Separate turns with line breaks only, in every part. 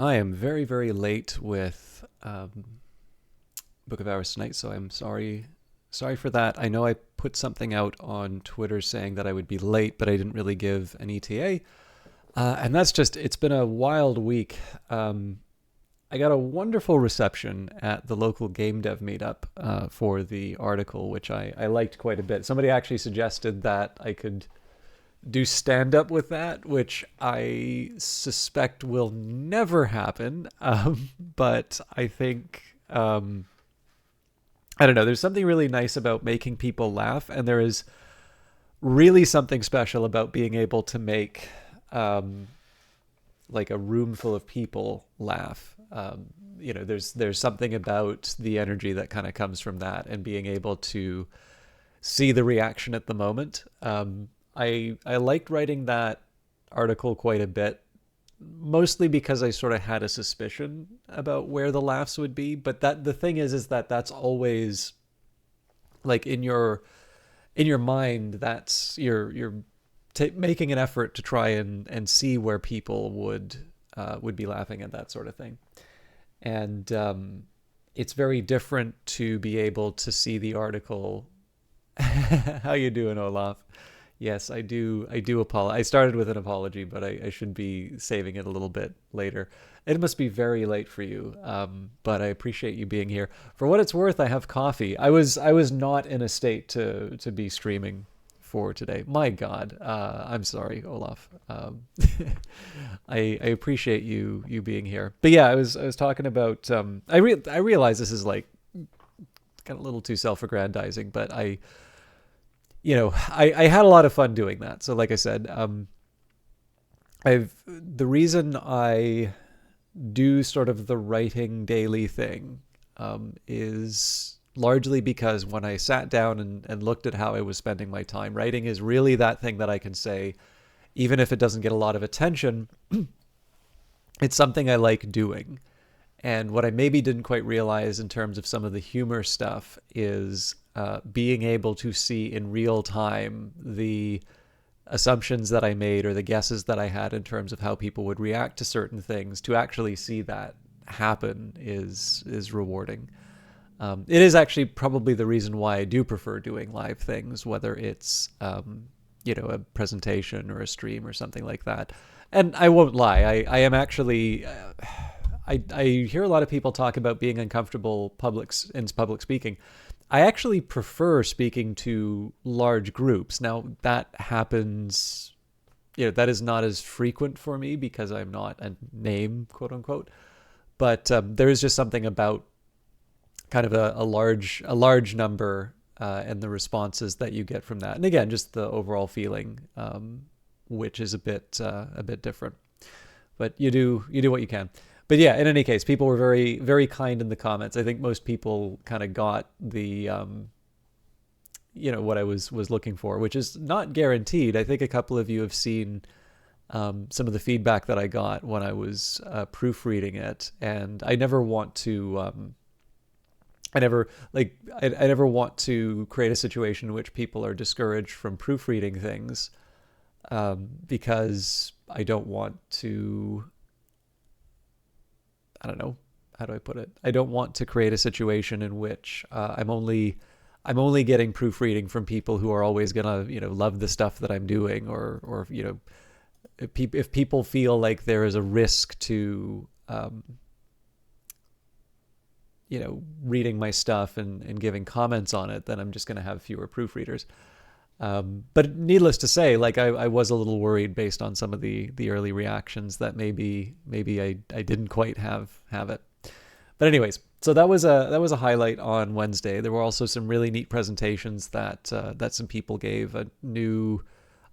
I am very, very late with Book of Hours tonight, so I'm sorry for that. I know I put something out on Twitter saying that I would be late, but I didn't really give an ETA. And that's just, it's been a wild week. I got a wonderful reception at the local game dev meetup for the article, which I liked quite a bit. Somebody actually suggested that I could do stand up with that, which I suspect will never happen. But I think, I don't know, there's something really nice about making people laugh, and there is really something special about being able to make um, like a room full of people laugh. There's something about the energy that kind of comes from that, and being able to see the reaction at the moment. I liked writing that article quite a bit, mostly because I sort of had a suspicion about where the laughs would be. But that the thing is that that's always like in your mind. That's you're making an effort to try and see where people would be laughing at that sort of thing. And it's very different to be able to see the article. How you doing, Olaf? Yes, I do. I do apologize. I started with an apology, but I should be saving it a little bit later. It must be very late for you, but I appreciate you being here. For what it's worth, I have coffee. I was not in a state to be streaming for today. My God, I'm sorry, Olaf. I appreciate you being here. But yeah, I was talking about. I realize this is like kind of a little too self-aggrandizing, but I had a lot of fun doing that. So like I said, I've the reason I do sort of the writing daily thing is largely because when I sat down and looked at how I was spending my time, writing is really that thing that I can say, even if it doesn't get a lot of attention, it's something I like doing. And what I maybe didn't quite realize in terms of some of the humor stuff is being able to see in real time the assumptions that I made or the guesses that I had in terms of how people would react to certain things. To actually see that happen is rewarding. It is actually probably the reason why I do prefer doing live things, whether it's a presentation or a stream or something like that. And I won't lie, I am actually. I hear a lot of people talk about being uncomfortable in public speaking. I actually prefer speaking to large groups. Now that happens, that is not as frequent for me because I'm not a name, quote unquote. But there is just something about kind of a large number and the responses that you get from that, and again, just the overall feeling, which is a bit different. But you do what you can. But yeah, in any case, people were very, very kind in the comments. I think most people kind of got the what I was looking for, which is not guaranteed. I think a couple of you have seen some of the feedback that I got when I was proofreading it, and I never want to. I never want to create a situation in which people are discouraged from proofreading things, because I don't want to. I don't know, how do I put it? I don't want to create a situation in which I'm only getting proofreading from people who are always gonna love the stuff that I'm doing, or if people feel like there is a risk to reading my stuff and giving comments on it, then I'm just gonna have fewer proofreaders. But needless to say, like I was a little worried based on some of the early reactions that maybe I didn't quite have it. But anyways, so that was a highlight on Wednesday. There were also some really neat presentations that some people gave. I don't know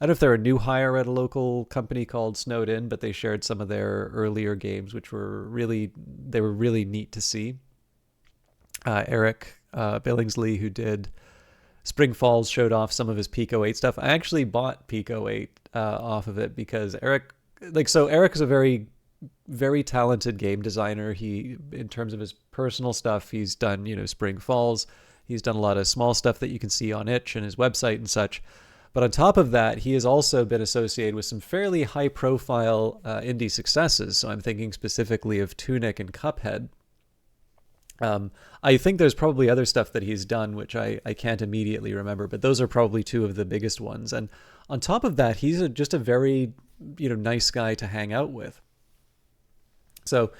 if they're a new hire at a local company called Snowed In, but they shared some of their earlier games, which were really neat to see. Eric Billingsley, who did Spring Falls, showed off some of his Pico 8 stuff. I actually bought Pico 8 off of it because Eric is a very, very talented game designer. He, in terms of his personal stuff, he's done, Spring Falls. He's done a lot of small stuff that you can see on Itch and his website and such. But on top of that, he has also been associated with some fairly high-profile indie successes. So I'm thinking specifically of Tunic and Cuphead. I think there's probably other stuff that he's done, which I can't immediately remember, but those are probably two of the biggest ones. And on top of that, he's just a very, nice guy to hang out with. So,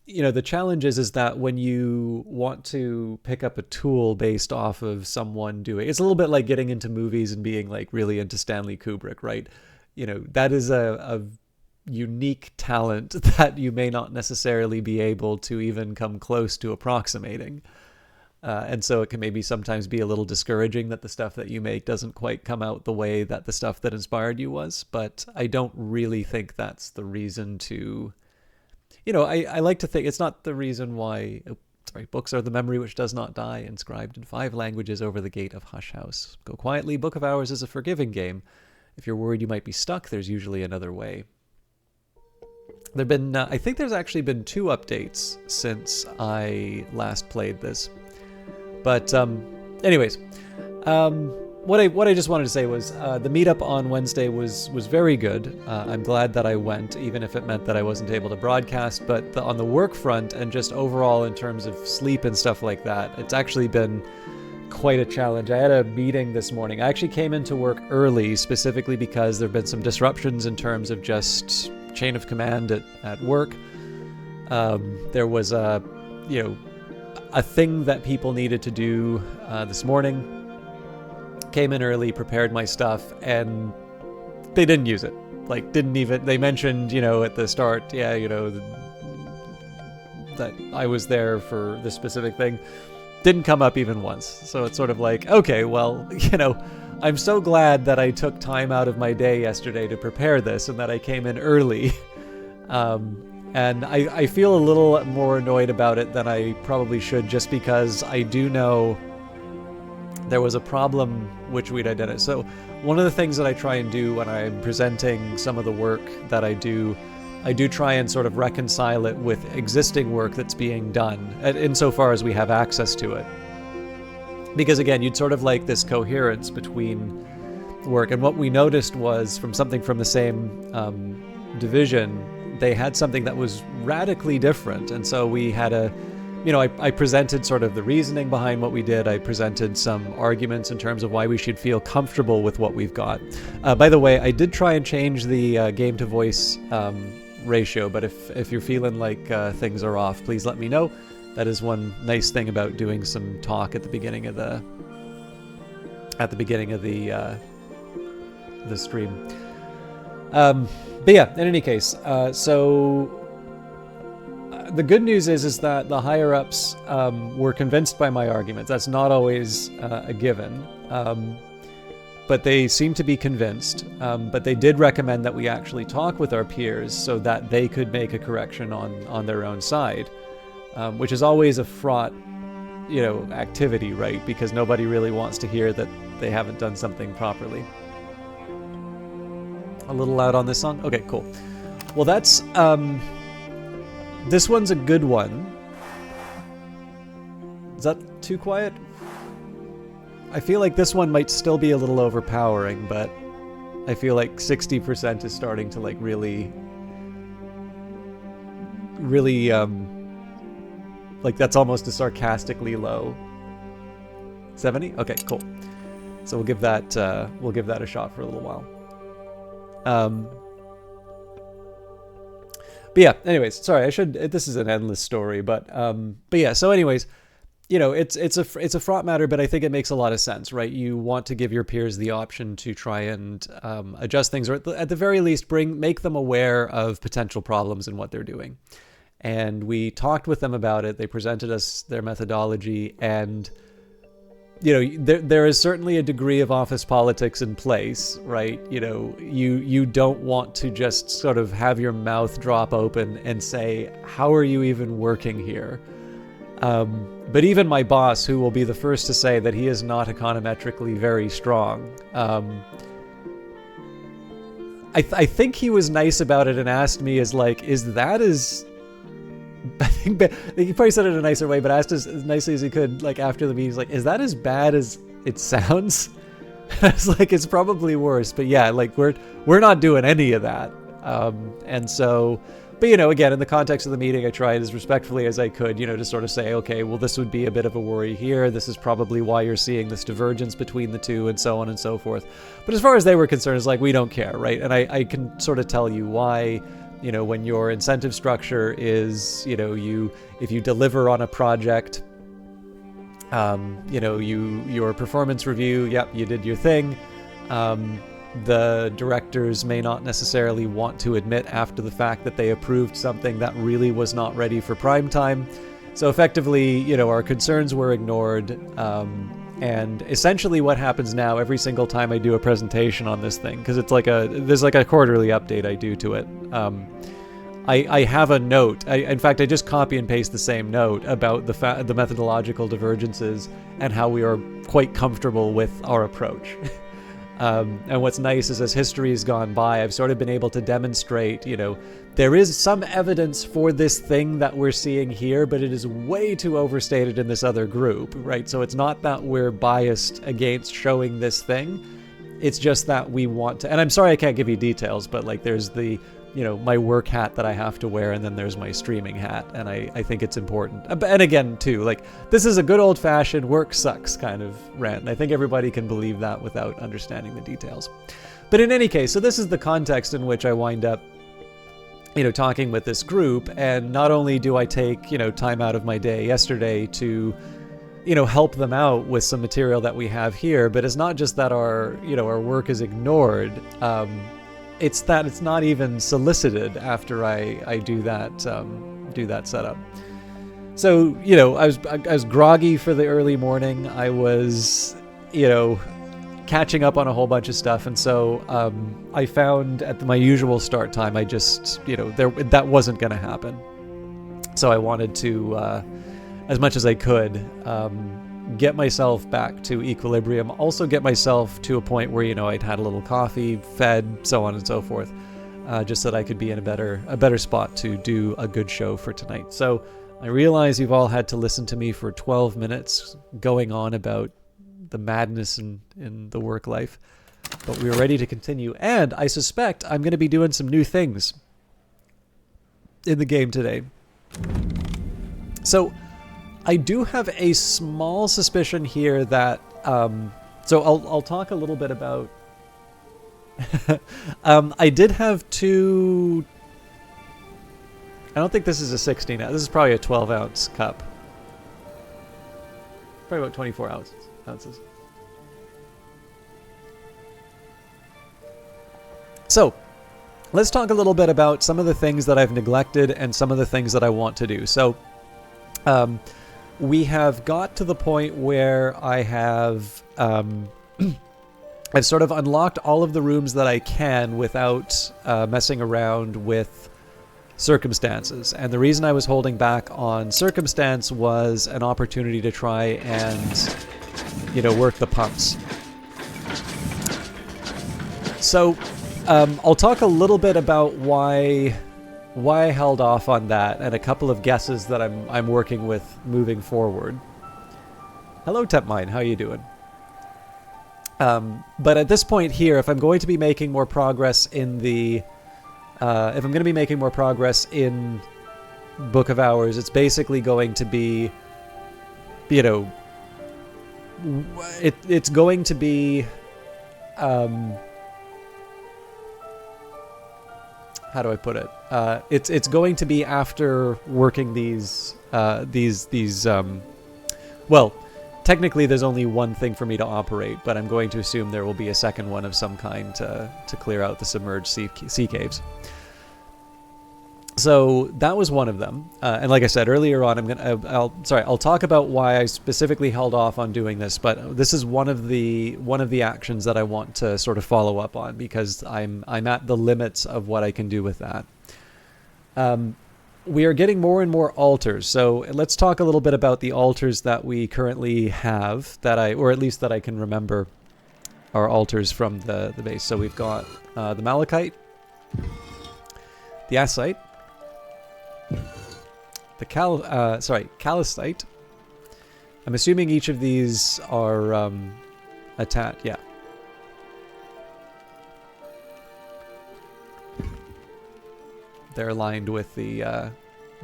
the challenge is that when you want to pick up a tool based off of someone doing, it's a little bit like getting into movies and being like really into Stanley Kubrick, right? That is a unique talent that you may not necessarily be able to even come close to approximating. And so it can maybe sometimes be a little discouraging that the stuff that you make doesn't quite come out the way that the stuff that inspired you was. But I don't really think that's the reason to, I like to think it's not the reason why, books are the memory which does not die, inscribed in 5 languages over the gate of Hush House. Go quietly, Book of Hours is a forgiving game. If you're worried you might be stuck, there's usually another way. There've been, I think there's actually been 2 updates since I last played this. But anyways, what I just wanted to say was the meetup on Wednesday was very good. I'm glad that I went, even if it meant that I wasn't able to broadcast. But on the work front and just overall in terms of sleep and stuff like that, it's actually been quite a challenge. I had a meeting this morning. I actually came into work early specifically because there have been some disruptions in terms of just chain of command at work. There was a thing that people needed to do this morning. Came in early, prepared my stuff, and they didn't use it. They mentioned, at the start, that I was there for this specific thing. Didn't come up even once. So it's sort of like, okay, well, I'm so glad that I took time out of my day yesterday to prepare this and that I came in early. And I feel a little more annoyed about it than I probably should, just because I do know there was a problem which we'd identified. So one of the things that I try and do when I'm presenting some of the work that I do try and sort of reconcile it with existing work that's being done, insofar as we have access to it. Because again, you'd sort of like this coherence between work. And what we noticed was from the same division, they had something that was radically different. And so we had I presented sort of the reasoning behind what we did. I presented some arguments in terms of why we should feel comfortable with what we've got. By the way, I did try and change the game to voice ratio, but if you're feeling like things are off, please let me know. That is one nice thing about doing some talk at the beginning of the stream. But yeah, in any case, so the good news is that the higher ups were convinced by my arguments. That's not always a given, but they seem to be convinced. But they did recommend that we actually talk with our peers so that they could make a correction on their own side, which is always a fraught, activity, right? Because nobody really wants to hear that they haven't done something properly. A little loud on this song? Okay, cool. Well, that's this one's a good one. Is that too quiet? I feel like this one might still be a little overpowering, but I feel like 60% is starting to really like that's almost a sarcastically low. 70? Okay, cool. So we'll give that a shot for a little while. But yeah, anyways, sorry, this is an endless story, but yeah, so anyways, it's a fraught matter, but I think it makes a lot of sense, right? You want to give your peers the option to try and adjust things, or at the very least make them aware of potential problems in what they're doing. And we talked with them about it. They presented us their methodology, and there is certainly a degree of office politics in place, right? You don't want to just sort of have your mouth drop open and say, how are you even working here? But even my boss, who will be the first to say that he is not econometrically very strong, I think he was nice about it and asked me is that as... I think he probably said it in a nicer way, but asked as nicely as he could, after the meeting, he's like, is that as bad as it sounds? It's like, it's probably worse, but yeah, like we're not doing any of that. And so, but again, in the context of the meeting, I tried as respectfully as I could, to sort of say, okay, well, this would be a bit of a worry here. This is probably why you're seeing this divergence between the two, and so on and so forth. But as far as they were concerned, it's like, we don't care, right? And I can sort of tell you why. When your incentive structure is, if you deliver on a project, your performance review, yep, you did your thing. The directors may not necessarily want to admit after the fact that they approved something that really was not ready for prime time. So effectively, our concerns were ignored. And essentially what happens now every single time I do a presentation on this thing, because there's like a quarterly update I do to it. I have a note. In fact, I just copy and paste the same note about the methodological divergences and how we are quite comfortable with our approach. And what's nice is, as history has gone by, I've sort of been able to demonstrate, there is some evidence for this thing that we're seeing here, but it is way too overstated in this other group, right? So it's not that we're biased against showing this thing. It's just that we want to, and I'm sorry I can't give you details, but like there's the, my work hat that I have to wear, and then there's my streaming hat, and I think it's important. And again, too, like, this is a good old-fashioned work sucks kind of rant, and I think everybody can believe that without understanding the details. But in any case, so this is the context in which I wind up, talking with this group, and not only do I take, time out of my day yesterday to, help them out with some material that we have here, but it's not just that our work is ignored. It's that it's not even solicited after I do that setup. So I was groggy for the early morning. I was catching up on a whole bunch of stuff, and so I found at my usual start time, I just that wasn't going to happen. So I wanted to, as much as I could, get myself back to equilibrium, also get myself to a point where I'd had a little coffee, fed, so on and so forth, just so that I could be in a better spot to do a good show for tonight. So I realize you've all had to listen to me for 12 minutes going on about the madness in the work life, but we are ready to continue, and I suspect I'm going to be doing some new things in the game today. So I do have a small suspicion here that, so I'll talk a little bit about, I did have two, I don't think this is a 16 ounce, this is probably a 12 ounce cup. Probably about 24 ounces. So, let's talk a little bit about some of the things that I've neglected and some of the things that I want to do. So, we have got to the point where I have I've sort of unlocked all of the rooms that I can without messing around with circumstances. And the reason I was holding back on circumstance was an opportunity to try and work the pumps. So I'll talk a little bit about why I held off on that, and a couple of guesses that I'm working with moving forward. Hello, Tempmine, how you doing? But at this point here, if I'm going to be making more progress in the, if I'm going to be making more progress in Book of Hours, it's basically going to be, it's going to be, how do I put it? It's going to be after working these well, technically there's only one thing for me to operate, but I'm going to assume there will be a second one of some kind to clear out the submerged sea caves. So that was one of them, and like I said earlier on, I'll talk about why I specifically held off on doing this, but this is one of the actions that I want to sort of follow up on, because I'm at the limits of what I can do with that. We are getting more and more altars, so let's talk a little bit about the altars that we currently have, or at least that I can remember are altars from the base. So we've got the Malachite, the Assite, the Calcite. I'm assuming each of these are attached. Yeah. they're aligned with the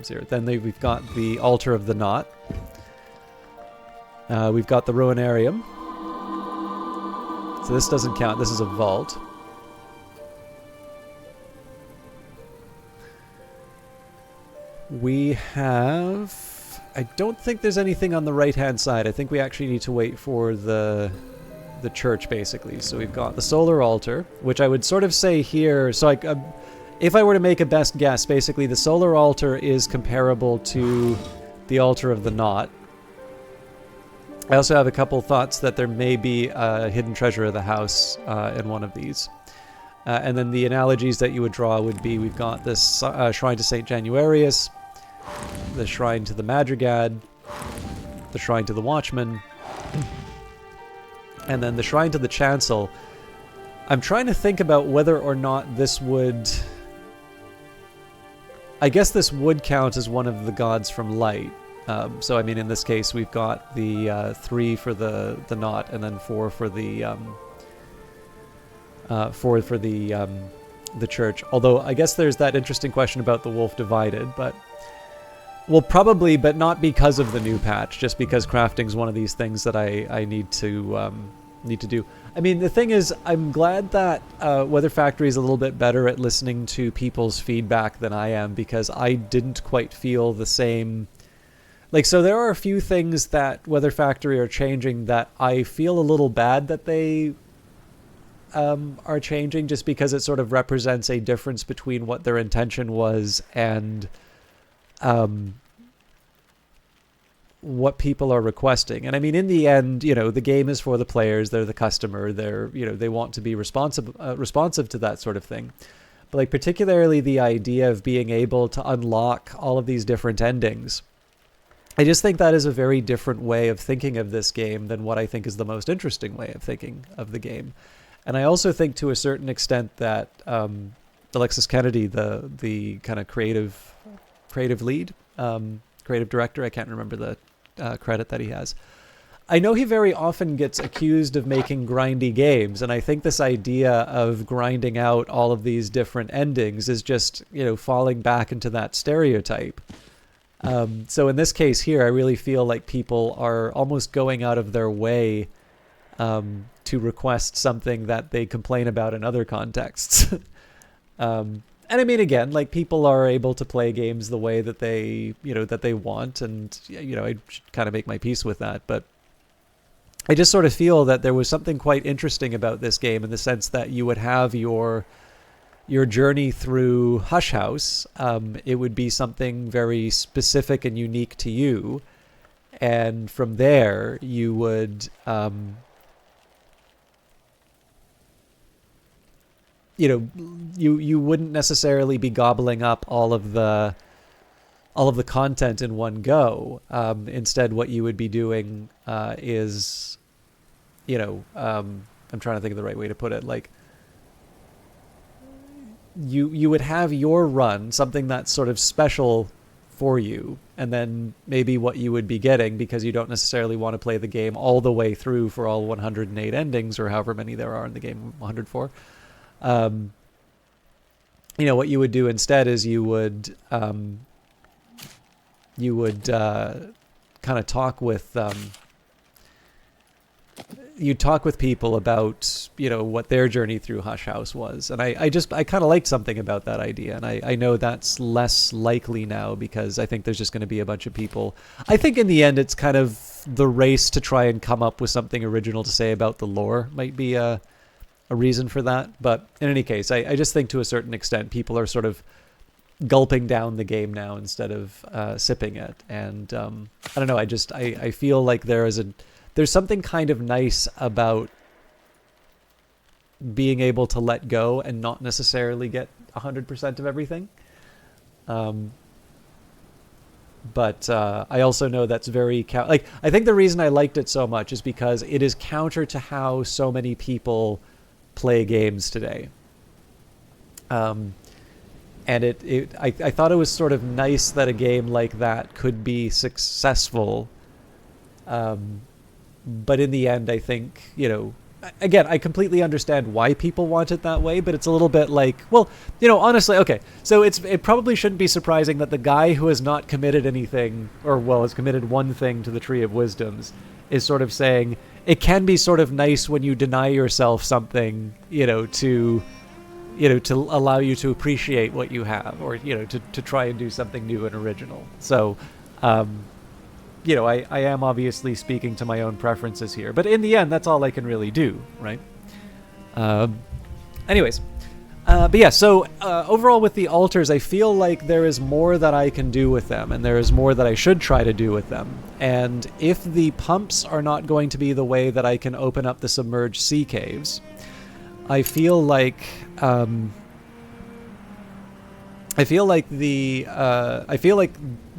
zero. Then we've got the Altar of the Knot. We've got the Ruinarium. So this doesn't count. This is a vault. We have... I don't think there's anything on the right-hand side. I think we actually need to wait for the church, basically. So we've got the Solar Altar, which I would sort of say here... So if I were to make a best guess, basically the Solar Altar is comparable to the Altar of the Knot. I also have a couple thoughts that there may be a hidden treasure of the house in one of these. And then the analogies that you would draw would be, we've got this shrine to St. Januarius, the shrine to the Madrigad, the shrine to the Watchman, and then the shrine to the Chancel. I'm trying to think about whether or not this would... I guess this would count as one of the gods from Light. So, I mean, in this case, we've got the 3 for the Knot, and then 4 for the 4 for the church. Although, I guess there's that interesting question about the Wolf Divided, but... Well, probably, but not because of the new patch, just because crafting's one of these things that I need to do. I mean, the thing is, I'm glad that Weather Factory is a little bit better at listening to people's feedback than I am, because I didn't quite feel the same... Like, so there are a few things that Weather Factory are changing that I feel a little bad that they are changing, just because it sort of represents a difference between what their intention was and what people are requesting. And I mean, in the end, you know, the game is for the players, they're the customer, they're, you know, they want to be responsive to that sort of thing. But like, particularly the idea of being able to unlock all of these different endings, I just think that is a very different way of thinking of this game than what I think is the most interesting way of thinking of the game. And I also think to a certain extent that Alexis Kennedy, the kind of creative lead, creative director, I can't remember the credit that he has. I know he very often gets accused of making grindy games, and I think this idea of grinding out all of these different endings is just, you know, falling back into that stereotype. So in this case here, I really feel like people are almost going out of their way to request something that they complain about in other contexts. And I mean, again, like, people are able to play games the way that they, you know, that they want, and, you know, I should kind of make my peace with that. But I just sort of feel that there was something quite interesting about this game, in the sense that you would have your journey through Hush House. It would be something very specific and unique to you, and from there you would you know, you wouldn't necessarily be gobbling up all of the content in one go. Instead, what you would be doing is, you know, I'm trying to think of the right way to put it. Like, you would have your run, something that's sort of special for you, and then maybe what you would be getting, because you don't necessarily want to play the game all the way through for all 108 endings, or however many there are in the game, 104. You know, what you would do instead is you would kind of talk with you talk with people about, you know, what their journey through Hush House was. And I kind of liked something about that idea. And I know that's less likely now, because I think there's just going to be a bunch of people. I think in the end, it's kind of the race to try and come up with something original to say about the lore might be a reason for that. But in any case, I just think to a certain extent, people are sort of gulping down the game now instead of sipping it. And I don't know, I feel like there's something kind of nice about being able to let go and not necessarily get 100% of everything. But I also know that's very... I think the reason I liked it so much is because it is counter to how so many people play games today. And I thought it was sort of nice that a game like that could be successful. But in the end, I think, you know, again, I completely understand why people want it that way, but it's a little bit like, well, you know, honestly, okay. So it probably shouldn't be surprising that the guy who has not committed anything, or well, has committed one thing to the Tree of Wisdoms, is sort of saying it can be sort of nice when you deny yourself something, to allow you to appreciate what you have, or to try and do something new and original. So I am obviously speaking to my own preferences here, but in the end, that's all I can really do, right? Anyways, but yeah, so overall with the altars, I feel like there is more that I can do with them, and there is more that I should try to do with them. And if the pumps are not going to be the way that I can open up the submerged sea caves, I feel like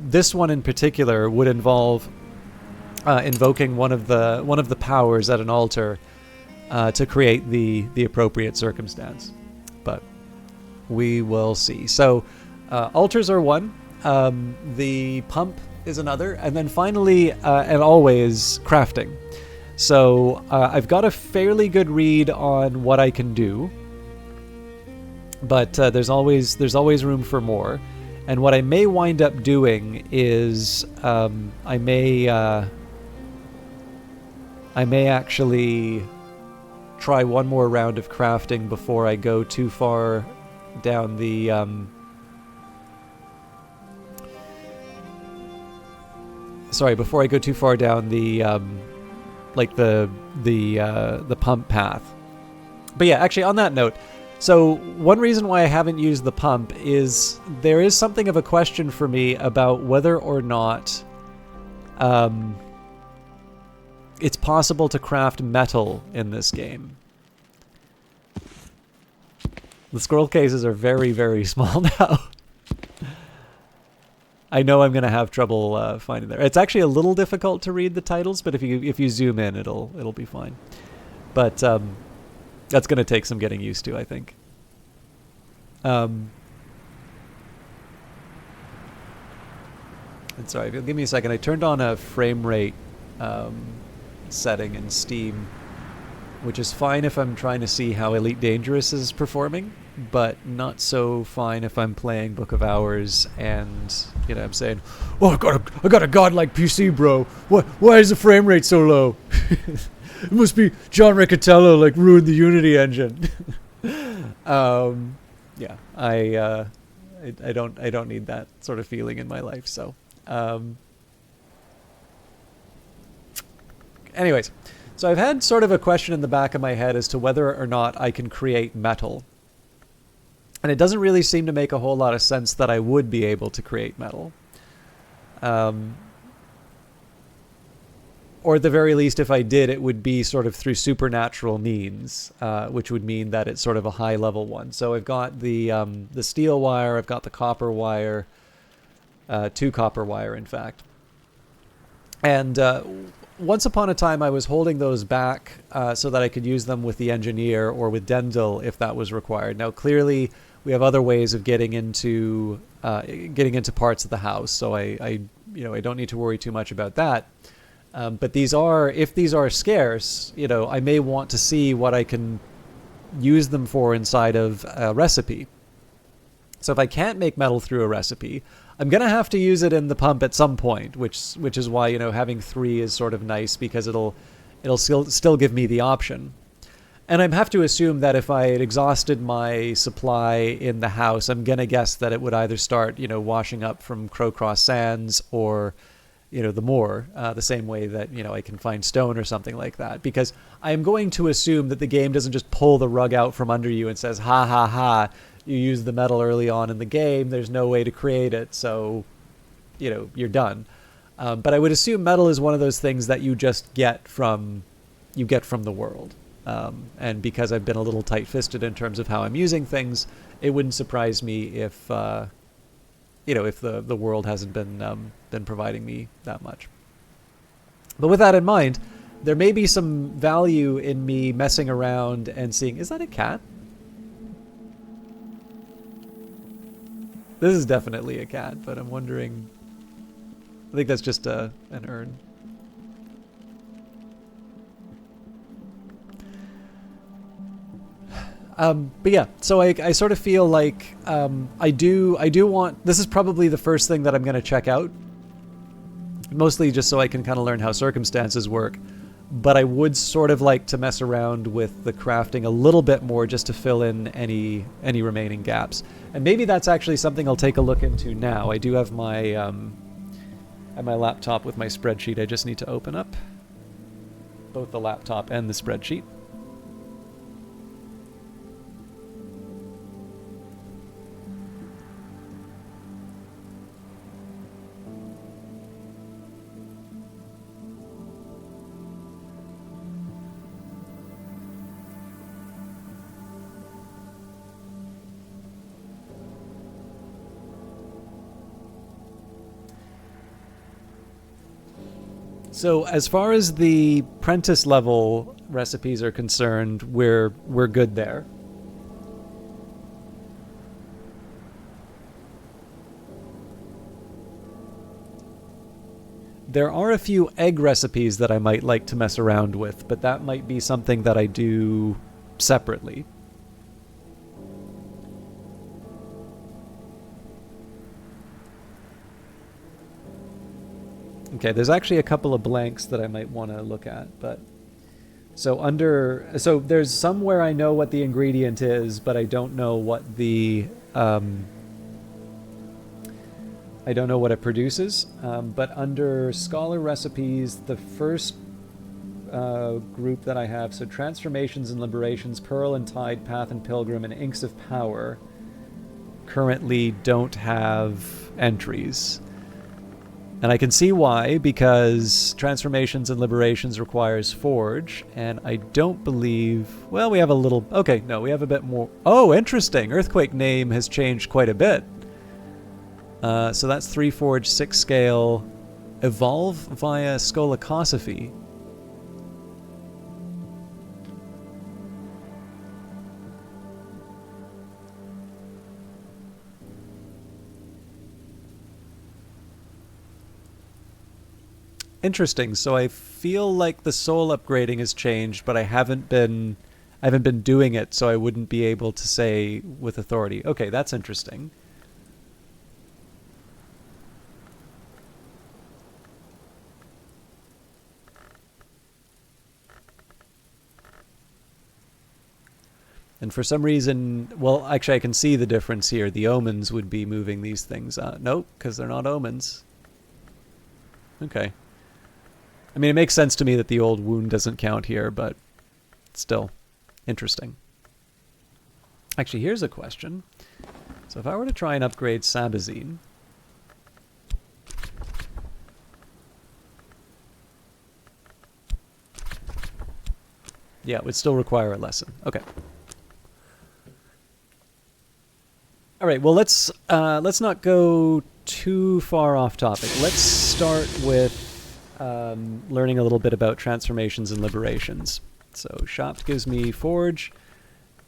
this one in particular would involve invoking one of the powers at an altar to create the appropriate circumstance. But we will see. So altars are one, the pump is another, and then finally and always crafting. So I've got a fairly good read on what I can do, but there's always room for more. And what I may wind up doing is I may actually try one more round of crafting before I go too far down the before I go too far down the the pump path. But yeah, actually on that note, so one reason why I haven't used the pump is there is something of a question for me about whether or not it's possible to craft metal in this game. The scroll cases are very, very small now. I know I'm gonna have trouble finding there. It's actually a little difficult to read the titles, but if you zoom in, it'll be fine. But that's gonna take some getting used to, I think. And sorry, if you'll give me a second. I turned on a frame rate setting in Steam, which is fine if I'm trying to see how Elite Dangerous is performing, but not so fine if I'm playing Book of Hours and I'm saying, "Oh, I got a godlike PC, bro. Why is the frame rate so low?" It must be John Riccatello ruined the Unity engine. Yeah, I don't need that sort of feeling in my life. So, anyways, so I've had sort of a question in the back of my head as to whether or not I can create metal. And it doesn't really seem to make a whole lot of sense that I would be able to create metal. Or at the very least, if I did, it would be sort of through supernatural means, which would mean that it's sort of a high-level one. So I've got the steel wire, I've got the copper wire, 2 copper wire, in fact. And once upon a time, I was holding those back so that I could use them with the engineer or with Dendel if that was required. Now, clearly, we have other ways of getting into parts of the house, so I don't need to worry too much about that. But if these are scarce, I may want to see what I can use them for inside of a recipe. So if I can't make metal through a recipe, I'm gonna have to use it in the pump at some point, which is why having 3 is sort of nice, because it'll still give me the option. And I have to assume that if I had exhausted my supply in the house, I'm gonna guess that it would either start washing up from Crowcross Sands or the moor, the same way that I can find stone or something like that, because I am going to assume that the game doesn't just pull the rug out from under you and says, ha ha ha, you used the metal early on in the game, there's no way to create it, so you're done. But I would assume metal is one of those things that you just get from the world. And because I've been a little tight-fisted in terms of how I'm using things, it wouldn't surprise me if if the world hasn't been providing me that much. But with that in mind, there may be some value in me messing around and seeing, is that a cat? This is definitely a cat, but I'm wondering, I think that's just an urn. But yeah, so I sort of feel like I do want, this is probably the first thing that I'm going to check out, mostly just so I can kind of learn how circumstances work. But I would sort of like to mess around with the crafting a little bit more just to fill in any remaining gaps. And maybe that's actually something I'll take a look into now. I do have my my laptop with my spreadsheet. I just need to open up both the laptop and the spreadsheet. So as far as the apprentice level recipes are concerned, we're good there. There are a few egg recipes that I might like to mess around with, but that might be something that I do separately. Okay, there's actually a couple of blanks that I might want to look at, but so there's somewhere I know what the ingredient is, but I don't know what the I don't know what it produces. But under scholar recipes, the first group that I have, so transformations and liberations, Pearl and Tide, Path and Pilgrim, and Inks of Power, currently don't have entries. And I can see why, because Transformations and Liberations requires Forge, and I don't believe... Well, we have a little... Okay, no, we have a bit more... Oh, interesting! Earthquake name has changed quite a bit. So that's 3 Forge, 6 Scale, Evolve via Skolakosophy. Interesting. So I feel like the soul upgrading has changed, but I haven't been doing it, so I wouldn't be able to say with authority. Okay, that's interesting. And for some reason, well, actually I can see the difference here. The omens would be moving these things. Nope, because they're not omens. Okay. I mean, it makes sense to me that the old wound doesn't count here, but still interesting. Actually, here's a question. So if I were to try and upgrade Sabazine... Yeah, it would still require a lesson. Okay. All right, well, let's not go too far off topic. Let's start with learning a little bit about transformations and liberations. So Shopt gives me Forge.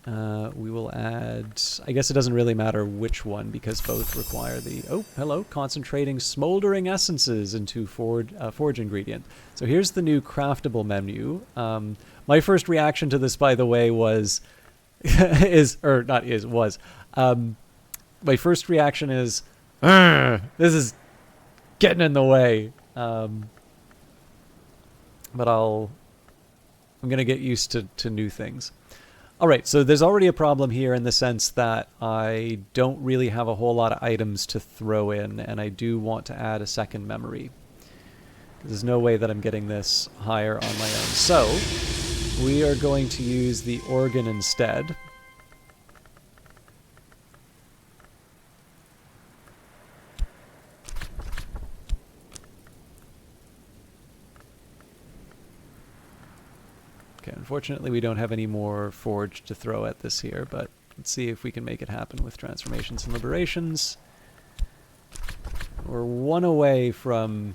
We will add... I guess it doesn't really matter which one because both require the... Oh, hello. Concentrating smoldering essences into Forge ingredient. So here's the new craftable menu. My first reaction to this, by the way, was... was... my first reaction is, this is getting in the way. But I'm going to get used to new things. All right, so there's already a problem here in the sense that I don't really have a whole lot of items to throw in, and I do want to add a second memory. There's no way that I'm getting this higher on my own. So we are going to use the organ instead. Okay, unfortunately we don't have any more Forge to throw at this here, but let's see if we can make it happen with Transformations and Liberations. We're one away from...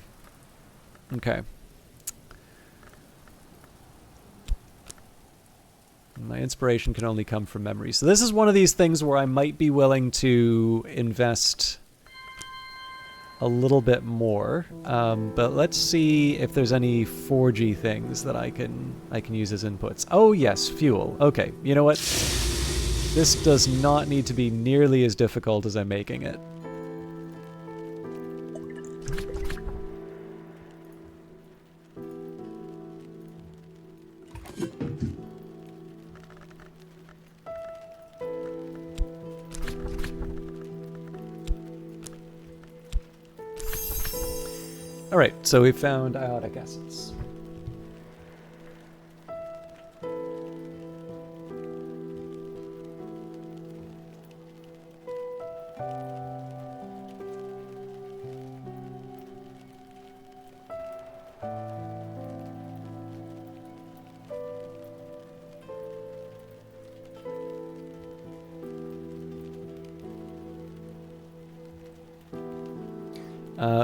Okay. My inspiration can only come from memory. So this is one of these things where I might be willing to invest a little bit more, but let's see if there's any forgy things that I can use as inputs. Oh yes, fuel. Okay, you know what? this does not need to be nearly as difficult as I'm making it. Alright, so we found ionic essence.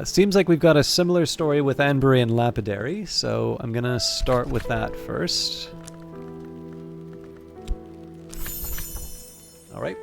Seems like we've got a similar story with Anbury and Lapidary, so I'm gonna start with that first. Alright.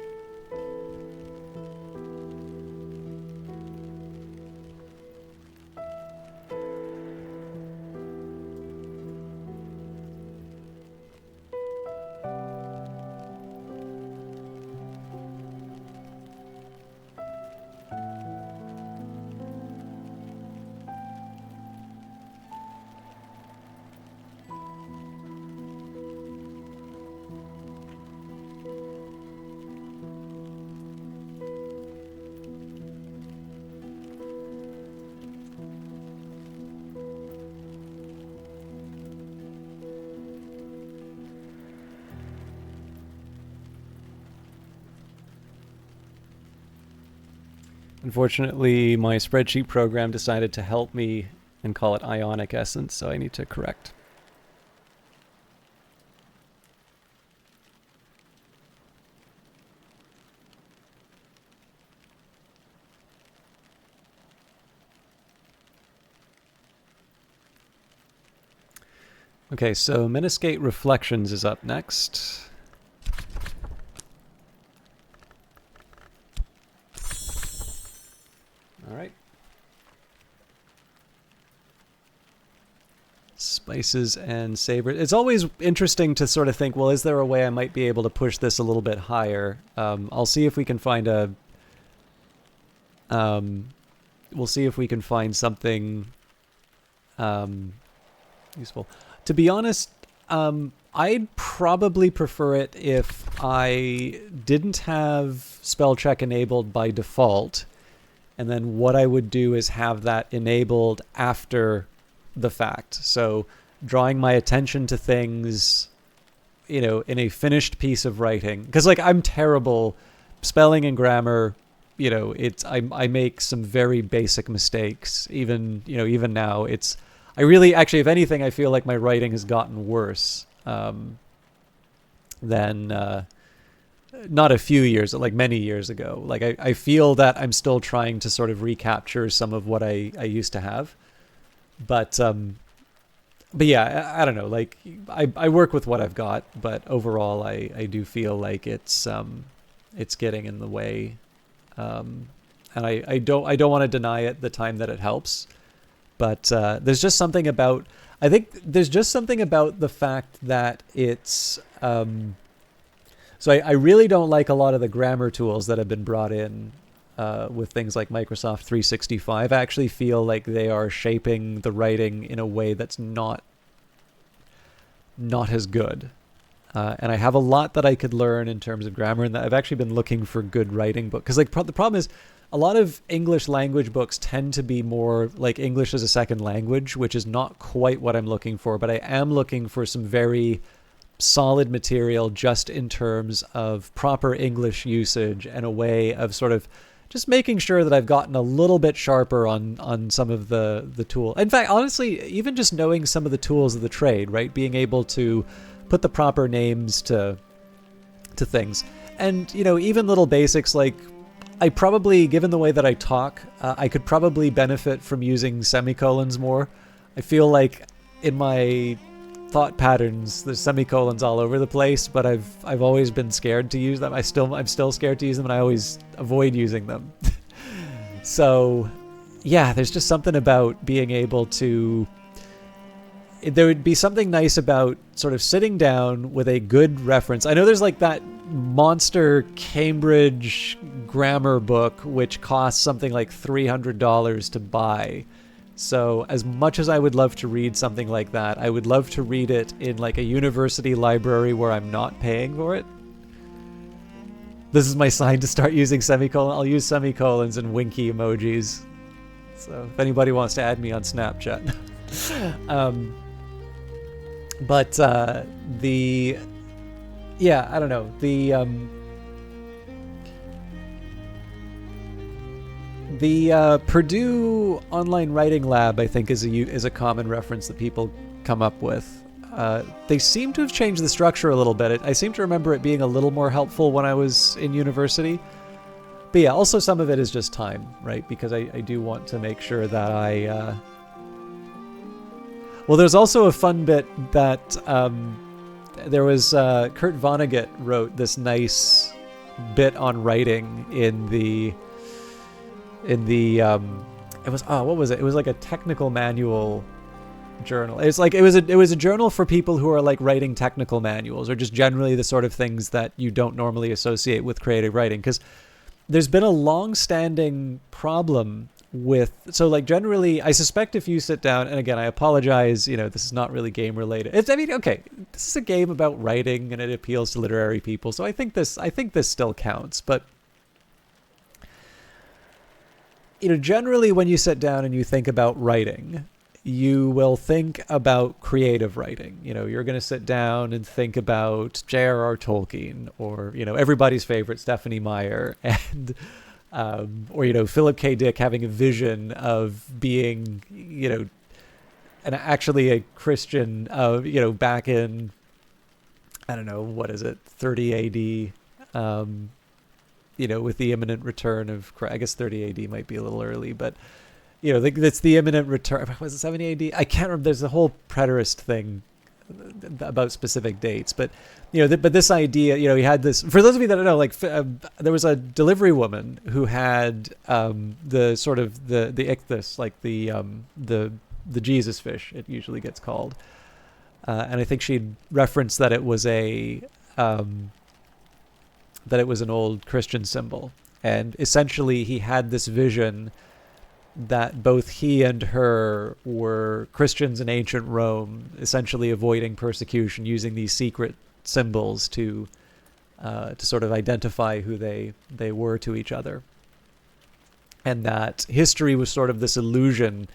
Unfortunately, my spreadsheet program decided to help me and call it ionic essence, so I need to correct. Okay, so Meniscate Reflections is up next. Alright. Spices and sabers. It's always interesting to sort of think, well, is there a way I might be able to push this a little bit higher? I'll see if we can find a... we'll see if we can find something useful. To be honest, I'd probably prefer it if I didn't have spell check enabled by default. And then what I would do is have that enabled after the fact. So drawing my attention to things, you know, in a finished piece of writing. Because, like, I'm terrible. Spelling and grammar, you know, I make some very basic mistakes. Even now, I really, actually, if anything, I feel like my writing has gotten worse than... not a few years, like many years ago. Like I feel that I'm still trying to sort of recapture some of what I used to have. But yeah, I don't know. Like I work with what I've got, but overall I do feel like it's getting in the way. And I don't want to deny it the time that it helps. But there's just something about, I think there's just something about the fact that it's so I really don't like a lot of the grammar tools that have been brought in with things like Microsoft 365. I actually feel like they are shaping the writing in a way that's not as good. And I have a lot that I could learn in terms of grammar, and that I've actually been looking for good writing books. Because like the problem is, a lot of English language books tend to be more like English as a second language, which is not quite what I'm looking for. But I am looking for some very solid material just in terms of proper English usage and a way of sort of just making sure that I've gotten a little bit sharper on some of the tool. In fact, honestly, even just knowing some of the tools of the trade, right? Being able to put the proper names to things. And, you know, even little basics like I probably, given the way that I talk, I could probably benefit from using semicolons more. I feel like in my thought patterns, there's semicolons all over the place, but I've always been scared to use them. I'm still scared to use them, and I always avoid using them. So, yeah, there's just something about being able to, there would be something nice about sort of sitting down with a good reference. I know there's like that monster Cambridge grammar book, which costs something like $300 to buy. So as much as I would love to read something like that, I would love to read it in like a university library where I'm not paying for it. This is my sign to start using semicolon. I'll use semicolons and winky emojis. So if anybody wants to add me on Snapchat. But I don't know. The Purdue Online Writing Lab, I think, is a common reference that people come up with. They seem to have changed the structure a little bit. I seem to remember it being a little more helpful when I was in university. But yeah, also some of it is just time, right? Because I do want to make sure that Well, there's also a fun bit that there was Kurt Vonnegut wrote this nice bit on writing in the it was what was it? It was like a technical manual journal. It's like it was a journal for people who are like writing technical manuals or just generally the sort of things that you don't normally associate with creative writing, because there's been a long-standing problem with, so like generally I suspect if you sit down, and again I apologize, this is not really game related. Okay, this is a game about writing and it appeals to literary people, so I think this still counts. But generally when you sit down and you think about writing, you will think about creative writing. You're going to sit down and think about J.R.R. Tolkien or, everybody's favorite Stephanie Meyer and, or, Philip K. Dick having a vision of being, actually a Christian, back in, I don't know, what is it, 30 AD, with the imminent return of Christ. I guess 30 AD might be a little early, but that's the imminent return. Was it 70 AD? I can't remember. There's a whole preterist thing about specific dates, but but this idea, he had this. For those of you that don't know, like there was a delivery woman who had the sort of the ichthys, like the Jesus fish, it usually gets called, and I think she'd referenced that it was an old Christian symbol, and essentially he had this vision that both he and her were Christians in ancient Rome, essentially avoiding persecution, using these secret symbols to sort of identify who they were to each other. And that history was sort of this illusion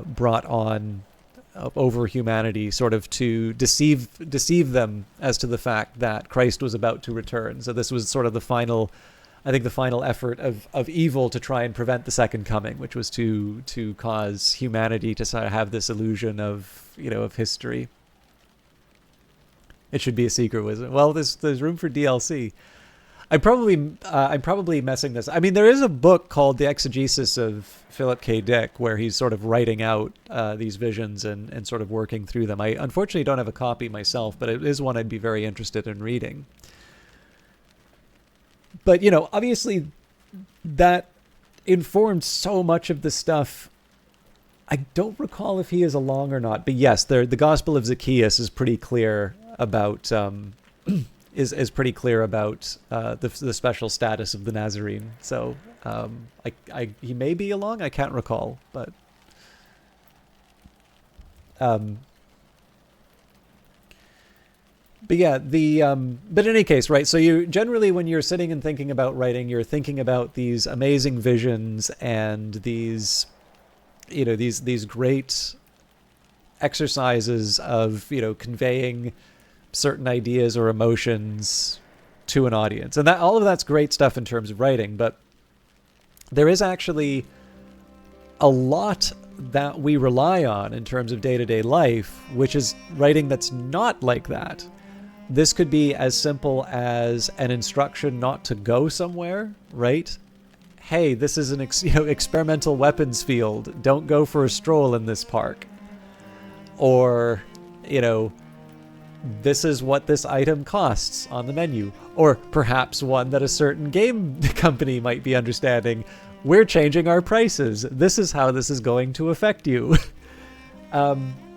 brought on over humanity, sort of to deceive them as to the fact that Christ was about to return. So this was sort of the final effort of evil to try and prevent the second coming, which was to cause humanity to sort of have this illusion of history. It should be a secret wisdom. Well, there's room for DLC. I'm probably messing this. I mean, there is a book called The Exegesis of Philip K. Dick where he's sort of writing out these visions and sort of working through them. I unfortunately don't have a copy myself, but it is one I'd be very interested in reading. But, obviously that informed so much of the stuff. I don't recall if he is along or not, but yes, the Gospel of Zacchaeus is pretty clear about is pretty clear about the special status of the Nazarene. So he may be along. I can't recall, but yeah, but in any case, right? So you generally, when you're sitting and thinking about writing, you're thinking about these amazing visions and these great exercises of conveying certain ideas or emotions to an audience, and that all of that's great stuff in terms of writing. But there is actually a lot that we rely on in terms of day-to-day life, which is writing that's not like that. This could be as simple as an instruction not to go somewhere, right? Hey, this is an experimental weapons field. Don't go for a stroll in this park. Or, this is what this item costs on the menu. Or perhaps one that a certain game company might be understanding. We're changing our prices. This is how this is going to affect you.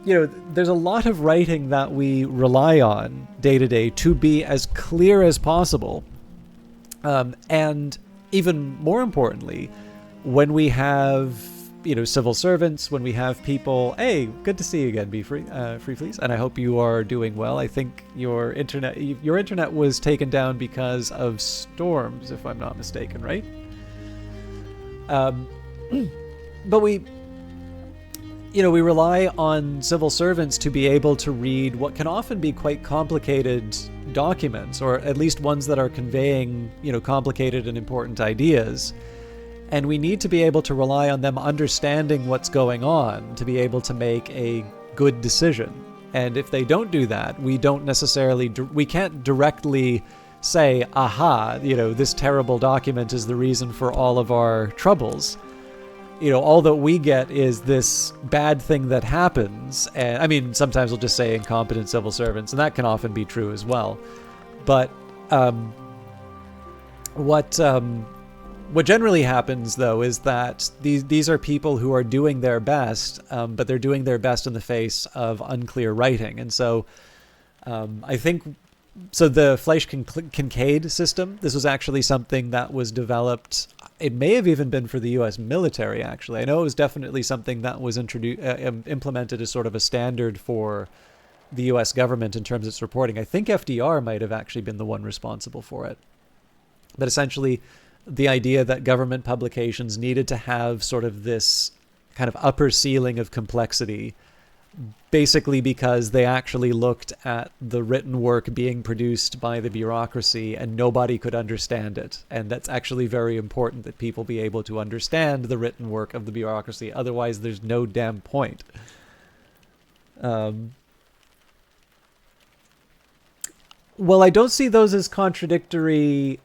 there's a lot of writing that we rely on day to day to be as clear as possible. And even more importantly, when we have, civil servants, when we have people, hey, good to see you again, Be Free, Free Fleas, and I hope you are doing well. I think your internet was taken down because of storms, if I'm not mistaken, right? But we rely on civil servants to be able to read what can often be quite complicated documents, or at least ones that are conveying, complicated and important ideas. And we need to be able to rely on them understanding what's going on to be able to make a good decision. And if they don't do that, we can't directly say, aha, this terrible document is the reason for all of our troubles. All that we get is this bad thing that happens. And I mean, sometimes we'll just say incompetent civil servants, and that can often be true as well. But what generally happens, though, is that these are people who are doing their best, but they're doing their best in the face of unclear writing. And so I think the Fleisch-Kincaid system, this was actually something that was developed. It may have even been for the U.S. military, actually. I know it was definitely something that was implemented as sort of a standard for the U.S. government in terms of its reporting. I think FDR might have actually been the one responsible for it. But essentially, the idea that government publications needed to have sort of this kind of upper ceiling of complexity, basically because they actually looked at the written work being produced by the bureaucracy and nobody could understand it. And that's actually very important, that people be able to understand the written work of the bureaucracy. Otherwise, there's no damn point. Well, I don't see those as contradictory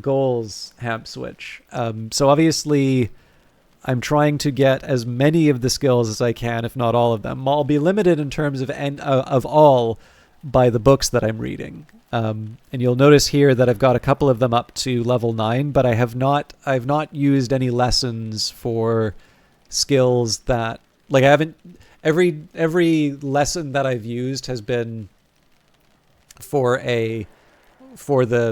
goals, Hamp Switch. So obviously, I'm trying to get as many of the skills as I can, if not all of them. I'll be limited in terms of all by the books that I'm reading. And you'll notice here that I've got a couple of them up to level 9, but I've not used any lessons for skills that, like, I haven't, every lesson that I've used has been for the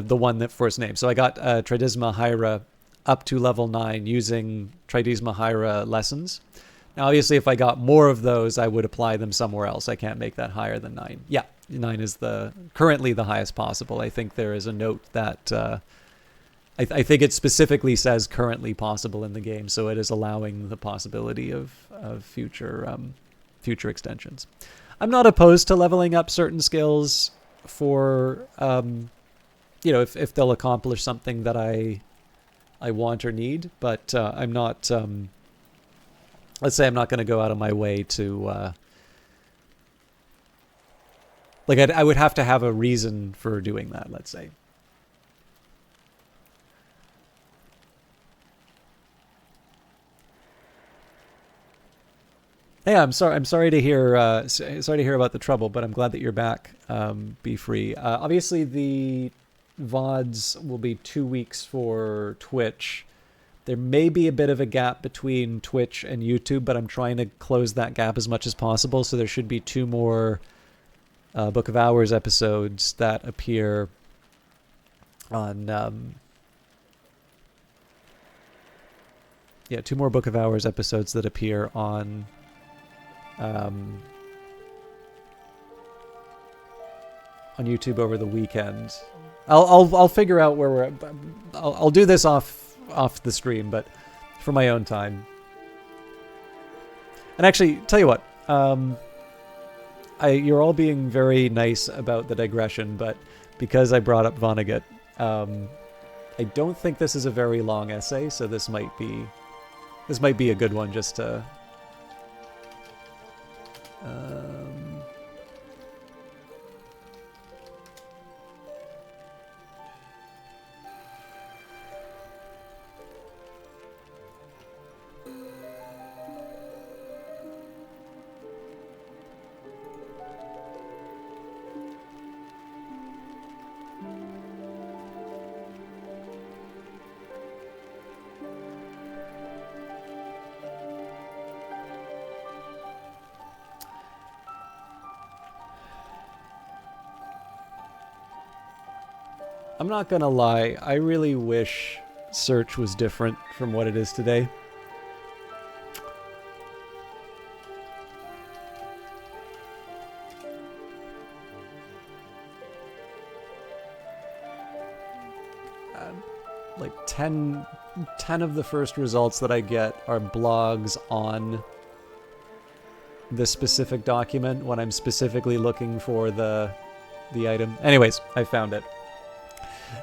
one that for its name. So I got Tridisma Hira up to level 9 using Tridisma Hira lessons. Now, obviously, if I got more of those, I would apply them somewhere else. I can't make that higher than 9. Yeah, 9 is currently the highest possible. I think there is a note that I think it specifically says currently possible in the game, so it is allowing the possibility of future extensions. I'm not opposed to leveling up certain skills for if they'll accomplish something that I want or need, but I'm not. Let's say I'm not going to go out of my way to. I would have to have a reason for doing that. Let's say. Yeah, I'm sorry. I'm sorry to hear. Sorry to hear about the trouble, but I'm glad that you're back. Be Free. Obviously, the VODs will be 2 weeks for Twitch. There may be a bit of a gap between Twitch and YouTube, but I'm trying to close that gap as much as possible. So there should be 2 more Book of Hours episodes that appear on. 2 more Book of Hours episodes that appear on. On YouTube over the weekend. I'll figure out where we're at. I'll do this off the stream, but for my own time. And actually, tell you what, you're all being very nice about the digression, but because I brought up Vonnegut, I don't think this is a very long essay, so this might be a good one just to. I'm not gonna lie, I really wish search was different from what it is today. Like 10 of the first results that I get are blogs on this specific document when I'm specifically looking for the item. Anyways, I found it.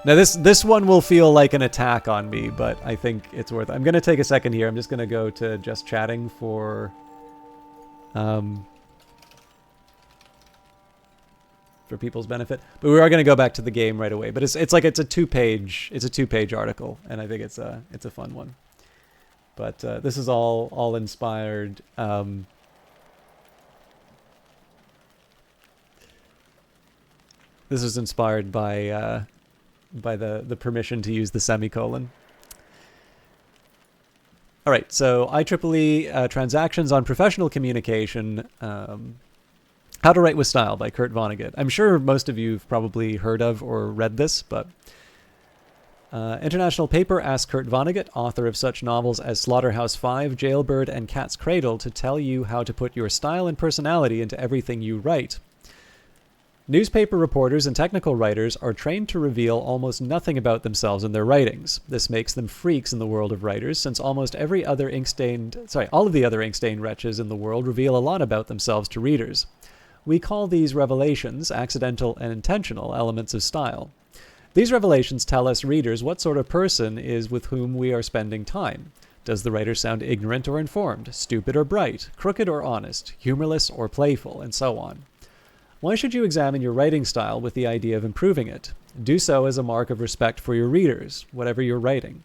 Now this one will feel like an attack on me, but I think it's worth it. I'm going to take a second here. I'm just going to go to just chatting for people's benefit. But we are going to go back to the game right away. But it's a two-page article, and I think it's a fun one. But this is all inspired. This was inspired by the permission to use the semicolon. All right, so IEEE Transactions on Professional Communication. How to Write with Style by Kurt Vonnegut. I'm sure most of you have probably heard of or read this, but international paper asked Kurt Vonnegut, author of such novels as Slaughterhouse-Five, Jailbird, and Cat's Cradle, to tell you how to put your style and personality into everything you write. Newspaper reporters and technical writers are trained to reveal almost nothing about themselves in their writings. This makes them freaks in the world of writers, since all of the other ink-stained wretches in the world reveal a lot about themselves to readers. We call these revelations, accidental and intentional, elements of style. These revelations tell us readers what sort of person is with whom we are spending time. Does the writer sound ignorant or informed, stupid or bright, crooked or honest, humorless or playful, and so on. Why should you examine your writing style with the idea of improving it? Do so as a mark of respect for your readers, whatever you're writing.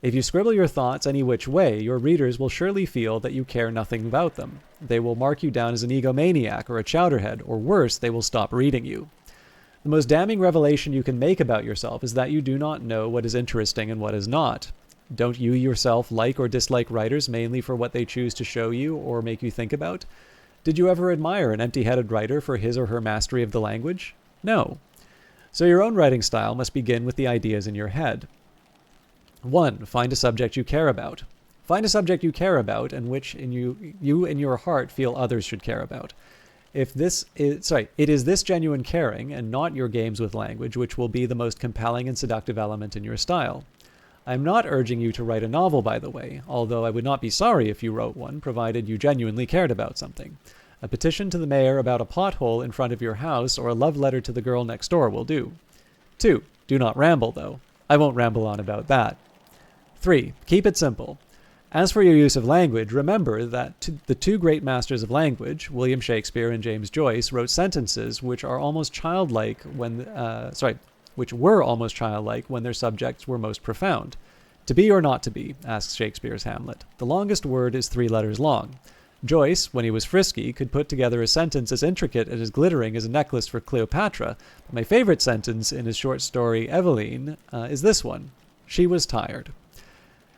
If you scribble your thoughts any which way, your readers will surely feel that you care nothing about them. They will mark you down as an egomaniac or a chowderhead, or worse, they will stop reading you. The most damning revelation you can make about yourself is that you do not know what is interesting and what is not. Don't you yourself like or dislike writers mainly for what they choose to show you or make you think about? Did you ever admire an empty-headed writer for his or her mastery of the language? No. So your own writing style must begin with the ideas in your head. 1. Find a subject you care about. Find a subject you care about and which you in your heart feel others should care about. It is this genuine caring and not your games with language which will be the most compelling and seductive element in your style. I am not urging you to write a novel, by the way, although I would not be sorry if you wrote one, provided you genuinely cared about something. A petition to the mayor about a pothole in front of your house or a love letter to the girl next door will do. 2. Do not ramble, though. I won't ramble on about that. 3. Keep it simple. As for your use of language, remember that the two great masters of language, William Shakespeare and James Joyce, wrote sentences which are almost childlike which were almost childlike when their subjects were most profound. To be or not to be, asks Shakespeare's Hamlet. The longest word is 3 letters long. Joyce, when he was frisky, could put together a sentence as intricate and as glittering as a necklace for Cleopatra. But my favorite sentence in his short story, Eveline, is this one. She was tired.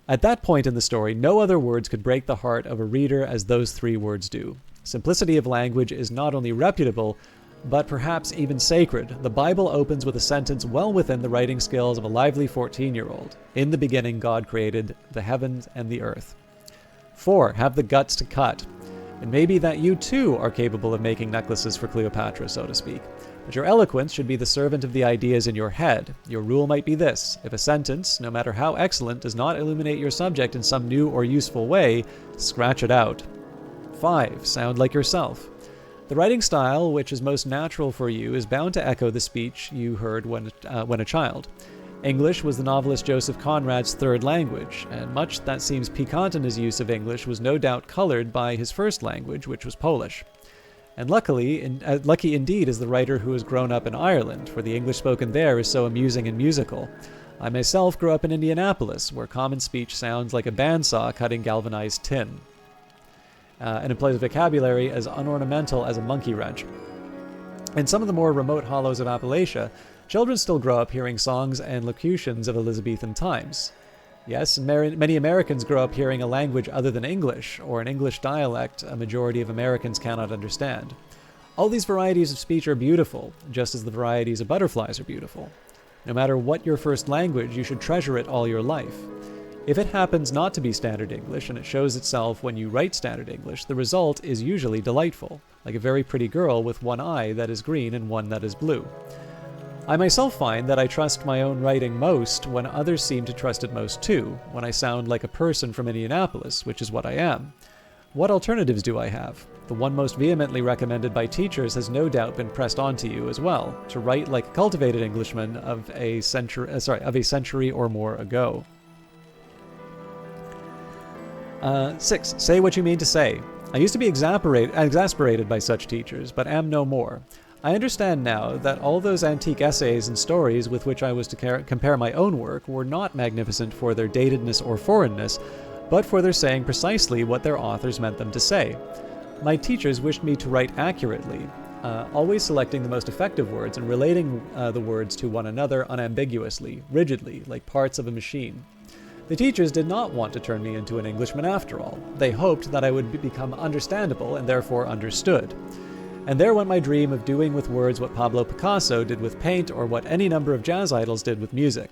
At that point in the story, no other words could break the heart of a reader as those 3 words do. Simplicity of language is not only reputable, but perhaps even sacred. The Bible opens with a sentence well within the writing skills of a lively 14-year-old. In the beginning, God created the heavens and the earth. 4. Have the guts to cut. It may be that you too are capable of making necklaces for Cleopatra, so to speak. But your eloquence should be the servant of the ideas in your head. Your rule might be this: if a sentence, no matter how excellent, does not illuminate your subject in some new or useful way, scratch it out. 5. Sound like yourself. The writing style which is most natural for you is bound to echo the speech you heard when a child. English was the novelist Joseph Conrad's third language, and much that seems piquant in his use of English was no doubt colored by his first language, which was Polish. And lucky indeed is the writer who has grown up in Ireland, for the English spoken there is so amusing and musical. I myself grew up in Indianapolis, where common speech sounds like a bandsaw cutting galvanized tin, and employs a vocabulary as unornamental as a monkey wrench. In some of the more remote hollows of Appalachia, children still grow up hearing songs and locutions of Elizabethan times. Yes, and many Americans grow up hearing a language other than English, or an English dialect a majority of Americans cannot understand. All these varieties of speech are beautiful, just as the varieties of butterflies are beautiful. No matter what your first language, you should treasure it all your life. If it happens not to be Standard English and it shows itself when you write Standard English, the result is usually delightful, like a very pretty girl with one eye that is green and one that is blue. I myself find that I trust my own writing most when others seem to trust it most too, when I sound like a person from Indianapolis, which is what I am. What alternatives do I have? The one most vehemently recommended by teachers has no doubt been pressed onto you as well, to write like a cultivated Englishman of a century or more ago. 6. Say what you mean to say. I used to be exasperated by such teachers, but am no more. I understand now that all those antique essays and stories with which I was to compare my own work were not magnificent for their datedness or foreignness, but for their saying precisely what their authors meant them to say. My teachers wished me to write accurately, always selecting the most effective words and relating the words to one another unambiguously, rigidly, like parts of a machine. The teachers did not want to turn me into an Englishman after all. They hoped that I would become understandable and therefore understood. And there went my dream of doing with words what Pablo Picasso did with paint or what any number of jazz idols did with music.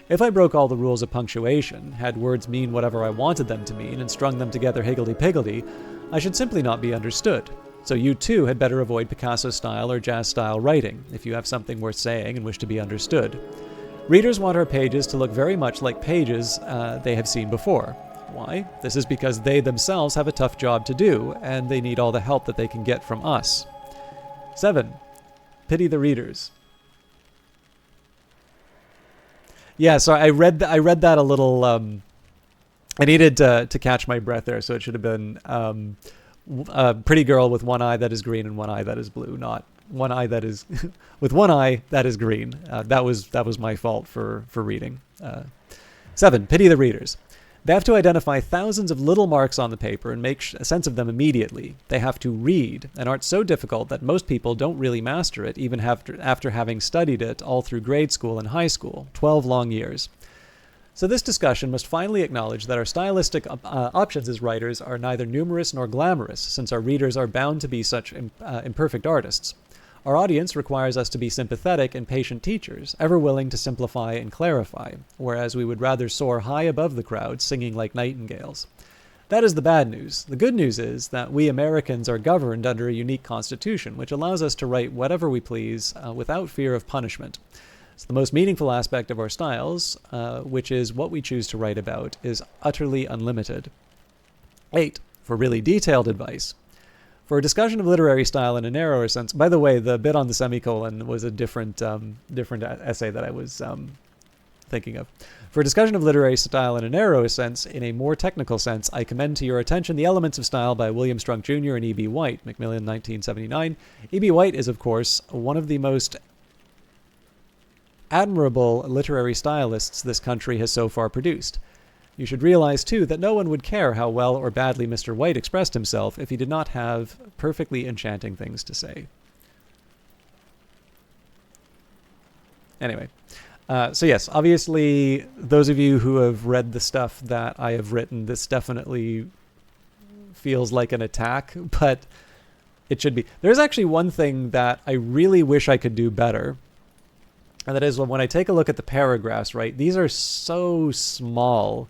If I broke all the rules of punctuation, had words mean whatever I wanted them to mean, and strung them together higgledy-piggledy, I should simply not be understood. So you too had better avoid Picasso-style or jazz-style writing, if you have something worth saying and wish to be understood. Readers want our pages to look very much like pages they have seen before. Why? This is because they themselves have a tough job to do, and they need all the help that they can get from us. 7. Pity the readers. Yeah, so I read that a little. I needed to catch my breath there, so it should have been a pretty girl with one eye that is green and one eye that is blue, not one eye that is with one eye that is green. That was my fault for reading. 7. Pity the readers. They have to identify thousands of little marks on the paper and make sense of them immediately. They have to read, an art so difficult that most people don't really master it, even after having studied it all through grade school and high school, 12 long years. So this discussion must finally acknowledge that our stylistic options as writers are neither numerous nor glamorous, since our readers are bound to be such imperfect artists. Our audience requires us to be sympathetic and patient teachers, ever willing to simplify and clarify, whereas we would rather soar high above the crowd, singing like nightingales. That is the bad news. The good news is that we Americans are governed under a unique constitution, which allows us to write whatever we please without fear of punishment. So the most meaningful aspect of our styles, which is what we choose to write about, is utterly unlimited. 8. For really detailed advice. For a discussion of literary style in a narrower sense, by the way, the bit on the semicolon was a different essay that I was thinking of. For a discussion of literary style in a narrower sense, in a more technical sense, I commend to your attention The Elements of Style by William Strunk Jr. and E.B. White, Macmillan, 1979. E.B. White is, of course, one of the most admirable literary stylists this country has so far produced. You should realize, too, that no one would care how well or badly Mr. White expressed himself if he did not have perfectly enchanting things to say. Anyway, so yes, obviously, those of you who have read the stuff that I have written, this definitely feels like an attack, but it should be. There's actually one thing that I really wish I could do better, and that is when I take a look at the paragraphs, right? These are so small.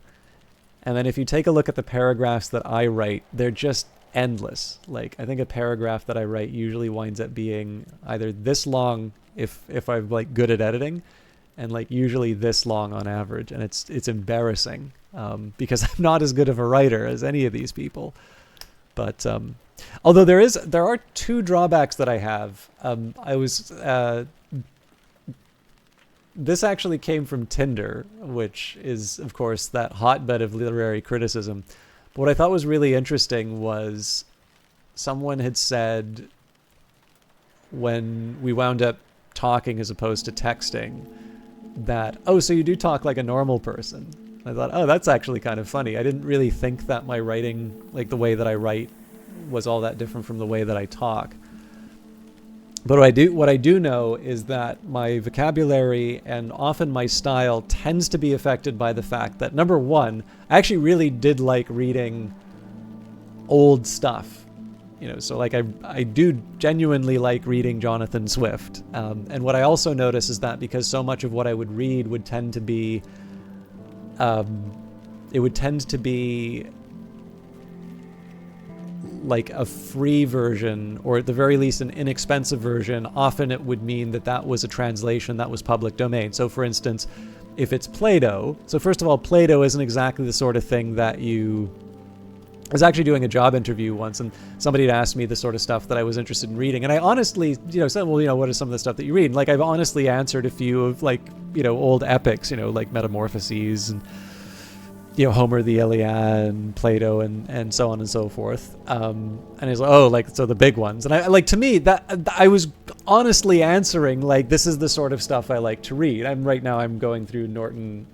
And then if you take a look at the paragraphs that I write, they're just endless. Like, I think a paragraph that I write usually winds up being either this long if I'm like good at editing, and like usually this long on average. And it's embarrassing because I'm not as good of a writer as any of these people. But although there are two drawbacks that I have. This actually came from Tinder, which is, of course, that hotbed of literary criticism. But what I thought was really interesting was someone had said when we wound up talking as opposed to texting that, oh, so you do talk like a normal person. I thought, oh, that's actually kind of funny. I didn't really think that my writing, like the way that I write, was all that different from the way that I talk. But what I do know is that my vocabulary and often my style tends to be affected by the fact that, number one, I actually really did like reading old stuff. So like I do genuinely like reading Jonathan Swift. And what I also notice is that because so much of what I would read would tend to be, it would tend to be like a free version, or at the very least an inexpensive version. Often it would mean that that was a translation that was public domain. So for instance, if it's Plato, so first of all, Plato isn't exactly the sort of thing that I was actually doing a job interview once, and somebody had asked me the sort of stuff that I was interested in reading, and I honestly, said, well, what is some of the stuff that you read? And like I've honestly answered a few of like, old epics, like Metamorphoses and Homer, the Iliad, and Plato, and so on and so forth. And he's like, oh, like, so the big ones. And I like, to me, that I was honestly answering like, this is the sort of stuff I like to read. Right now I'm going through Norton,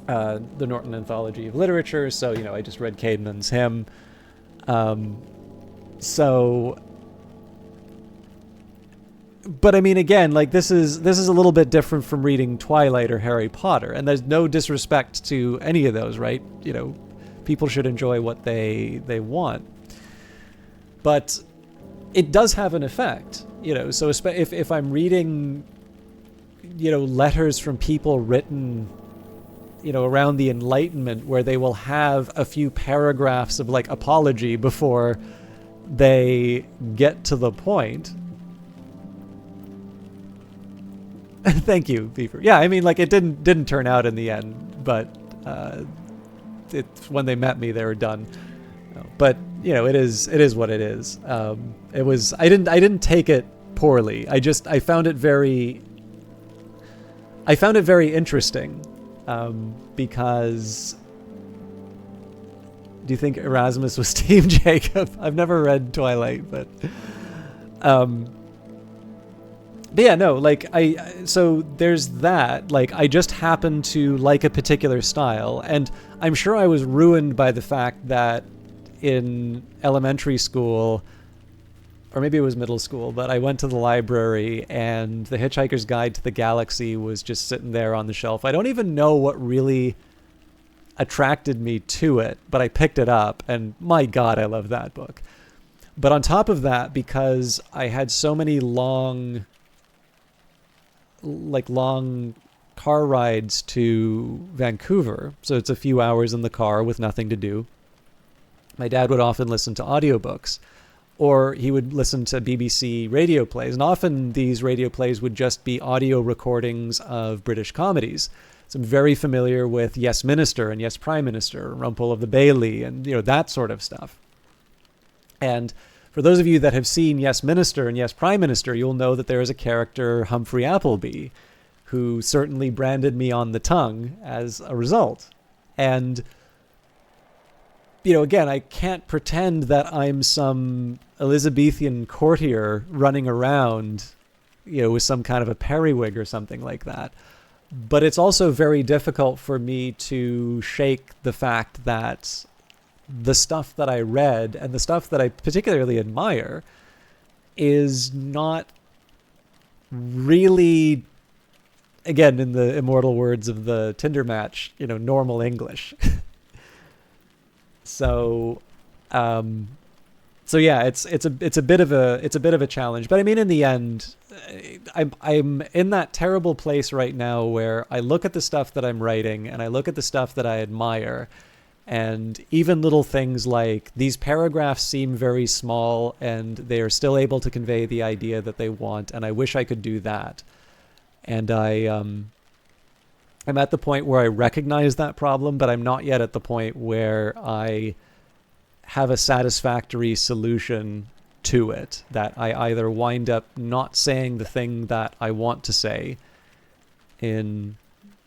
the Norton Anthology of Literature. So, I just read Caedmon's Hymn. But I mean, again, like this is a little bit different from reading Twilight or Harry Potter, and there's no disrespect to any of those, right? People should enjoy what they want, but it does have an effect, So if I'm reading, letters from people written, around the Enlightenment, where they will have a few paragraphs of like apology before they get to the point. Thank you, Beaver. Yeah, I mean, like it didn't turn out in the end, but when they met me, they were done. But it is what it is. It was. I didn't take it poorly. I found it very interesting, because. Do you think Erasmus was Team Jacob? I've never read Twilight, but. But yeah, no, like so there's that, like I just happen to like a particular style, and I'm sure I was ruined by the fact that in elementary school, or maybe it was middle school, but I went to the library and The Hitchhiker's Guide to the Galaxy was just sitting there on the shelf. I don't even know what really attracted me to it, but I picked it up, and my God, I love that book. But on top of that, because I had so many long car rides to Vancouver, so it's a few hours in the car with nothing to do, my dad would often listen to audiobooks, or he would listen to BBC radio plays, and often these radio plays would just be audio recordings of British comedies. So I'm very familiar with Yes Minister and Yes Prime Minister, Rumpole of the Bailey, and that sort of stuff. And for those of you that have seen Yes Minister and Yes Prime Minister, you'll know that there is a character, Humphrey Appleby, who certainly branded me on the tongue as a result. And, again, I can't pretend that I'm some Elizabethan courtier running around, with some kind of a periwig or something like that. But it's also very difficult for me to shake the fact that the stuff that I read and the stuff that I particularly admire is not really, again, in the immortal words of the Tinder match, normal English. So yeah, it's a bit of a challenge. But I mean, in the end, I'm in that terrible place right now where I look at the stuff that I'm writing and I look at the stuff that I admire. And even little things like these paragraphs seem very small and they are still able to convey the idea that they want. And I wish I could do that. And I'm at the point where I recognize that problem, but I'm not yet at the point where I have a satisfactory solution to it, that I either wind up not saying the thing that I want to say in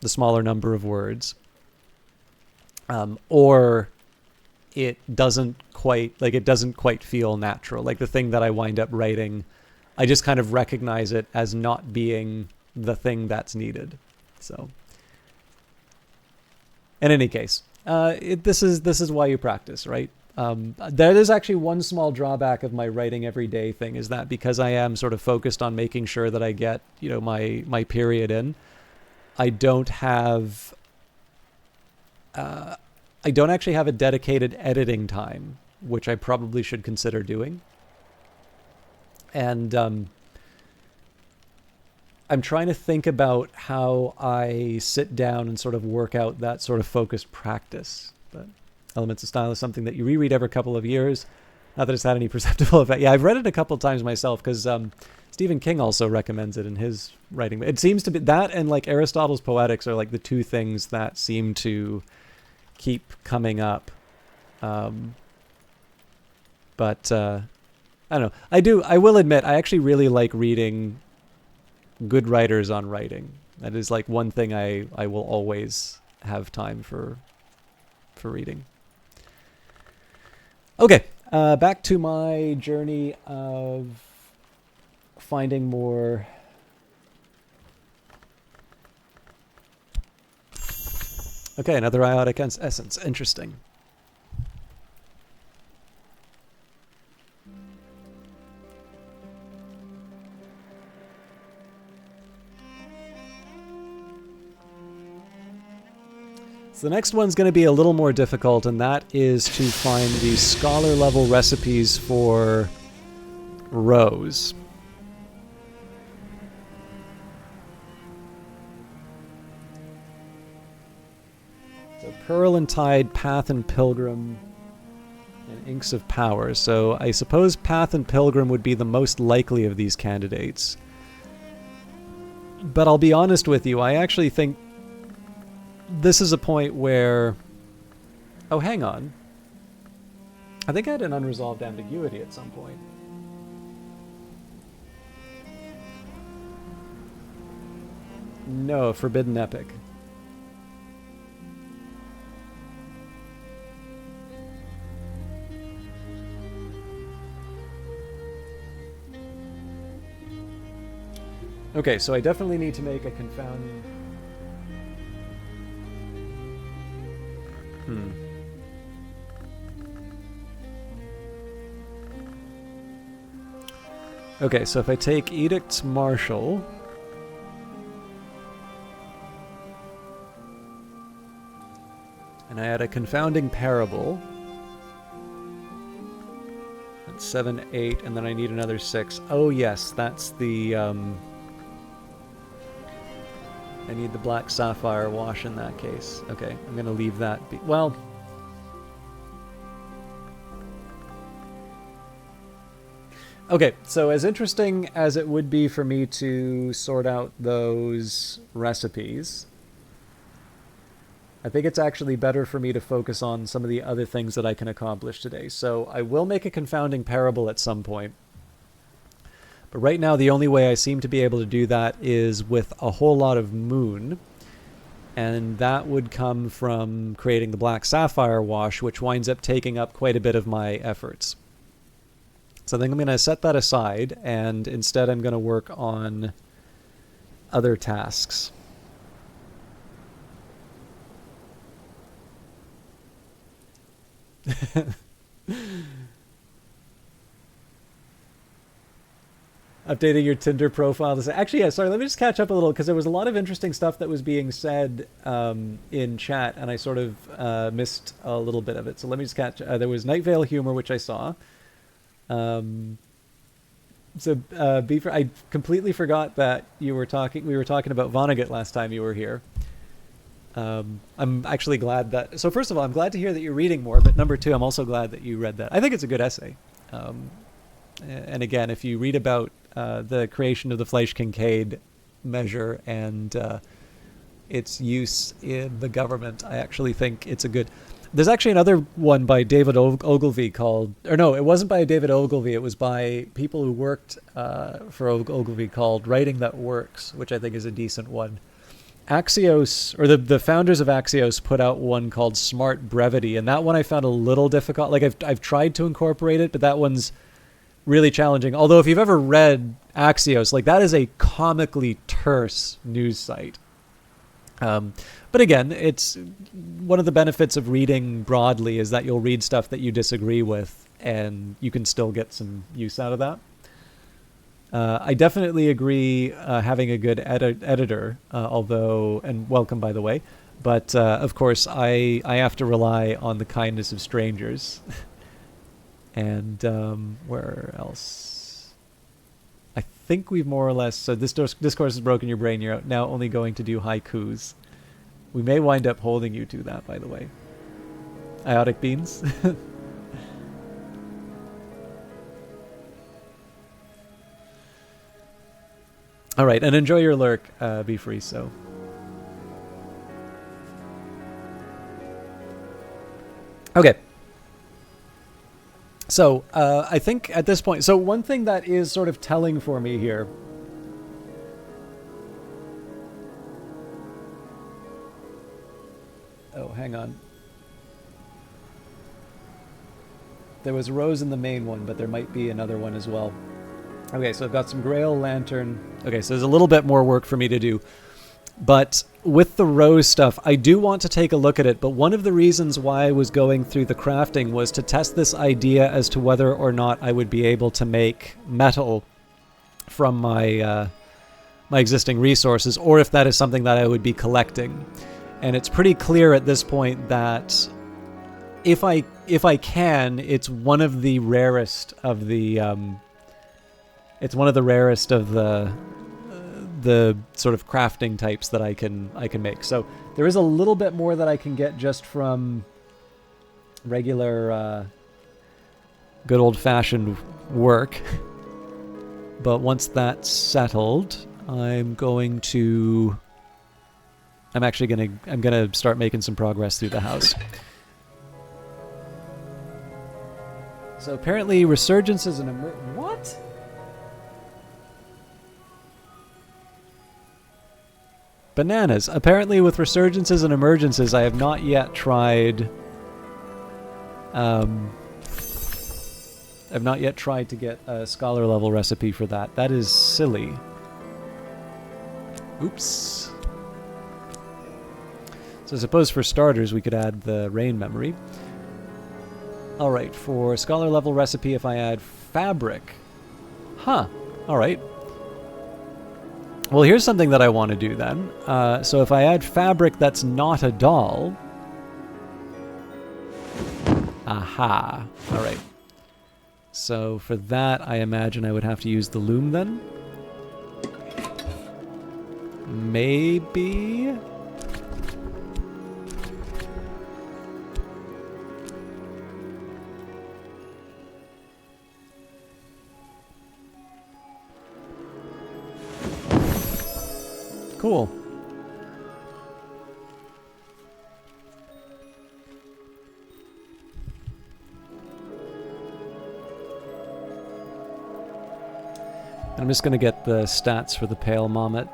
the smaller number of words, or it doesn't quite feel natural. Like the thing that I wind up writing, I just kind of recognize it as not being the thing that's needed. So in any case, this is why you practice, right? That is actually one small drawback of my writing every day thing, is that because I am sort of focused on making sure that I get, my period in, I don't have I don't actually have a dedicated editing time. which I probably should consider doing. And I'm trying to think about how I sit down and sort of work out that sort of focused practice. But Elements of Style is something that you reread every couple of years. Not that it's had any perceptible effect. Yeah, I've read it a couple of times myself because Stephen King also recommends it in his writing. It seems to be that, and like Aristotle's Poetics are like the two things that seem to keep coming up. But I don't know. I will admit, I actually really like reading good writers on writing. That is like one thing I will always have time for reading. Okay, back to my journey of finding more. Okay, another iotic essence. Interesting. So the next one's going to be a little more difficult, and that is to find the scholar level recipes for rose. So Pearl and Tide, Path and Pilgrim, and Inks of Power. So I suppose Path and Pilgrim would be the most likely of these candidates. But I'll be honest with you, I actually think this is a point where... Oh, hang on. I think I had an unresolved ambiguity at some point. No, Forbidden Epic. Okay, so I definitely need to make a confounding... Okay, so if I take Edicts Martial... and I add a Confounding Parable... that's 7, 8, and then I need another 6. Oh yes, that's the... I need the Black Sapphire Wash in that case. Okay, I'm going to leave that be. Well... Okay, so as interesting as it would be for me to sort out those recipes, I think it's actually better for me to focus on some of the other things that I can accomplish today. So I will make a Confounding Parable at some point. But right now, the only way I seem to be able to do that is with a whole lot of Moon. And that would come from creating the Black Sapphire Wash, which winds up taking up quite a bit of my efforts. So I think I'm going to set that aside, and instead I'm going to work on other tasks. Updating your Tinder profile to say... Actually, yeah, sorry, let me just catch up a little, because there was a lot of interesting stuff that was being said in chat, and I sort of missed a little bit of it. So let me just catch... there was Night Vale Humor, which I saw. Beaver, I completely forgot that we were talking about Vonnegut last time you were here. I'm actually glad that... So first of all, I'm glad to hear that you're reading more, but number two, I'm also glad that you read that. I think it's a good essay. And again, if you read about the creation of the Fleisch-Kincaid measure and its use in the government, I actually think it's a good... There's actually another one by David Ogilvy called... Or no, it wasn't by David Ogilvy. It was by people who worked for Ogilvy called Writing That Works, which I think is a decent one. Axios, or the founders of Axios, put out one called Smart Brevity, and that one I found a little difficult. Like, I've tried to incorporate it, but that one's really challenging. Although if you've ever read Axios, like, that is a comically terse news site. But again, it's one of the benefits of reading broadly is that you'll read stuff that you disagree with, and you can still get some use out of that. I definitely agree having a good editor, although, and welcome by the way, but of course I have to rely on the kindness of strangers. And where else? I think we've more or less... So this course has broken your brain. You're now only going to do haikus. We may wind up holding you to that, by the way. Iotic beans. All right, and enjoy your lurk, Be Free, so... Okay. So, I think at this point... So one thing that is sort of telling for me here... Oh, hang on. There was a rose in the main one, but there might be another one as well. Okay, so I've got some Grail Lantern. Okay, so there's a little bit more work for me to do. But with the rose stuff, I do want to take a look at it, but one of the reasons why I was going through the crafting was to test this idea as to whether or not I would be able to make metal from my my existing resources, or if that is something that I would be collecting. And it's pretty clear at this point that if I can, it's one of the rarest of the the sort of crafting types that I can make. So there is a little bit more that I can get just from regular good old-fashioned work. But once that's settled, I'm actually gonna start making some progress through the house. So apparently Resurgence is an what? Bananas. Apparently with Resurgences and Emergences, I have not yet tried... I've not yet tried to get a scholar level recipe for that. That is silly. Oops. So I suppose for starters we could add the rain memory. Alright, for scholar level recipe if I add fabric. Huh. Alright. Well, here's something that I want to do then. So if I add fabric that's not a doll... Aha. Alright. So for that, I imagine I would have to use the loom then? Maybe? Cool. I'm just going to get the stats for the Pale Mommet.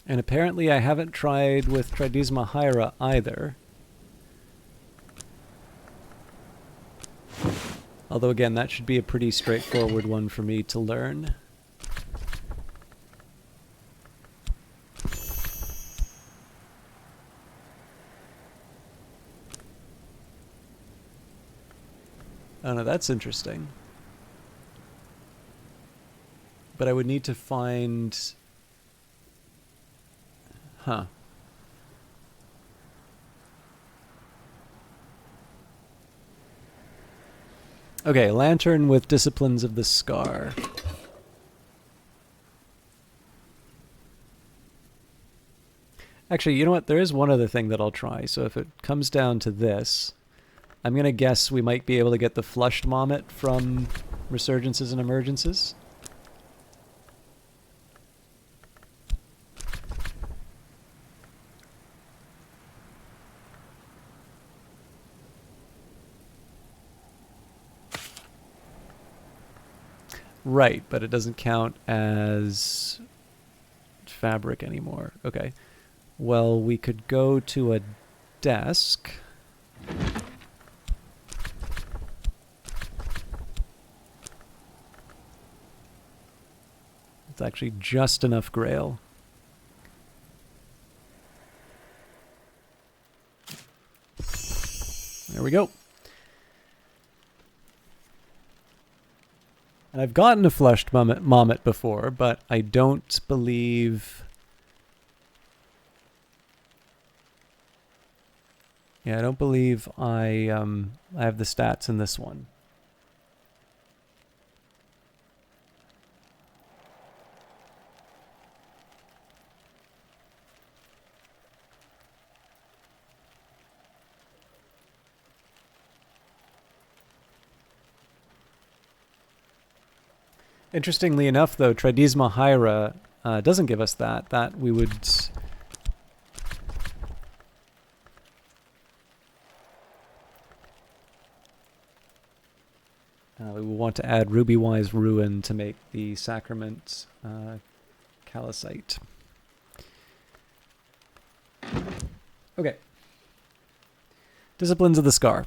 And apparently I haven't tried with Tridesma Hyra either. Although again, that should be a pretty straightforward one for me to learn. Oh no, that's interesting. But I would need to find... Huh. Okay, Lantern with Disciplines of the Scar. Actually, you know what? There is one other thing that I'll try. So if it comes down to this, I'm going to guess we might be able to get the Flushed Mommet from Resurgences and Emergences. Right, but it doesn't count as fabric anymore. Okay. Well, we could go to a desk. It's actually just enough Grail. There we go. And I've gotten a flushed Mommet before, but I don't believe... Yeah, I don't believe I have the stats in this one. Interestingly enough, though, Tridesma Hyra doesn't give us that. That we would... we will want to add Ruby-Wise Ruin to make the Sacrament Callicite. Okay. Disciplines of the Scar.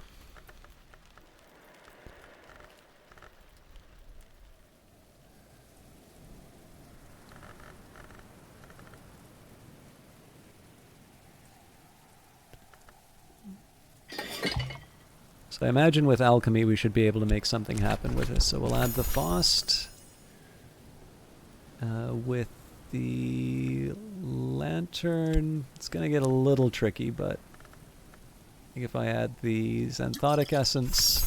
So I imagine with alchemy we should be able to make something happen with this. So we'll add the Faust with the Lantern. It's going to get a little tricky, but I think if I add the Xanthotic Essence,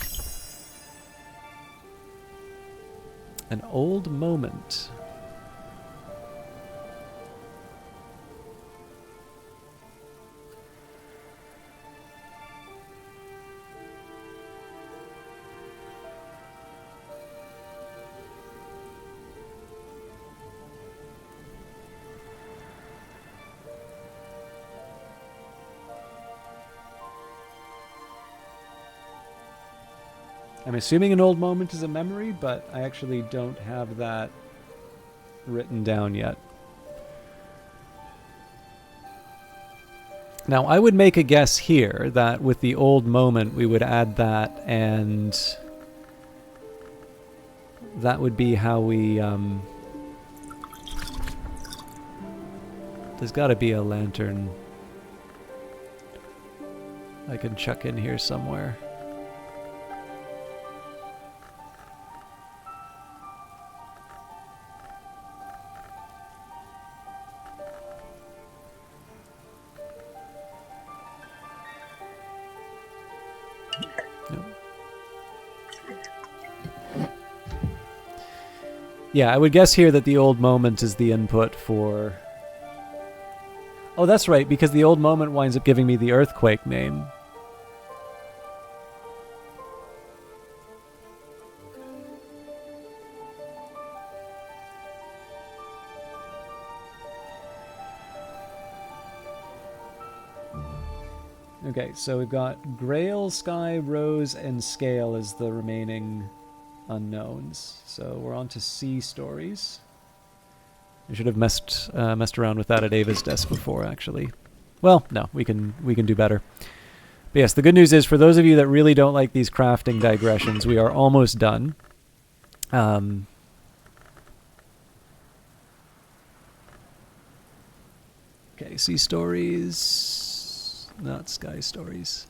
an Old Moment. I'm assuming an old moment is a memory, but I actually don't have that written down yet. Now, I would make a guess here that with the old moment, we would add that, and that would be how we... There's got to be a lantern I can chuck in here somewhere. Yeah, I would guess here that the old moment is the input for... Oh, that's right, because the old moment winds up giving me the earthquake name. Okay, so we've got Grail, Sky, Rose, and Scale as the remaining unknowns. So we're on to C stories. I should have messed around with that at Ava's desk before, actually. Well, no, we can do better. But yes, the good news is for those of you that really don't like these crafting digressions, we are almost done. Okay, C stories, not Sky stories.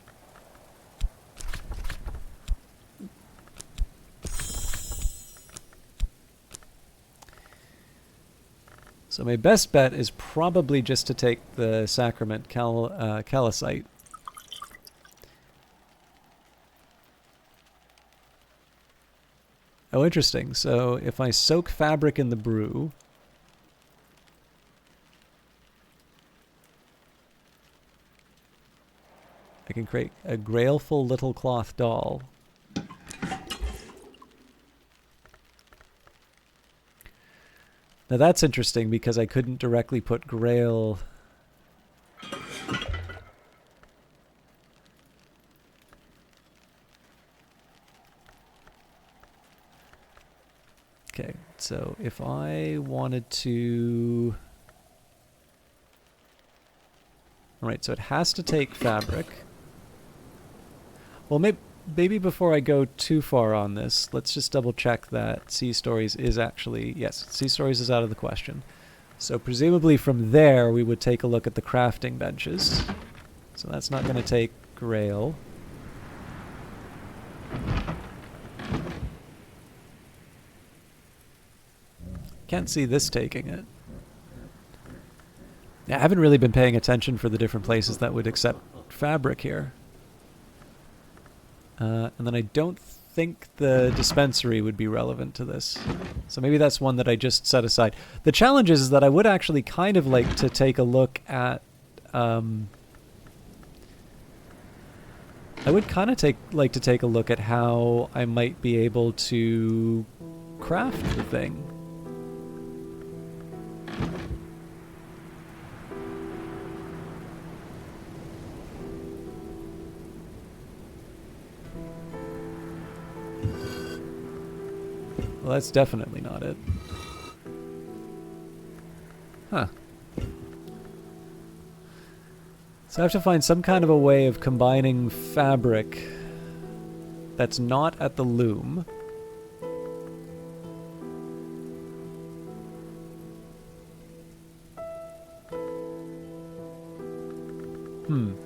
So my best bet is probably just to take the Sacrament Callicite. Oh, interesting. So if I soak fabric in the brew, I can create a Grailful Little Cloth Doll. Now that's interesting because I couldn't directly put Grail... Okay, so if I wanted to... Alright, so it has to take fabric. Well, maybe before I go too far on this, let's just double check that Sea Stories is actually... Yes, Sea Stories is out of the question. So presumably from there we would take a look at the crafting benches. So that's not going to take Grail. Can't see this taking it. Yeah, I haven't really been paying attention for the different places that would accept fabric here. And then I don't think the dispensary would be relevant to this. So maybe that's one that I just set aside. The challenge is that I would actually kind of like to take a look at... I would kind of like to take a look at how I might be able to craft the thing. Well, that's definitely not it. Huh. So I have to find some kind of a way of combining fabric that's not at the loom.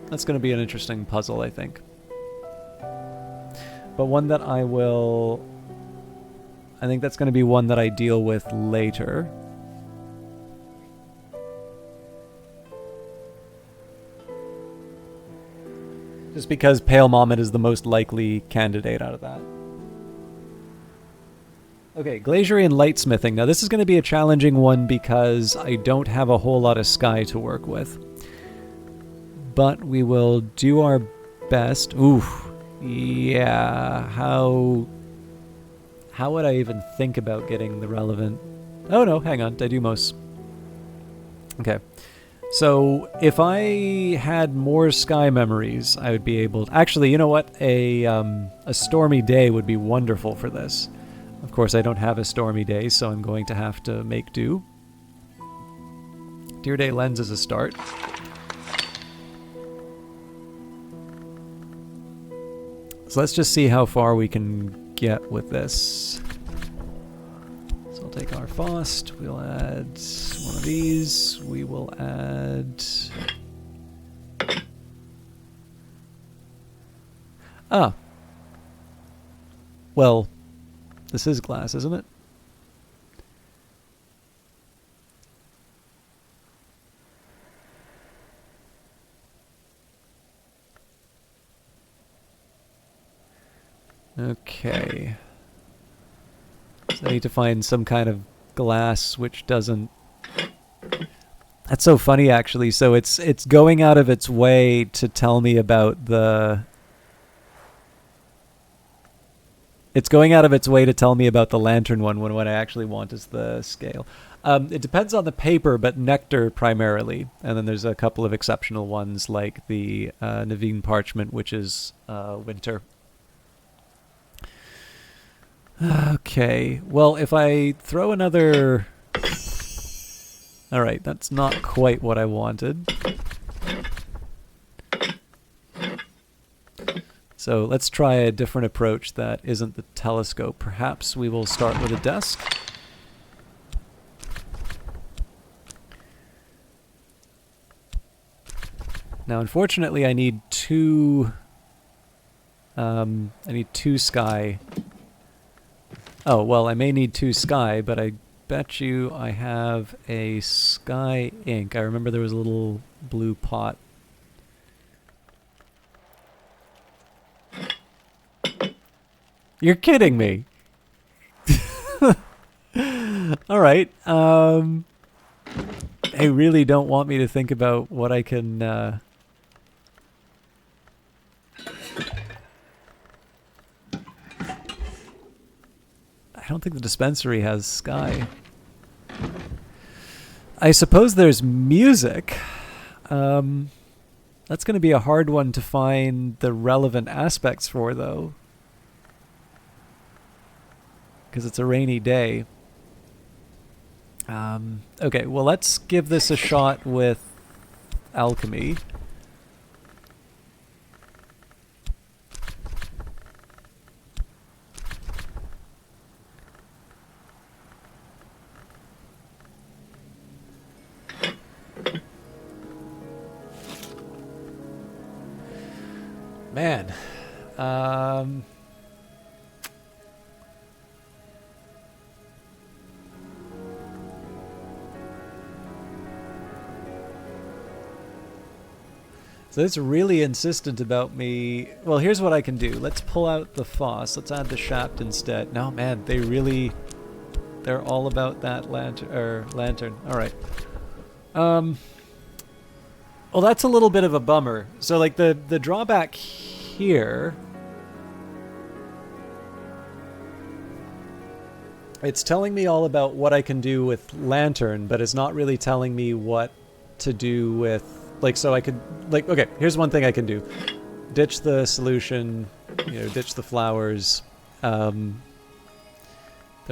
That's going to be an interesting puzzle, I think. But one that I think that's going to be one that I deal with later. Just because Pale Mommet is the most likely candidate out of that. Okay, Glaziering and Lightsmithing. Now this is going to be a challenging one because I don't have a whole lot of sky to work with. But we will do our best. Ooh, yeah, how would I even think about getting the relevant... Oh no, hang on, Didymos. Okay. So, if I had more sky memories, I would be able to... Actually, you know what? A stormy day would be wonderful for this. Of course, I don't have a stormy day, so I'm going to have to make do. Deer Day Lens is a start. So let's just see how far we can get with this. So I'll take our Faust, we'll add one of these, we will add... Ah. Well, this is glass, isn't it? Okay. So I need to find some kind of glass which doesn't... That's so funny, actually. So it's going out of its way to tell me about the... It's going out of its way to tell me about the lantern one when what I actually want is the scale. It depends on the paper, but Nectar primarily. And then there's a couple of exceptional ones like the Naveen Parchment, which is winter. Okay, well, if I throw another... Alright, that's not quite what I wanted. So let's try a different approach that isn't the telescope. Perhaps we will start with a desk. Now, unfortunately, I need two sky. Oh, well, I may need two sky, but I bet you I have a sky ink. I remember there was a little blue pot. You're kidding me. All right. They really don't want me to think about what I can... I don't think the dispensary has sky. I suppose there's music. That's going to be a hard one to find the relevant aspects for, though. Because it's a rainy day. Okay, well, let's give this a shot with alchemy. Man. So it's really insistent about me. Well, here's what I can do. Let's pull out the Foss. Let's add the shaft instead. No, man, they're all about that lantern. All right. Well, that's a little bit of a bummer. So, like, the drawback here, it's telling me all about what I can do with lantern, but it's not really telling me what to do with, like, so I could, like, okay, here's one thing I can do. Ditch the solution, ditch the flowers. There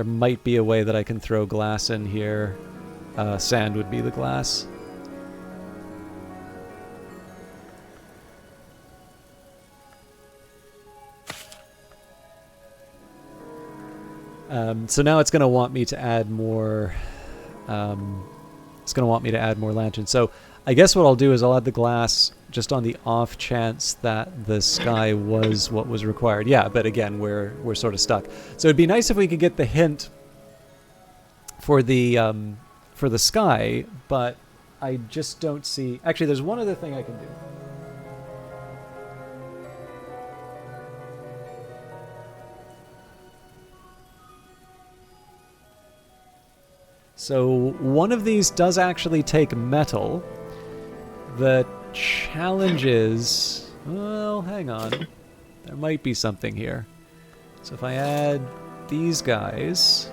might be a way that I can throw glass in here. Sand would be the glass. So now it's going to want me to add more. It's going to want me to add more lanterns. So I guess what I'll do is I'll add the glass just on the off chance that the sky was what was required. Yeah, but again, we're sort of stuck. So it'd be nice if we could get the hint for the sky, but I just don't see. Actually, there's one other thing I can do. So one of these does actually take metal. The challenge is, well, hang on. There might be something here. So if I add these guys...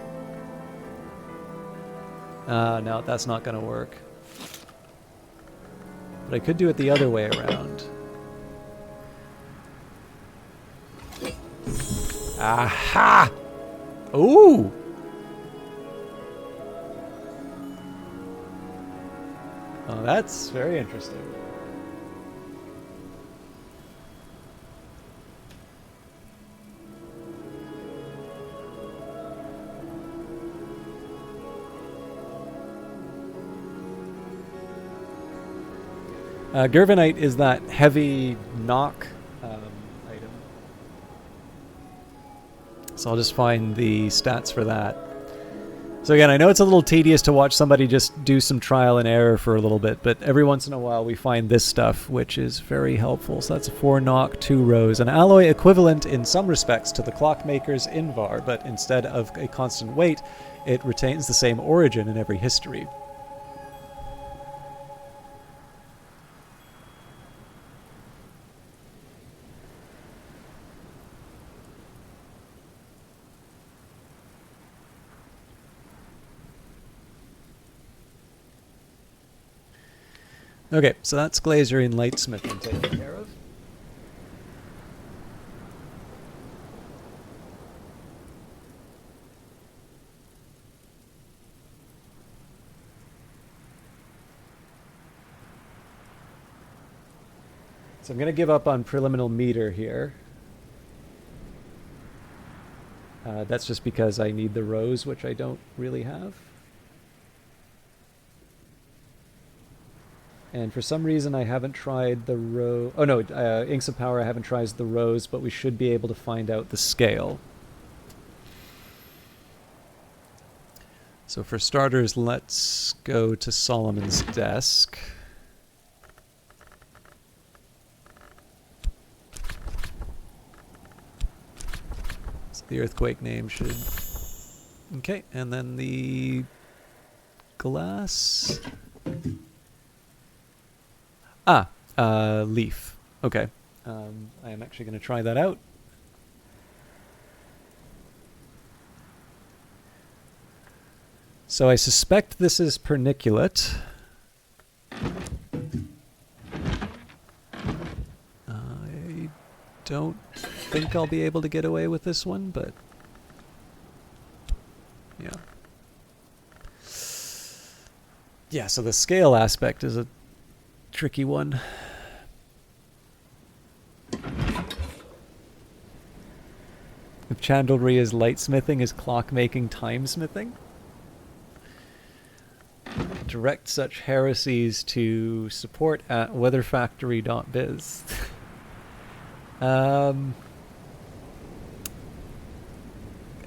no, that's not going to work. But I could do it the other way around. Aha! Ooh! Oh, that's very interesting. Gervinite is that heavy knock item. So I'll just find the stats for that. So again, I know it's a little tedious to watch somebody just do some trial and error for a little bit, but every once in a while we find this stuff, which is very helpful. So that's a 4 knock, 2 rose, an alloy equivalent in some respects to the clockmaker's Invar, but instead of a constant weight, it retains the same origin in every history. Okay, so that's glazier and lightsmithing taken care of. So I'm going to give up on preliminary meter here. That's just because I need the rose, which I don't really have. And for some reason I haven't tried the rose. Oh no, Inks of Power I haven't tried the rose, but we should be able to find out the scale. So for starters, let's go to Solomon's desk. So the earthquake name should... Okay, and then the glass... leaf. Okay. I am actually going to try that out. So I suspect this is perniculate. I don't think I'll be able to get away with this one, but yeah. Yeah, so the scale aspect is a tricky one. If chandlery is lightsmithing, is clockmaking timesmithing? Direct such heresies to support at weatherfactory.biz. Um,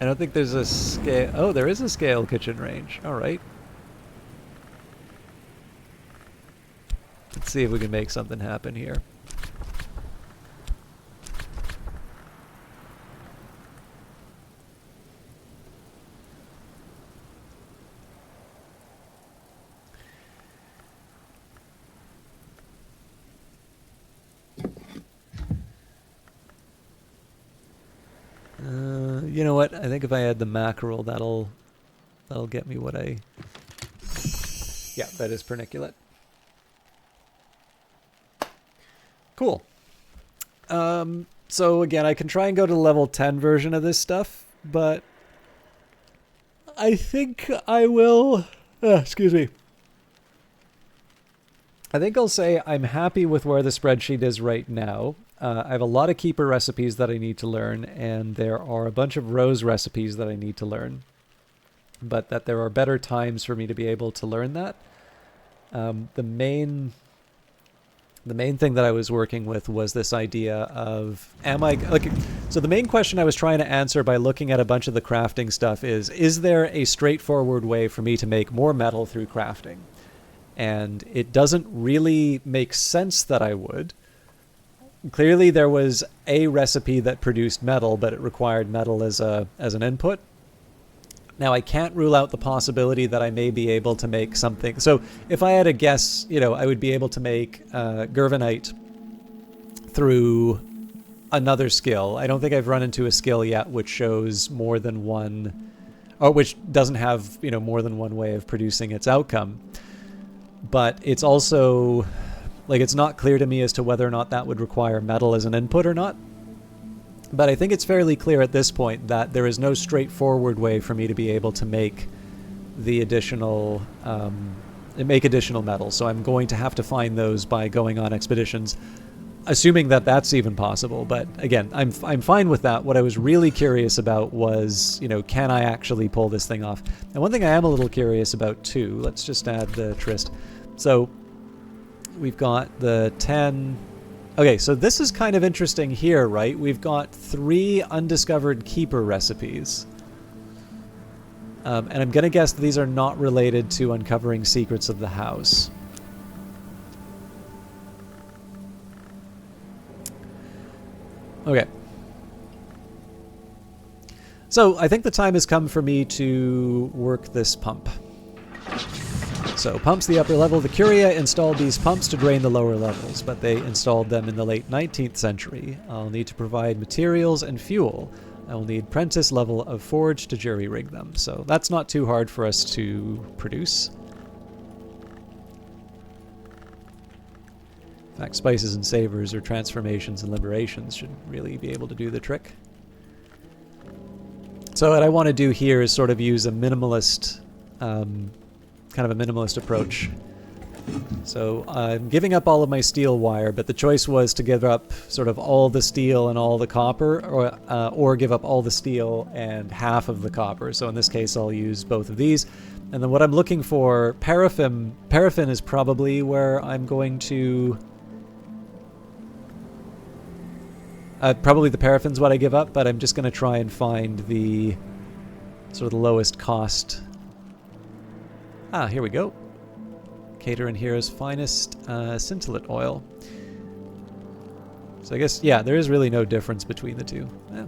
I don't think there's a scale. Oh, there is a scale kitchen range. All right. Let's see if we can make something happen here. You know what? I think if I add the mackerel, that'll get me what I... Yeah, that is perniculate. Cool. So again, I can try and go to the level 10 version of this stuff, but I think I will... excuse me. I think I'll say I'm happy with where the spreadsheet is right now. I have a lot of keeper recipes that I need to learn, and there are a bunch of rose recipes that I need to learn. But that there are better times for me to be able to learn that. The main thing that I was working with was this idea of, so the main question I was trying to answer by looking at a bunch of the crafting stuff is there a straightforward way for me to make more metal through crafting? And it doesn't really make sense that I would. Clearly there was a recipe that produced metal, but it required metal as an input. Now, I can't rule out the possibility that I may be able to make something. So if I had a guess, I would be able to make Gervanite through another skill. I don't think I've run into a skill yet which shows more than one, or which doesn't have, more than one way of producing its outcome. But it's also, it's not clear to me as to whether or not that would require metal as an input or not. But I think it's fairly clear at this point that there is no straightforward way for me to be able to make the additional metal. So I'm going to have to find those by going on expeditions, assuming that that's even possible. But again, I'm fine with that. What I was really curious about was, can I actually pull this thing off? And one thing I am a little curious about too, let's just add the Trist. So we've got the 10... Okay, so this is kind of interesting here, right? We've got 3 undiscovered keeper recipes. And I'm going to guess these are not related to uncovering secrets of the house. Okay. So I think the time has come for me to work this pump. So pumps the upper level. The Curia installed these pumps to drain the lower levels, but they installed them in the late 19th century. I'll need to provide materials and fuel. I will need Prentice level of forge to jury-rig them. So that's not too hard for us to produce. In fact, spices and savors or transformations and liberations should really be able to do the trick. So what I want to do here is sort of use a minimalist... kind of a minimalist approach. So I'm giving up all of my steel wire, but the choice was to give up sort of all the steel and all the copper, or give up all the steel and half of the copper. So in this case, I'll use both of these. And then what I'm looking for, paraffin is probably where I'm going to... probably the paraffin's what I give up, but I'm just going to try and find the sort of the lowest cost. Ah, here we go. Cater and Hero's finest scintillate oil. So I guess, yeah, there is really no difference between the two. Yeah.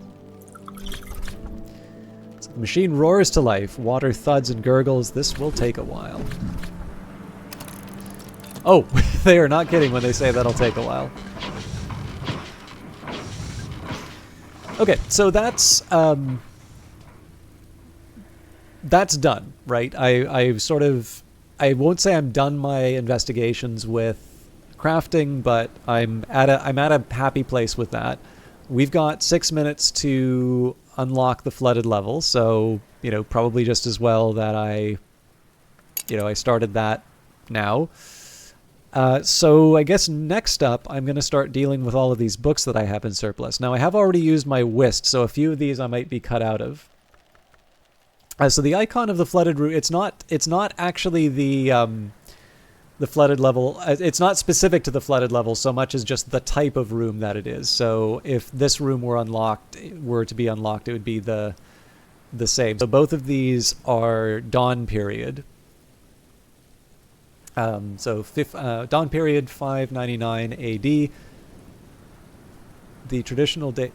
So the machine roars to life. Water thuds and gurgles. This will take a while. Oh, they are not kidding when they say that'll take a while. Okay, so that's done, right? I won't say I'm done my investigations with crafting, but I'm at a happy place with that. We've got 6 minutes to unlock the flooded level, so probably just as well that I started that now. So I guess next up, I'm going to start dealing with all of these books that I have in surplus. Now I have already used my whist, so a few of these I might be cut out of. So the icon of the flooded root, it's not actually the the flooded level, it's not specific to the flooded level so much as just the type of room that it is. So if this room were to be unlocked, it would be the same. So both of these are dawn period. Dawn period 599 AD. The traditional date.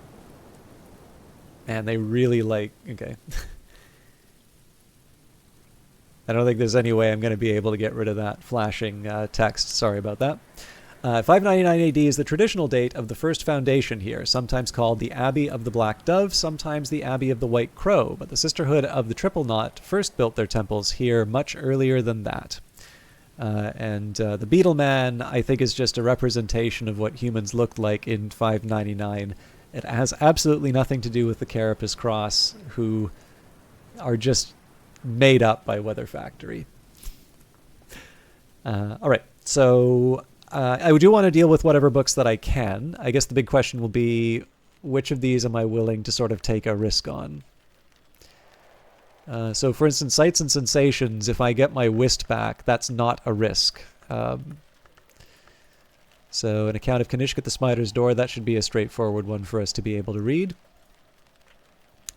And they really like, okay. I don't think there's any way I'm going to be able to get rid of that flashing text. Sorry about that. 599 AD is the traditional date of the first foundation here, sometimes called the Abbey of the Black Dove, sometimes the Abbey of the White Crow, but the Sisterhood of the Triple Knot first built their temples here much earlier than that. The Beetle Man, I think, is just a representation of what humans looked like in 599. It has absolutely nothing to do with the Carapace Cross, who are just made up by Weather Factory. All right, so I do want to deal with whatever books that I can. I guess the big question will be, which of these am I willing to sort of take a risk on? So, for instance, Sights and Sensations, if I get my Whist back, that's not a risk. So an account of Kanishka the Spider's Door, that should be a straightforward one for us to be able to read.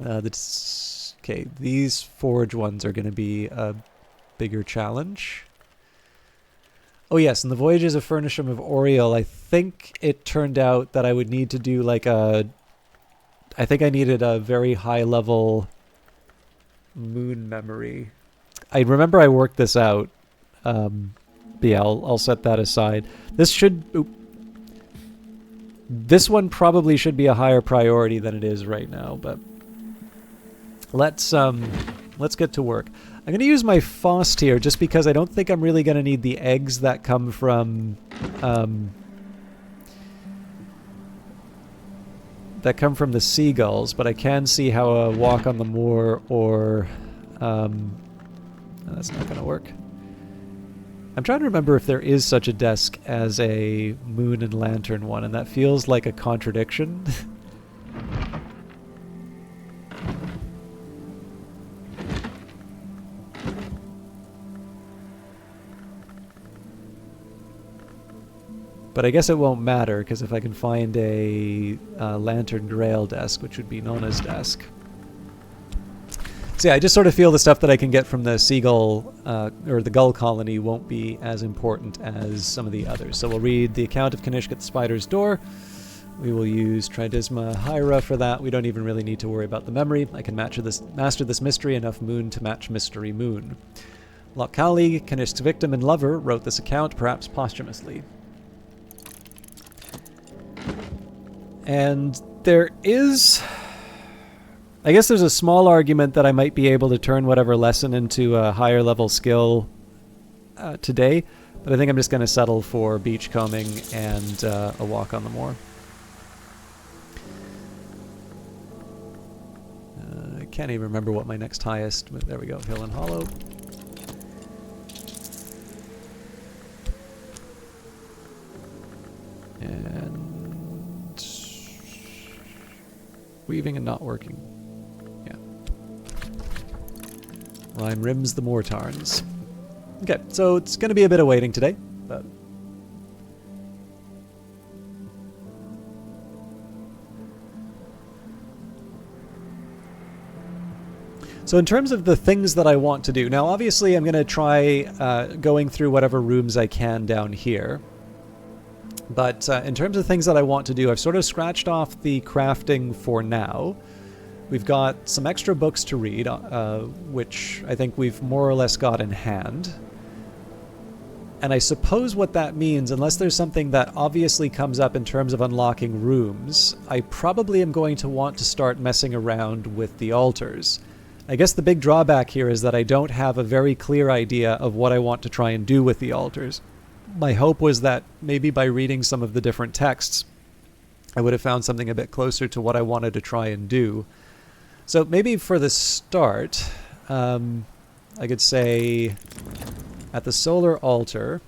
Okay, these Forge ones are going to be a bigger challenge. Oh yes, and the Voyages of Furnisham of Oriel, I think it turned out that I would need to do like I think I needed a very high level moon memory. I remember I worked this out. But yeah, I'll set that aside. This one probably should be a higher priority than it is right now, but let's get to work. I'm going to use my Faust here just because I don't think I'm really going to need the eggs that come from the seagulls, but I can see how a Walk on the Moor or no, that's not going to work. I'm trying to remember if there is such a desk as a Moon and Lantern one, and that feels like a contradiction. But I guess it won't matter, because if I can find a Lantern Grail desk, which would be Nona's desk. So yeah, I just sort of feel the stuff that I can get from the seagull, or the gull colony won't be as important as some of the others. So we'll read the account of Kanishka the Spider's Door. We will use Tridisma Hyra for that. We don't even really need to worry about the memory. I can master this mystery, enough moon to match Mystery Moon. Lokali, Kanishka's victim and lover, wrote this account, perhaps posthumously. And there is... I guess there's a small argument that I might be able to turn whatever lesson into a higher level skill today, but I think I'm just going to settle for beachcombing and a Walk on the Moor. I can't even remember what my next highest... There we go, Hill and Hollow. And... weaving and not working. Rhyme rims the Mortarns. Okay, so it's going to be a bit of waiting today, but... So in terms of the things that I want to do, now obviously I'm going to try going through whatever rooms I can down here. But in terms of things that I want to do, I've sort of scratched off the crafting for now. We've got some extra books to read, which I think we've more or less got in hand. And I suppose what that means, unless there's something that obviously comes up in terms of unlocking rooms, I probably am going to want to start messing around with the altars. I guess the big drawback here is that I don't have a very clear idea of what I want to try and do with the altars. My hope was that maybe by reading some of the different texts, I would have found something a bit closer to what I wanted to try and do. So maybe for the start, I could say at the solar altar,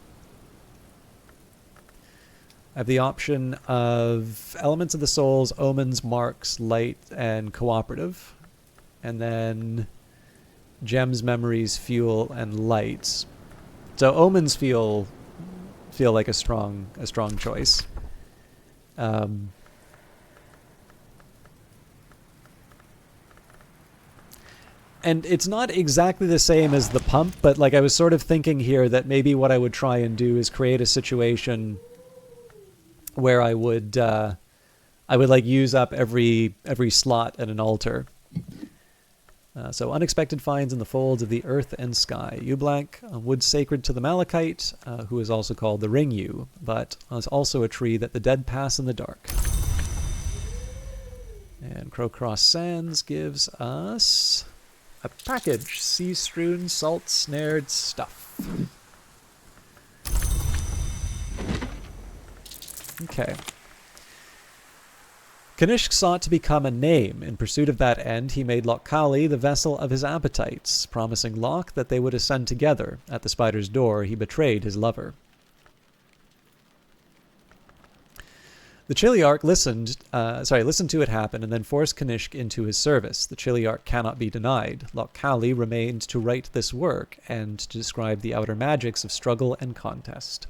I have the option of Elements of the Souls, Omens, Marks, Light, and Cooperative. And then Gems, Memories, Fuel, and Lights. So Omens feel feel like a strong choice. And it's not exactly the same as the pump, but like I was sort of thinking here that maybe what I would try and do is create a situation where I would like use up every slot at an altar. So unexpected finds in the folds of the earth and sky. Yew Blank, a wood sacred to the Malachite, who is also called the ring yew, but is also a tree that the dead pass in the dark. And Crowcross Sands gives us a package. Sea-strewn, salt-snared stuff. Okay. Kanishk sought to become a name. In pursuit of that end, he made Loch Cowley the vessel of his appetites. Promising Loch that they would ascend together. At the spider's door, he betrayed his lover. The Chiliarch listened to it happen and then forced Kanishk into his service. The Chiliarch cannot be denied. Loch Cowley remained to write this work and to describe the outer magics of struggle and contest.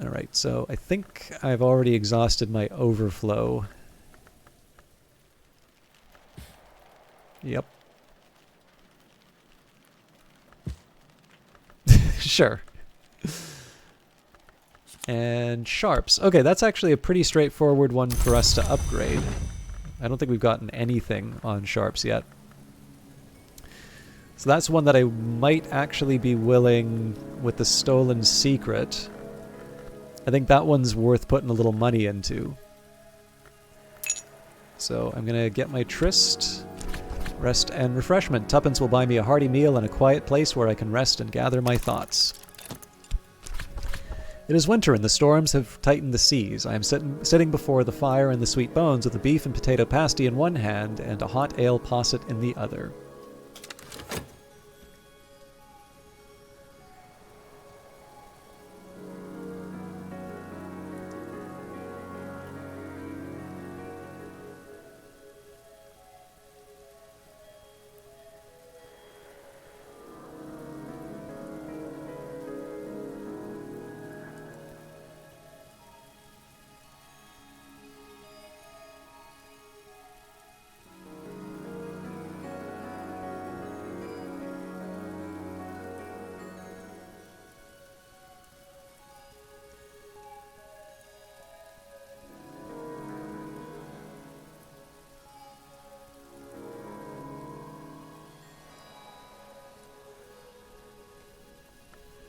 All right, so I think I've already exhausted my overflow. Yep. Sure. And sharps. Okay, that's actually a pretty straightforward one for us to upgrade. I don't think we've gotten anything on sharps yet. So that's one that I might actually be willing with the Stolen Secret. I think that one's worth putting a little money into. So I'm going to get my tryst, rest and refreshment. Tuppence will buy me a hearty meal and a quiet place where I can rest and gather my thoughts. It is winter and the storms have tightened the seas. I am sitting before the fire in the sweet bones with a beef and potato pasty in one hand and a hot ale posset in the other.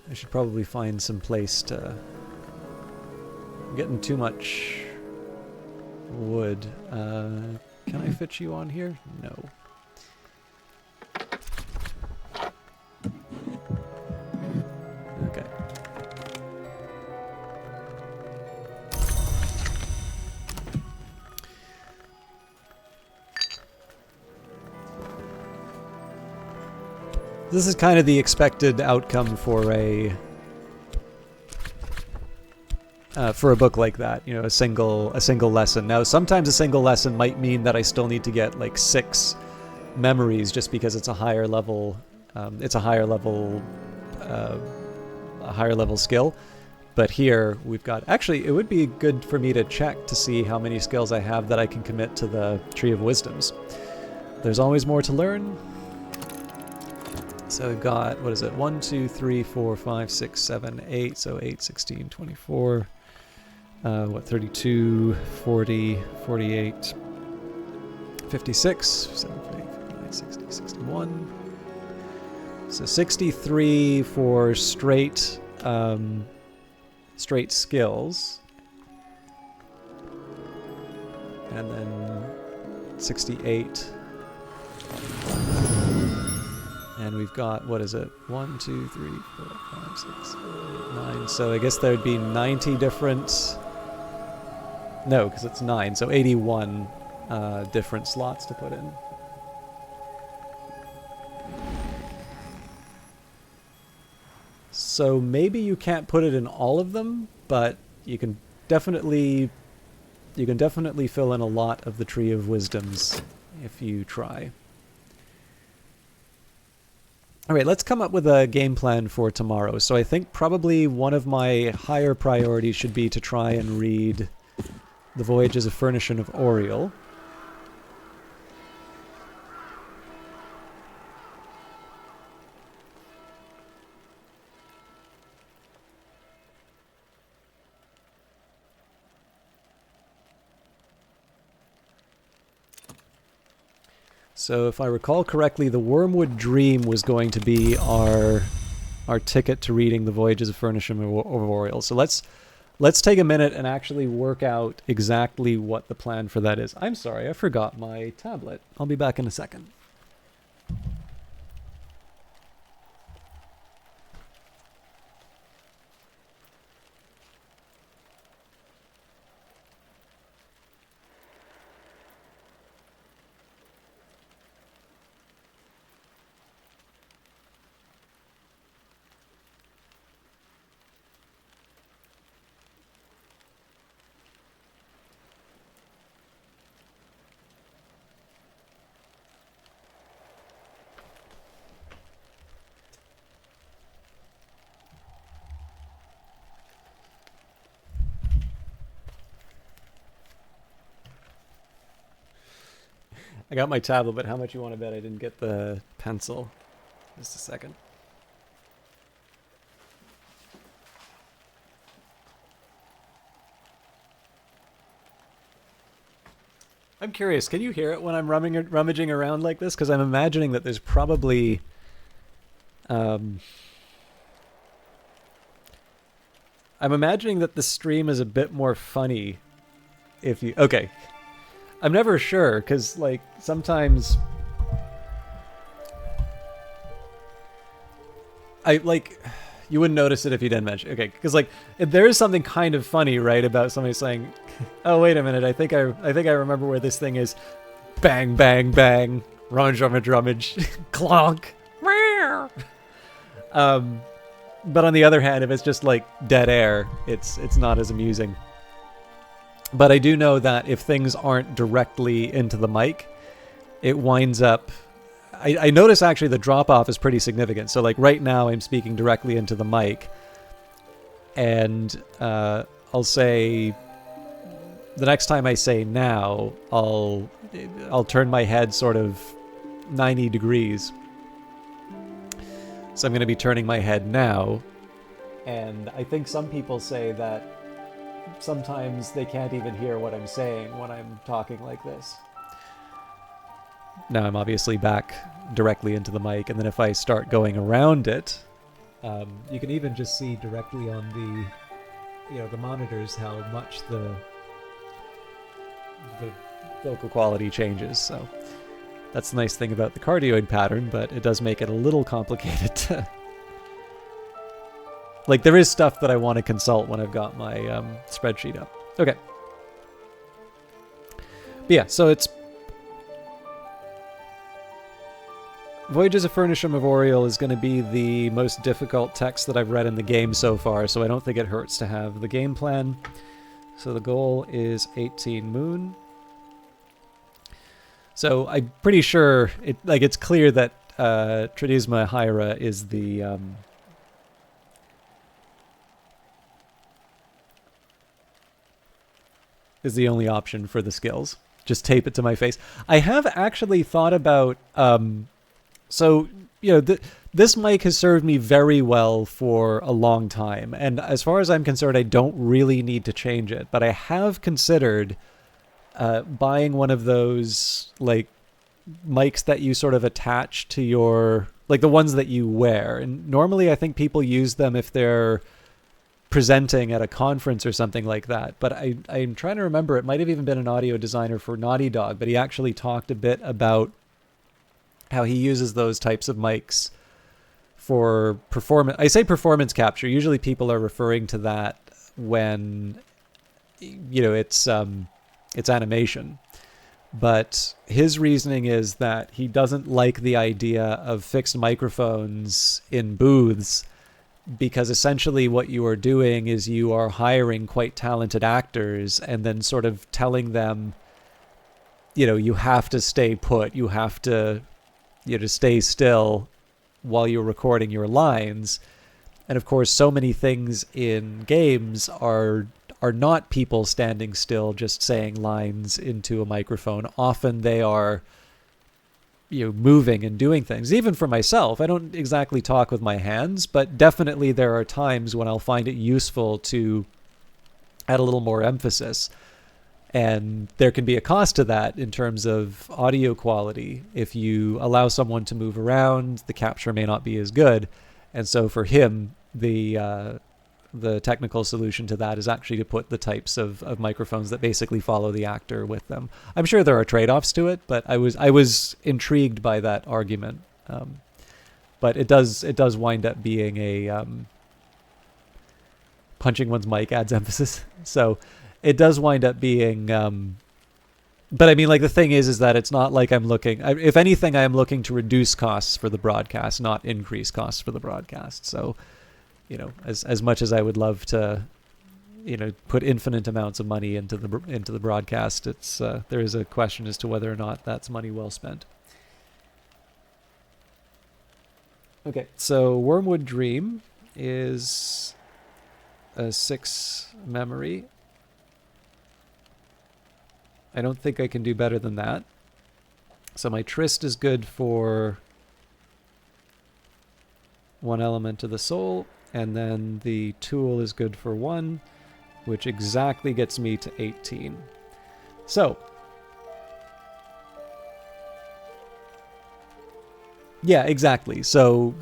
I should probably find some place to... I'm getting too much wood. Can I fit you on here? No. Okay. This is kind of the expected outcome for a book like that, you know, a single lesson. Now, sometimes a single lesson might mean that I still need to get like 6 memories just because it's a higher level. It's a higher level skill. But here we've got. Actually, it would be good for me to check to see how many skills I have that I can commit to the Tree of Wisdoms. There's always more to learn. So we've got, what is it, 1, 2, 3, 4, 5, 6, 7, 8, so 8, 16, 24, 32, 40, 48, 56, 7, 59, 60, 61. So 63 for straight skills. And then 68. And we've got, what is it? 1, 2, 3, 4, 5, 6, 7, 8, 9. So I guess there'd be 90 different... No, because it's 9. So 81 different slots to put in. So maybe you can't put it in all of them, but you can definitely fill in a lot of the Tree of Wisdoms if you try. All right, let's come up with a game plan for tomorrow. So I think probably one of my higher priorities should be to try and read The Voyages of Furnishing of Oriel. So if I recall correctly, the Wormwood Dream was going to be our ticket to reading The Voyages of Furnishing of Oriel. So let's take a minute and actually work out exactly what the plan for that is. I'm sorry, I forgot my tablet. I'll be back in a second. I got my tablet, but how much you want to bet I didn't get the pencil? Just a second. I'm curious, can you hear it when I'm rummaging around like this? Because I'm imagining that there's probably... I'm imagining that the stream is a bit more funny if you... Okay. I'm never sure, because, like, sometimes... You wouldn't notice it if you didn't mention it. Okay, because, like, there is something kind of funny, right, about somebody saying, oh, wait a minute, I think I remember where this thing is. Bang, bang, bang. Rummage, rummage, rummage. Clonk. But on the other hand, if it's just, like, dead air, it's not as amusing. But I do know that if things aren't directly into the mic, it winds up... I notice actually the drop-off is pretty significant. So like right now I'm speaking directly into the mic. And I'll say... The next time I say now, I'll turn my head sort of 90 degrees. So I'm going to be turning my head now. And I think some people say that sometimes they can't even hear what I'm saying when I'm talking like this. Now I'm obviously back directly into the mic, and then if I start going around it, you can even just see directly on the monitors how much the vocal quality changes. So that's the nice thing about the cardioid pattern, but it does make it a little complicated to... Like, there is stuff that I want to consult when I've got my spreadsheet up. Okay. But yeah, so it's... Voyages of Furnishing of Oriel is going to be the most difficult text that I've read in the game so far, so I don't think it hurts to have the game plan. So the goal is 18 Moon. So I'm pretty sure it's clear that Tridisma Hyra is the only option for the skills. Just tape it to my face. I have actually thought about so this mic has served me very well for a long time, and as far as I'm concerned, I don't really need to change it. But I have considered buying one of those like mics that you sort of attach to your, like the ones that you wear. And normally I think people use them if they're presenting at a conference or something like that. But I'm trying to remember, it might have even been an audio designer for Naughty Dog, but he actually talked a bit about how he uses those types of mics for performance. I say performance capture. Usually people are referring to that when, it's animation. But his reasoning is that he doesn't like the idea of fixed microphones in booths, because essentially what you are doing is you are hiring quite talented actors and then sort of telling them, you have to stay put, you have to stay still, while you're recording your lines. And of course, so many things in games are not people standing still just saying lines into a microphone. Often they are, moving and doing things. Even for myself, I don't exactly talk with my hands, but definitely there are times when I'll find it useful to add a little more emphasis. And there can be a cost to that in terms of audio quality. If you allow someone to move around, the capture may not be as good. And so for him, the technical solution to that is actually to put the types of microphones that basically follow the actor with them. I'm sure there are trade-offs to it, but I was intrigued by that argument. But it does wind up being a punching one's mic adds emphasis. So it does wind up being. But I mean, like, the thing is that it's not like I'm looking. If anything, I am looking to reduce costs for the broadcast, not increase costs for the broadcast. So, as much as I would love to, put infinite amounts of money into the broadcast, it's there is a question as to whether or not that's money well spent. Okay, so Wormwood Dream is a 6 memory. I don't think I can do better than that. So my Tryst is good for 1 element of the soul, and then the Tool is good for 1, which exactly gets me to 18. So, yeah, exactly. So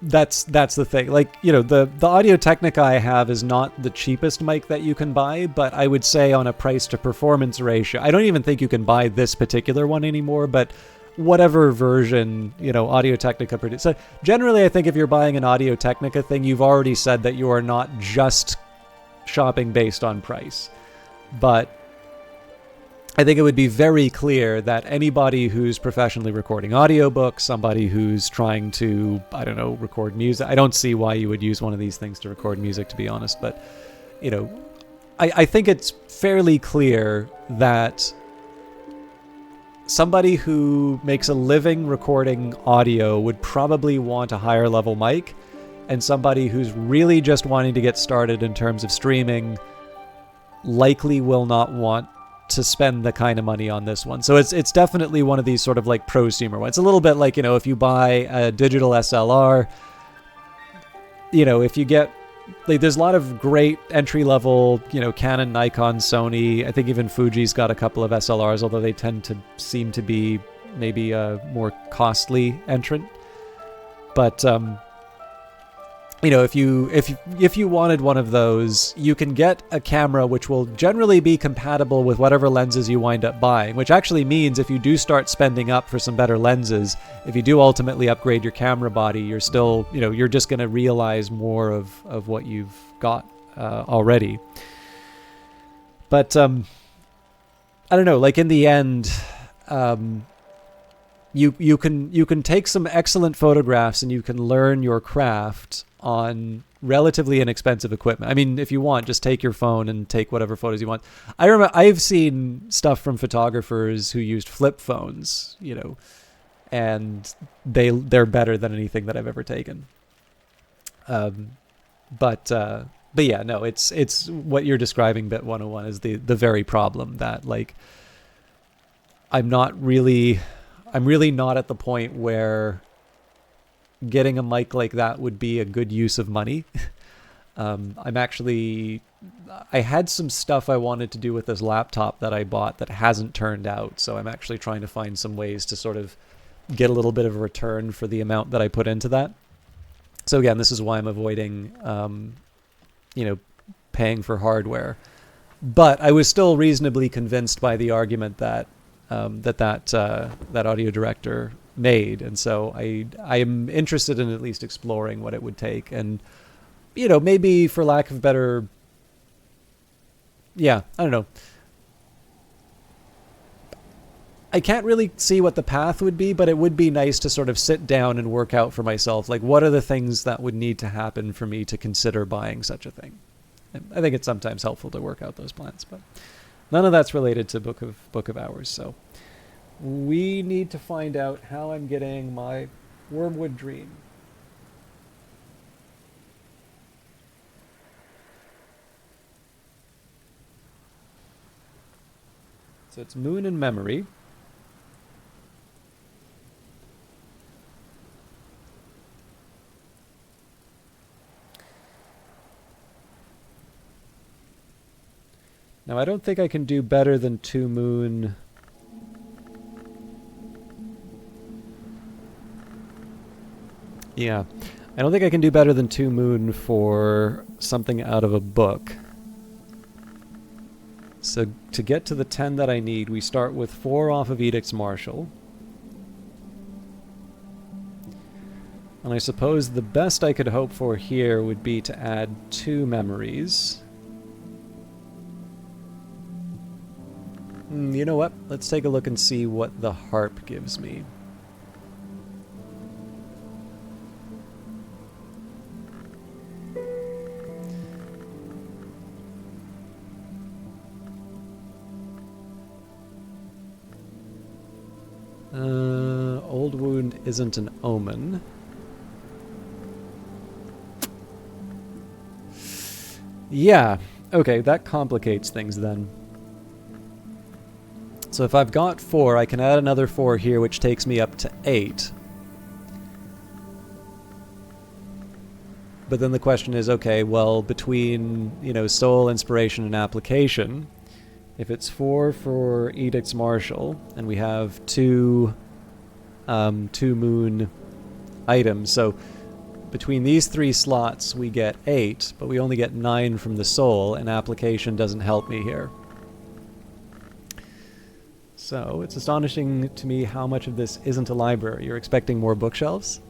that's the thing. Like, the Audio-Technica I have is not the cheapest mic that you can buy, but I would say on a price to performance ratio, I don't even think you can buy this particular one anymore, but whatever version, Audio-Technica produce. So generally, I think if you're buying an Audio-Technica thing, you've already said that you are not just shopping based on price. But I think it would be very clear that anybody who's professionally recording audiobooks, somebody who's trying to, record music, I don't see why you would use one of these things to record music, to be honest, but, I think it's fairly clear that somebody who makes a living recording audio would probably want a higher level mic, and somebody who's really just wanting to get started in terms of streaming likely will not want to spend the kind of money on this one. So it's definitely one of these sort of like prosumer ones. It's a little bit like, if you buy a digital SLR, if you get, like, there's a lot of great entry level, Canon, Nikon, Sony. I think even Fuji's got a couple of SLRs, although they tend to seem to be maybe a more costly entrant. But if you wanted one of those, you can get a camera which will generally be compatible with whatever lenses you wind up buying, which actually means if you do start spending up for some better lenses, if you do ultimately upgrade your camera body, you're still, you're just going to realize more of what you've got already. But I don't know, like, in the end, you can take some excellent photographs and you can learn your craft on relatively inexpensive equipment. I mean, if you want, just take your phone and take whatever photos you want. I remember I've seen stuff from photographers who used flip phones, and they're better than anything that I've ever taken. But yeah, no, it's what you're describing. Bit 101 is the very problem that, like, I'm really not at the point where getting a mic like that would be a good use of money. I had some stuff I wanted to do with this laptop that I bought that hasn't turned out. So I'm actually trying to find some ways to sort of get a little bit of a return for the amount that I put into that. So again, this is why I'm avoiding, paying for hardware. But I was still reasonably convinced by the argument that that audio director made, and so I am interested in at least exploring what it would take, and maybe, for lack of better, I don't know, I can't really see what the path would be, but it would be nice to sort of sit down and work out for myself, like, what are the things that would need to happen for me to consider buying such a thing. And I think it's sometimes helpful to work out those plans, but none of that's related to Book of Hours. So we need to find out how I'm getting my Wormwood Dream. So it's Moon and Memory. Now, I don't think I can do better than 2 Moon. Yeah. I don't think I can do better than 2 Moon for something out of a book. So to get to the 10 that I need, we start with 4 off of Edicts Martial. And I suppose the best I could hope for here would be to add 2 memories. You know what? Let's take a look and see what the harp gives me. Old Wound isn't an omen. Yeah, okay, that complicates things then. So if I've got 4, I can add another 4 here, which takes me up to 8. But then the question is, okay, well, between, soul, inspiration, and application, if it's 4 for Edicts Martial, and we have 2 Moon items, so between these 3 slots we get 8, but we only get 9 from the soul, and application doesn't help me here. So it's astonishing to me how much of this isn't a library. You're expecting more bookshelves?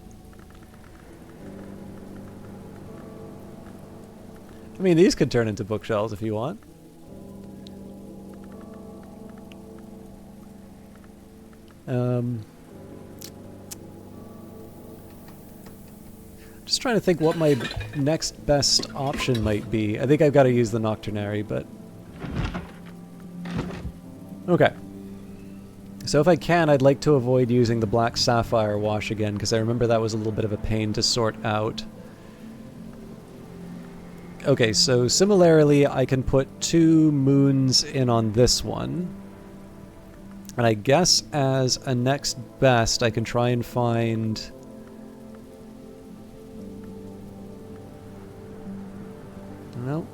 I mean, these could turn into bookshelves if you want. Just trying to think what my next best option might be. I think I've got to use the Nocturnary, but... Okay. So if I can, I'd like to avoid using the Black Sapphire wash again, because I remember that was a little bit of a pain to sort out. Okay, so similarly, I can put 2 moons in on this one. And I guess as a next best, I can try and find... No.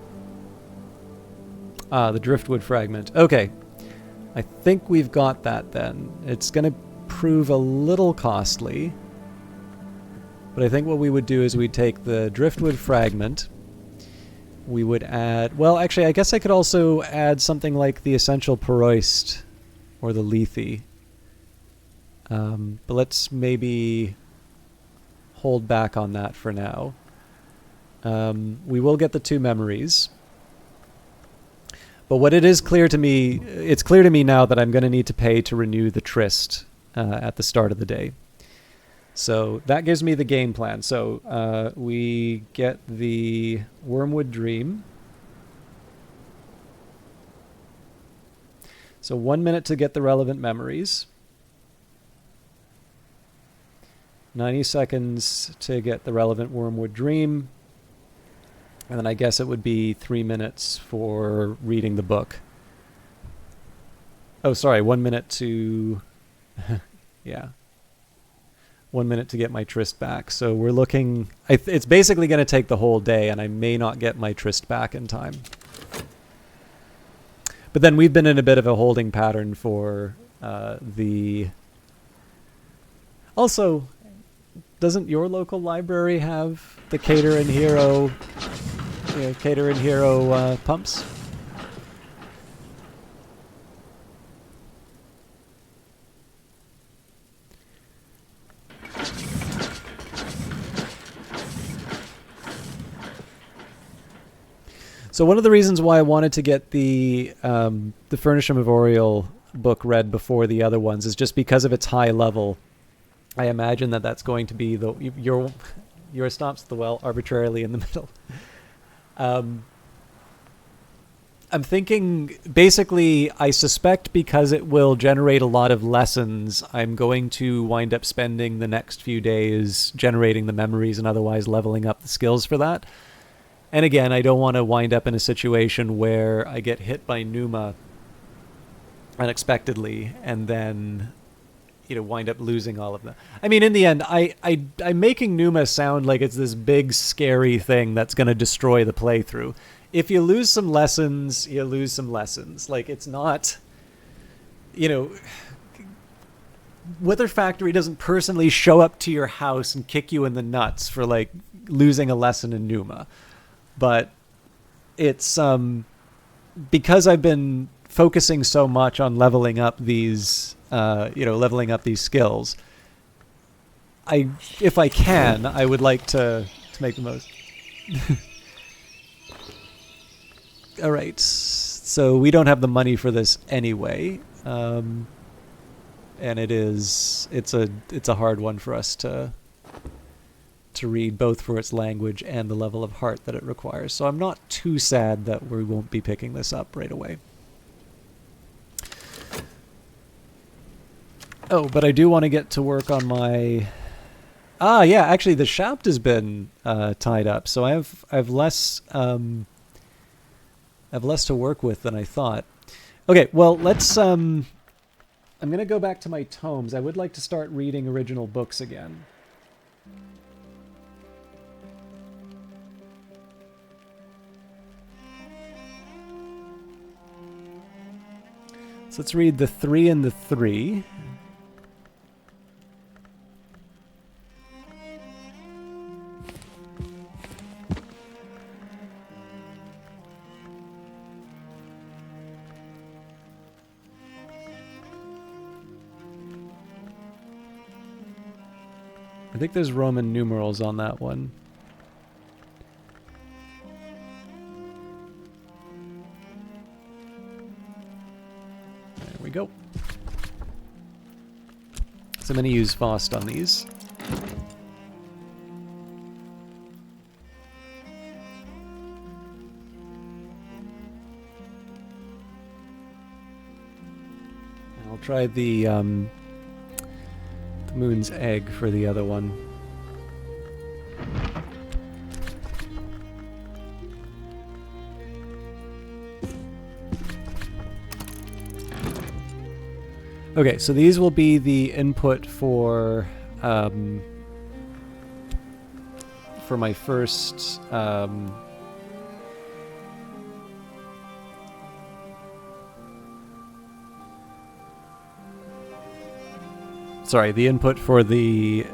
Ah, the Driftwood Fragment. Okay. I think we've got that then. It's going to prove a little costly. But I think what we would do is we'd take the Driftwood Fragment. We would add... Well, actually, I guess I could also add something like the Essential Peroist or the Lethe. But let's maybe hold back on that for now. We will get the 2 memories. But what it is clear to me, it's clear to me now that I'm going to need to pay to renew the Tryst at the start of the day. So that gives me the game plan. So we get the Wormwood Dream. So 1 minute to get the relevant memories. 90 seconds to get the relevant Wormwood Dream. And then I guess it would be 3 minutes for reading the book. Oh, sorry, 1 minute to... yeah. 1 minute to get my Tryst back. So we're looking... it's basically going to take the whole day, and I may not get my Tryst back in time. But then we've been in a bit of a holding pattern for the... Also, doesn't your local library have the Cater and Hero... Cater and Hero pumps? So one of the reasons why I wanted to get the Furnish Memorial book read before the other ones is just because of its high level. I imagine that that's going to be the your stops at the well arbitrarily in the middle. I'm thinking, basically, I suspect because it will generate a lot of lessons, I'm going to wind up spending the next few days generating the memories and otherwise leveling up the skills for that. And again, I don't want to wind up in a situation where I get hit by Numa unexpectedly, and then wind up losing all of them. I mean, in the end, I'm making Numa sound like it's this big scary thing that's going to destroy the playthrough. If you lose some lessons, you lose some lessons. Like, it's not, Weather Factory doesn't personally show up to your house and kick you in the nuts for like losing a lesson in Numa. But it's because I've been focusing so much on leveling up these skills. If I can, I would like to make the most. All right, so we don't have the money for this anyway, and it's a hard one for us to read, both for its language and the level of heart that it requires. So I'm not too sad that we won't be picking this up right away. Oh, but I do want to get to work on my... yeah, actually the shaft has been tied up, so I have less to work with than I thought. Okay, well, let's I'm going to go back to my tomes. I would like to start reading original books again. So let's read The Three and the Three. I think there's Roman numerals on that one. There we go. So I'm going to use Faust on these. And I'll try the Moon's Egg for the other one. Okay, so these will be the input for my first the input for the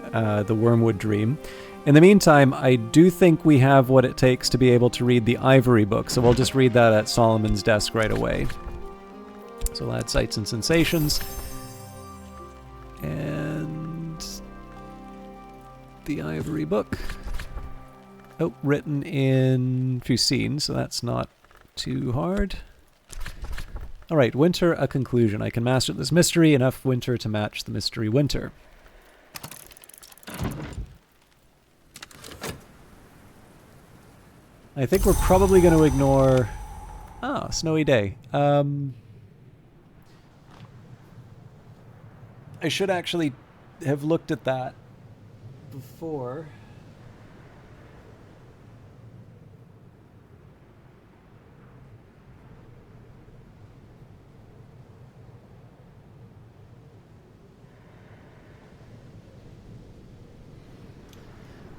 Wormwood Dream. In the meantime, I do think we have what it takes to be able to read the Ivory book, so we'll just read that at Solomon's desk right away. So we'll add Sights and Sensations. And the Ivory book. Oh, written in Fucine, so that's not too hard. Alright, Winter, a conclusion. I can master this mystery, enough winter to match the mystery winter. I think we're probably going to ignore... Ah, Snowy Day. I should actually have looked at that before.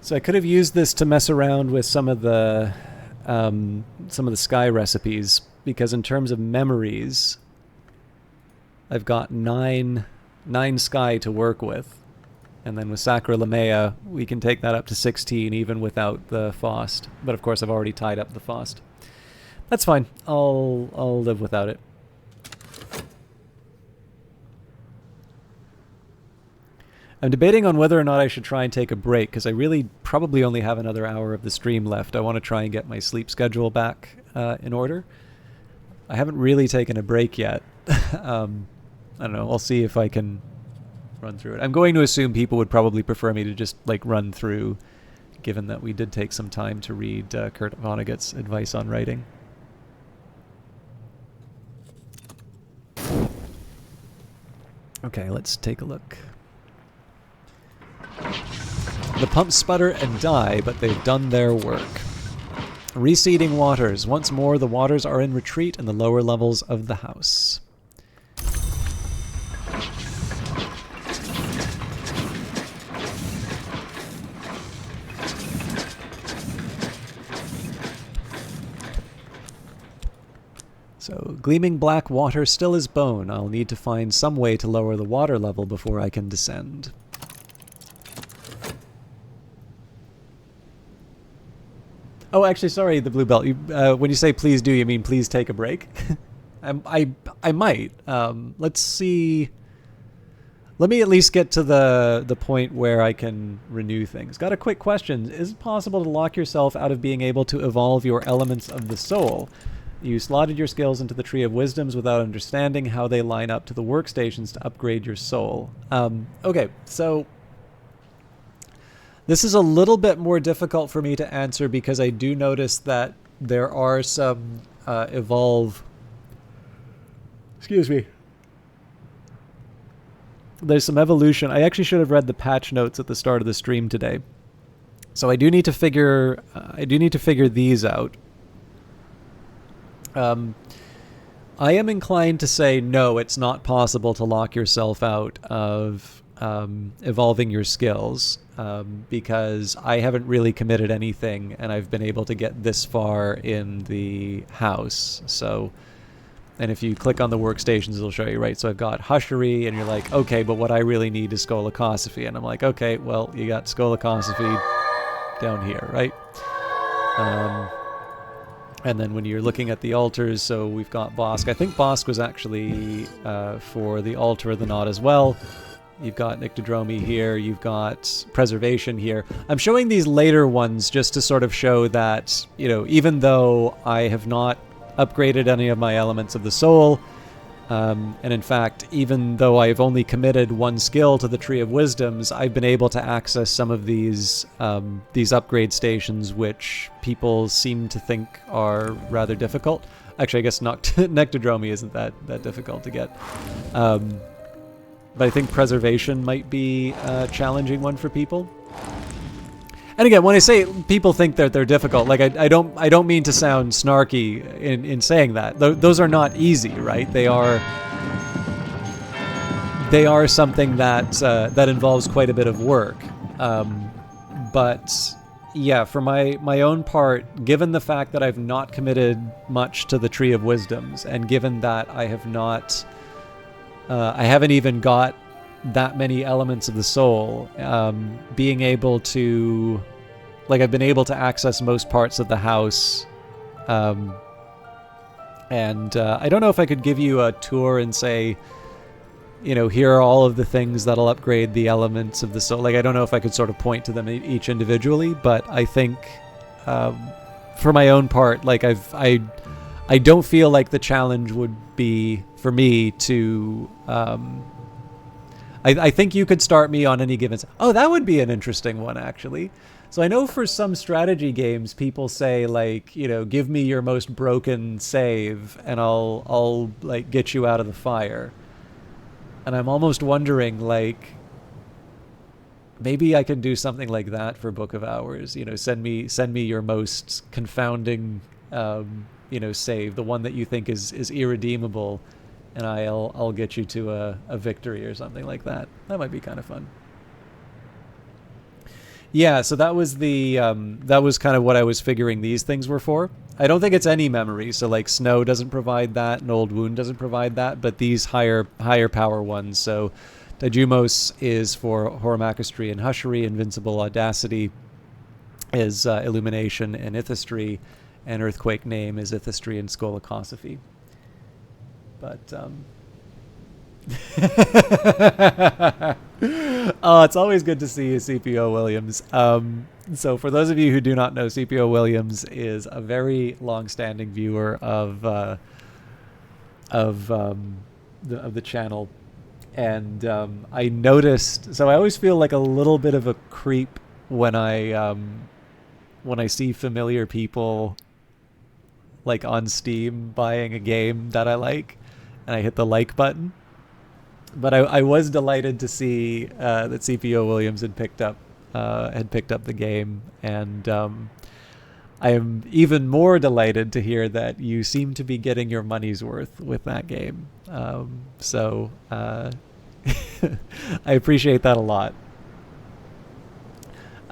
So I could have used this to mess around with some of the sky recipes, because in terms of memories, I've got nine sky to work with, and then with Sacra Lamea we can take that up to 16 even without the Faust. But of course I've already tied up the Faust. That's fine. I'll live without it. I'm debating on whether or not I should try and take a break, because I really probably only have another hour of the stream left. I want to try and get my sleep schedule back in order. I haven't really taken a break yet. I don't know. I'll see if I can run through it. I'm going to assume people would probably prefer me to just like run through, given that we did take some time to read Kurt Vonnegut's advice on writing. Okay, let's take a look. The pumps sputter and die, but they've done their work. Reseeding waters. Once more, the waters are in retreat in the lower levels of the house. So, gleaming black water still is bone. I'll need to find some way to lower the water level before I can descend. Oh, actually, sorry, the blue belt. When you say please do, you mean please take a break? I might. Let's see. Let me at least get to the point where I can renew things. Got a quick question. Is it possible to lock yourself out of being able to evolve your elements of the soul? You slotted your skills into the Tree of Wisdoms without understanding how they line up to the workstations to upgrade your soul. Okay, so this is a little bit more difficult for me to answer because I do notice that there are some evolve... Excuse me. There's some evolution. I actually should have read the patch notes at the start of the stream today. So I do need to figure these out. I am inclined to say no, it's not possible to lock yourself out of evolving your skills because I haven't really committed anything and I've been able to get this far in the house. So, and if you click on the workstations, it'll show you, right? So I've got Hushery, and you're like, okay, but what I really need is Skolakosophy. And I'm like, okay, well, you got Skolakosophy down here, right? And then when you're looking at the altars, so we've got Bosk. I think Bosk was actually for the Altar of the Knot as well. You've got Nyctodromy here. You've got Preservation here. I'm showing these later ones just to sort of show that, you know, even though I have not upgraded any of my elements of the soul, and in fact, even though I've only committed one skill to the Tree of Wisdoms, I've been able to access some of these upgrade stations, which people seem to think are rather difficult. Actually, I guess Nyctodromy isn't that difficult to get. But I think Preservation might be a challenging one for people. And again, when I say people think that they're difficult, like I don't mean to sound snarky in saying that. Those are not easy, right? They are something that involves quite a bit of work. But yeah, for my own part, given the fact that I've not committed much to the Tree of Wisdoms, and given that I haven't even got that many elements of the soul, being able to, like, I've been able to access most parts of the house, and I don't know if I could give you a tour and say, you know, here are all of the things that'll upgrade the elements of the soul. Like, I don't know if I could sort of point to them each individually, but I think for my own part, like I don't feel like the challenge would be for me to I think you could start me on any given... Oh, that would be an interesting one, actually. So I know for some strategy games, people say, like, you know, give me your most broken save, and I'll like, get you out of the fire. And I'm almost wondering, like, maybe I can do something like that for Book of Hours. You know, send me your most confounding, you know, save, the one that you think is irredeemable, and I'll get you to a victory or something like that. That might be kind of fun. Yeah, so that was that was kind of what I was figuring these things were for. I don't think it's any memory, so like Snow doesn't provide that, and Old Wound doesn't provide that, but these higher power ones. So Dajumos is for Horamakastry and Hushery, Invincible Audacity is Illumination and Ithistry, and Earthquake Name is Ithistry and Skolakosophy. But oh, it's always good to see you, CPO Williams. So for those of you who do not know, CPO Williams is a very long-standing viewer of the channel, and I noticed. So I always feel like a little bit of a creep when I see familiar people like on Steam buying a game that I like, and I hit the like button. But I was delighted to see that CPO Williams had picked up the game, and I am even more delighted to hear that you seem to be getting your money's worth with that game. So I appreciate that a lot.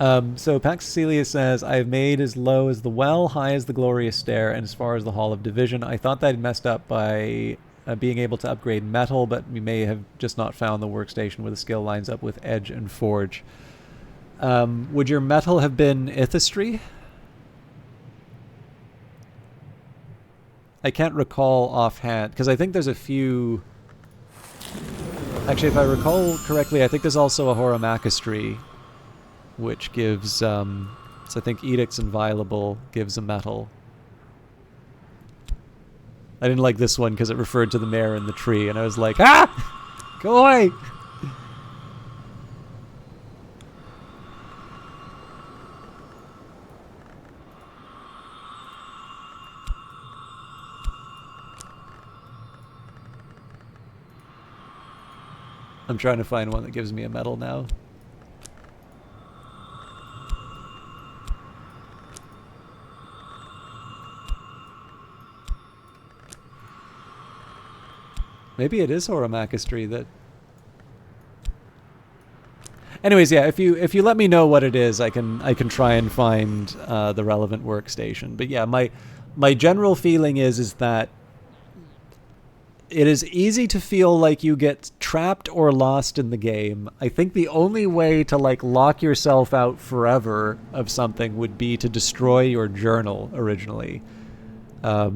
So Pax Cecilia says, I've made as low as the well, high as the glorious stair, and as far as the hall of division. I thought that I'd messed up by being able to upgrade metal, but we may have just not found the workstation where the skill lines up with edge and forge. Would your metal have been Ithistry? I can't recall offhand, because I think there's a few... Actually, if I recall correctly, I think there's also a Horamachistry, which gives, so I think Edict's Inviolable gives a metal. I didn't like this one because it referred to the mayor in the tree, and I was like, ah! Go away! I'm trying to find one that gives me a medal now. Maybe it is Horamachistry that... Anyways, yeah, if you let me know what it is, I can try and find the relevant workstation. But yeah, my general feeling is that it is easy to feel like you get trapped or lost in the game. I think the only way to like lock yourself out forever of something would be to destroy your journal originally. But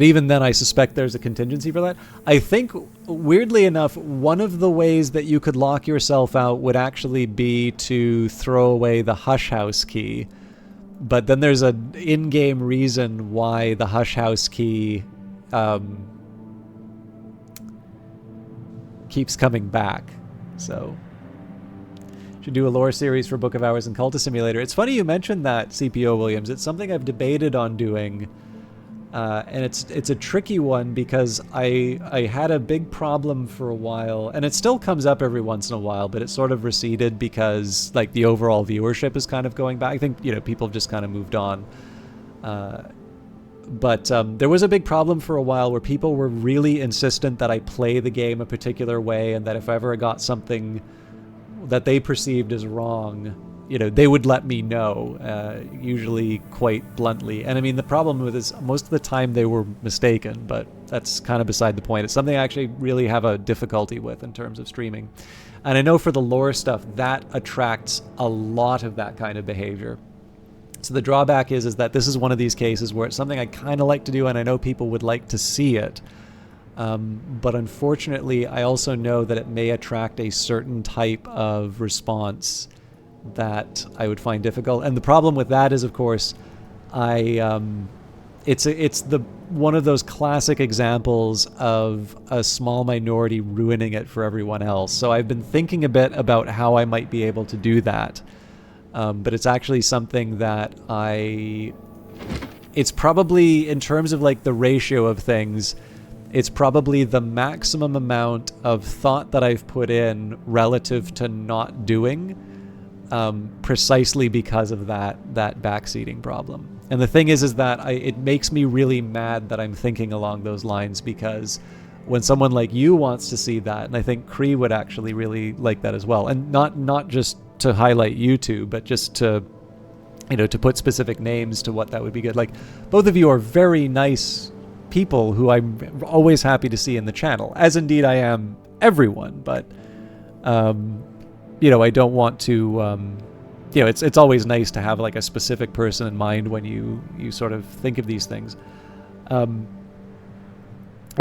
even then, I suspect there's a contingency for that. I think, weirdly enough, one of the ways that you could lock yourself out would actually be to throw away the Hush House key. But then there's an in-game reason why the Hush House key keeps coming back. So should do a lore series for Book of Hours and Cultist Simulator. It's funny you mentioned that, CPO Williams. It's something I've debated on doing. And it's a tricky one because I had a big problem for a while, and it still comes up every once in a while, but it sort of receded because like the overall viewership is kind of going back. I think, you know, people have just kind of moved on. But there was a big problem for a while where people were really insistent that I play the game a particular way, and that if I ever got something that they perceived as wrong, you know, they would let me know, usually quite bluntly. And I mean, the problem with this, most of the time they were mistaken, but that's kind of beside the point. It's something I actually really have a difficulty with in terms of streaming. And I know for the lore stuff, that attracts a lot of that kind of behavior. So the drawback is that this is one of these cases where it's something I kind of like to do, and I know people would like to see it. But unfortunately, I also know that it may attract a certain type of response that I would find difficult. And the problem with that is, of course, it's the one of those classic examples of a small minority ruining it for everyone else. So I've been thinking a bit about how I might be able to do that. But it's actually something that it's probably, in terms of like the ratio of things, it's probably the maximum amount of thought that I've put in relative to not doing, precisely because of that backseating problem. And the thing is that it makes me really mad that I'm thinking along those lines, because when someone like you wants to see that, and I think Cree would actually really like that as well, and not just to highlight you two, but just to, you know, to put specific names to what that would be good. Like, both of you are very nice people who I'm always happy to see in the channel, as indeed I am everyone, but you know, I don't want to, you know, it's always nice to have like a specific person in mind when you sort of think of these things. I'm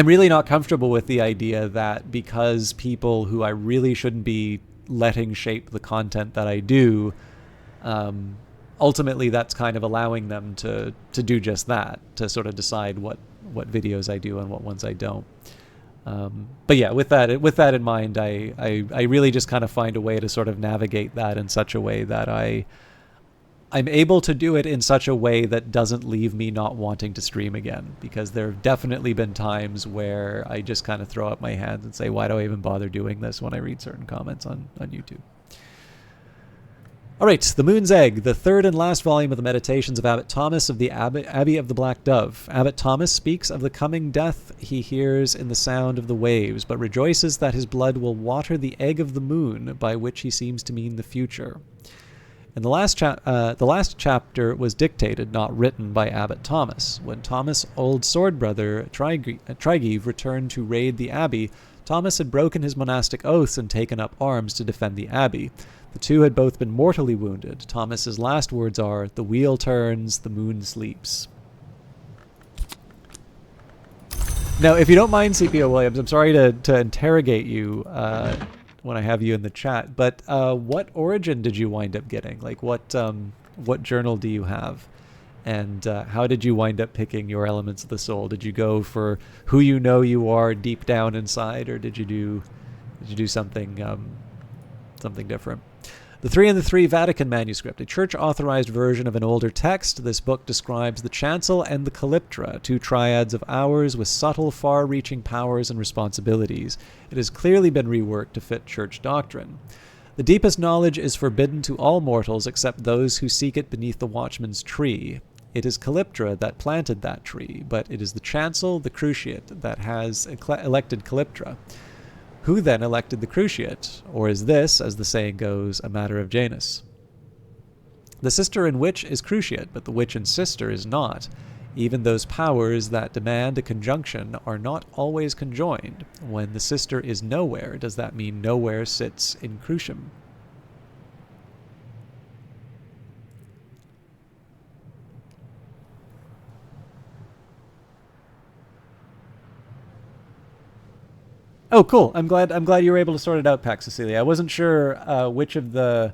really not comfortable with the idea that because people who I really shouldn't be letting shape the content that I do, ultimately that's kind of allowing them to do just that, to sort of decide what videos I do and what ones I don't. But yeah, with that in mind, I really just kind of find a way to sort of navigate that in such a way that I'm able to do it in such a way that doesn't leave me not wanting to stream again, because there have definitely been times where I just kind of throw up my hands and say, why do I even bother doing this when I read certain comments on YouTube? All right, The Moon's Egg, the third and last volume of the Meditations of Abbot Thomas of the Abbey of the Black Dove. Abbot Thomas speaks of the coming death he hears in the sound of the waves, but rejoices that his blood will water the egg of the moon, by which he seems to mean the future. And the last chapter was dictated, not written, by Abbot Thomas. When Thomas' old sword brother Trygive returned to raid the abbey, Thomas had broken his monastic oaths and taken up arms to defend the abbey. The two had both been mortally wounded. Thomas's last words are, "The wheel turns, the moon sleeps." Now, if you don't mind, CPO Williams, I'm sorry to interrogate you when I have you in the chat, but what origin did you wind up getting? Like, what journal do you have? And how did you wind up picking your elements of the soul? Did you go for who you know you are deep down inside, or did you do something different? The Three and the Three Vatican Manuscript, a church-authorized version of an older text. This book describes the chancel and the calyptra, two triads of hours with subtle, far-reaching powers and responsibilities. It has clearly been reworked to fit church doctrine. The deepest knowledge is forbidden to all mortals except those who seek it beneath the watchman's tree. It is Calyptra that planted that tree, but it is the chancel, the cruciate, that has elected Calyptra. Who then elected the cruciate? Or is this, as the saying goes, a matter of Janus? The sister in witch is cruciate, but the witch in sister is not. Even those powers that demand a conjunction are not always conjoined. When the sister is nowhere, does that mean nowhere sits in crucium? Oh, cool. I'm glad you were able to sort it out, Pax Cecilia. I wasn't sure which of the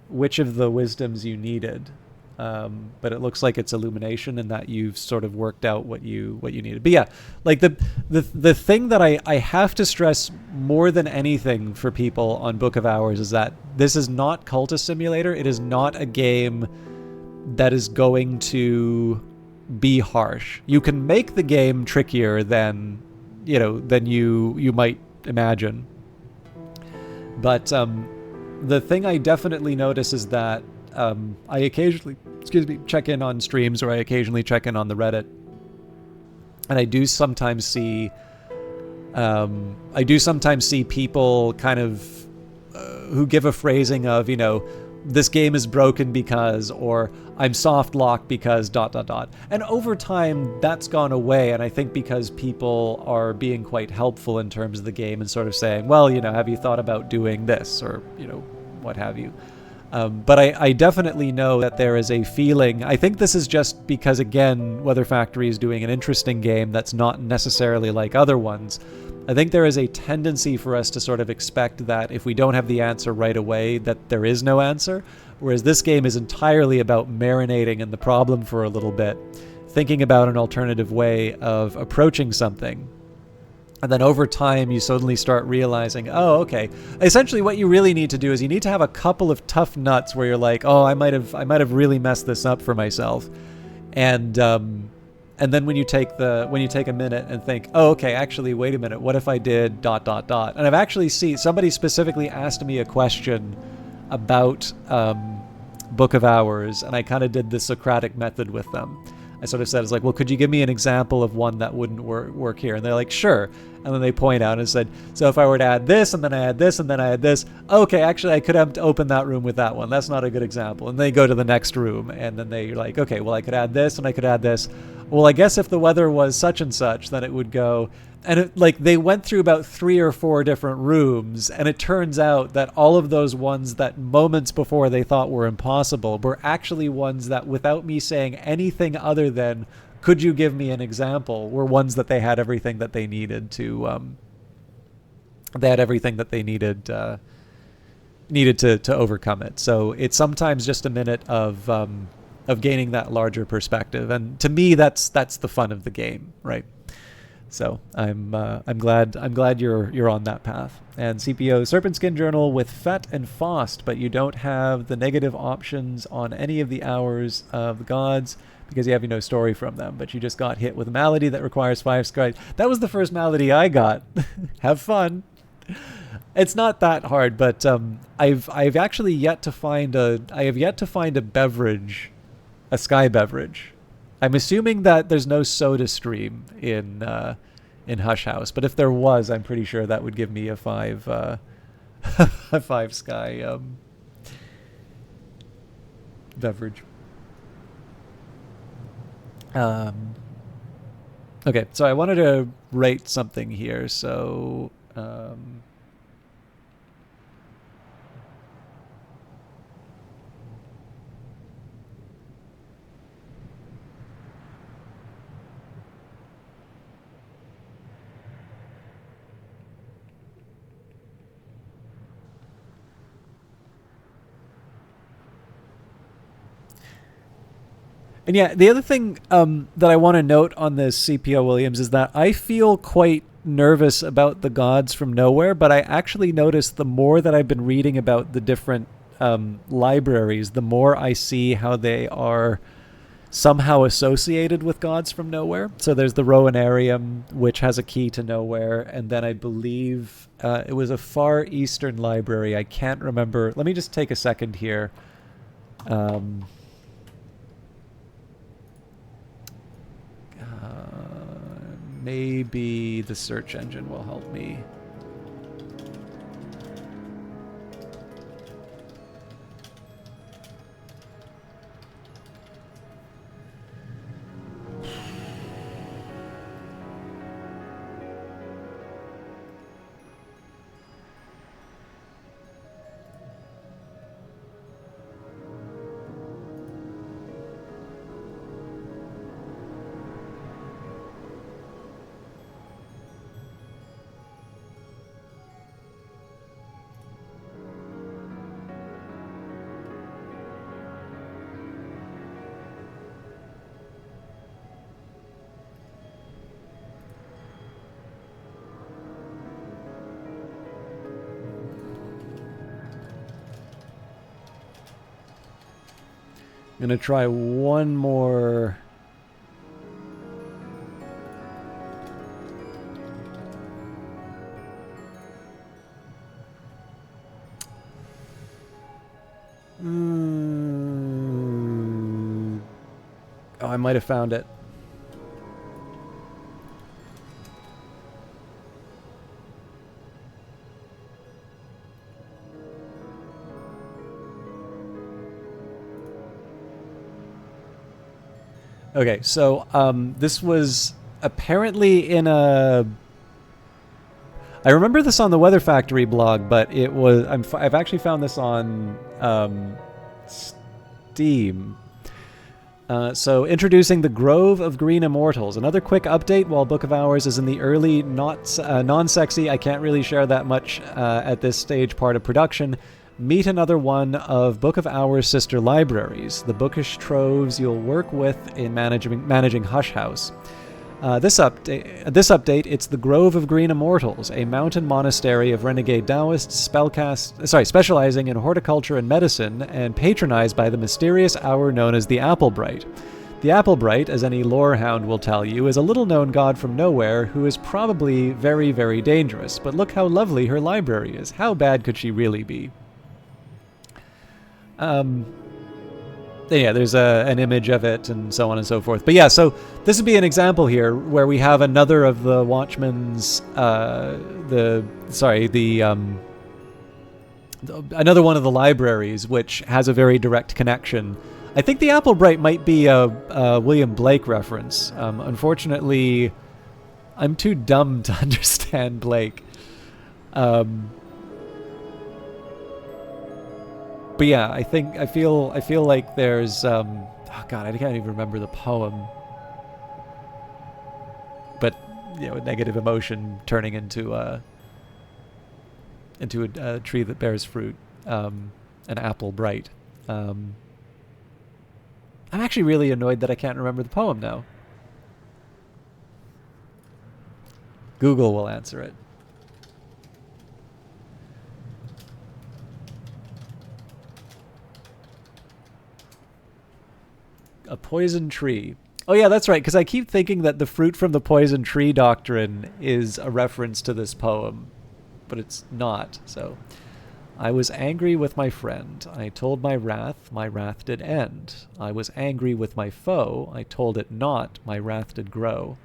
wisdoms you needed, but it looks like it's illumination, and that you've sort of worked out what you needed. But yeah, like the thing that I have to stress more than anything for people on Book of Hours is that this is not Cultist Simulator. It is not a game that is going to be harsh. You can make the game trickier than you might imagine. But the thing I definitely notice is that I occasionally, check in on streams, or I occasionally check in on the Reddit, and I do sometimes see people kind of who give a phrasing of, this game is broken because, or I'm soft locked because ... And over time, that's gone away, and I think because people are being quite helpful in terms of the game and sort of saying, well, have you thought about doing this, or, what have you. But I definitely know that there is a feeling, I think this is just because, again, Weather Factory is doing an interesting game that's not necessarily like other ones. I think there is a tendency for us to sort of expect that if we don't have the answer right away, that there is no answer, whereas this game is entirely about marinating in the problem for a little bit, thinking about an alternative way of approaching something. And then over time, you suddenly start realizing, oh, okay. Essentially, what you really need to do is you need to have a couple of tough nuts where you're like, oh, I might have really messed this up for myself, and then when you take a minute and think, oh, okay, actually, wait a minute, what if I did ... And I've actually seen somebody specifically asked me a question about Book of Hours, and I kind of did the Socratic method with them. I sort of said, it's like, well, could you give me an example of one that wouldn't work here? And they're like, sure. And then they point out and said, so if I were to add this, and then I add this, and then I add this, okay, actually, I could have to open that room with that one. That's not a good example. And they go to the next room, and then they're like, okay, well, I could add this, and I could add this. Well, I guess if the weather was such and such, then it would go. And they went through about 3 or 4 different rooms, and it turns out that all of those ones that moments before they thought were impossible were actually ones that, without me saying anything other than, could you give me an example, were ones that they had everything that they needed to to overcome it. So it's sometimes just a minute of gaining that larger perspective, and to me, that's the fun of the game, right? So I'm glad you're on that path. And CPO Serpent Skin Journal with Fet and Faust, but you don't have the negative options on any of the hours of the gods because you have no story from them, but you just got hit with a malady that requires 5 scribes. That was the first malady I got. Have fun. It's not that hard, but I've actually yet to find a beverage, a Sky beverage. I'm assuming that there's no Soda Stream in Hush House, but if there was, I'm pretty sure that would give me a five a five Sky beverage. Okay, so I wanted to rate something here, so and yeah, the other thing that I want to note on this CPO Williams is that I feel quite nervous about the gods from nowhere, but I actually noticed the more that I've been reading about the different libraries, the more I see how they are somehow associated with gods from nowhere. So there's the Rowanarium, which has a key to nowhere, and then I believe it was a Far Eastern library. I can't remember. Let me just take a second here. Maybe the search engine will help me. I'm going to try one more. Oh, I might have found it. Okay, so this was apparently in a. I remember this on the Weather Factory blog, but it was. I've actually found this on Steam. So introducing the Grove of Green Immortals. Another quick update while Book of Hours is in the early, non-sexy, I can't really share that much at this stage part of production. Meet another one of Book of Hours' sister libraries, the bookish troves you'll work with in managing Hush House. This update, it's the Grove of Green Immortals, a mountain monastery of renegade Taoists specializing in horticulture and medicine, and patronized by the mysterious hour known as the Applebright. The Applebright, as any lorehound will tell you, is a little-known god from nowhere who is probably very, very dangerous. But look how lovely her library is. How bad could she really be? Yeah, there's an image of it and so on and so forth. But yeah, so this would be an example here where we have another of the Watchmen's, another one of the libraries which has a very direct connection. I think the Applebright might be a William Blake reference. Unfortunately, I'm too dumb to understand Blake. But yeah, I feel like there's oh god, I can't even remember the poem. But you know, a negative emotion turning into a tree that bears fruit, an apple bright. I'm actually really annoyed that I can't remember the poem now. Google will answer it. A poison tree. Oh yeah, that's right, because I keep thinking that the fruit from the poison tree doctrine is a reference to this poem. but it's not. So I was angry with my friend. I told my wrath did end. I was angry with my foe. I told it not, my wrath did grow.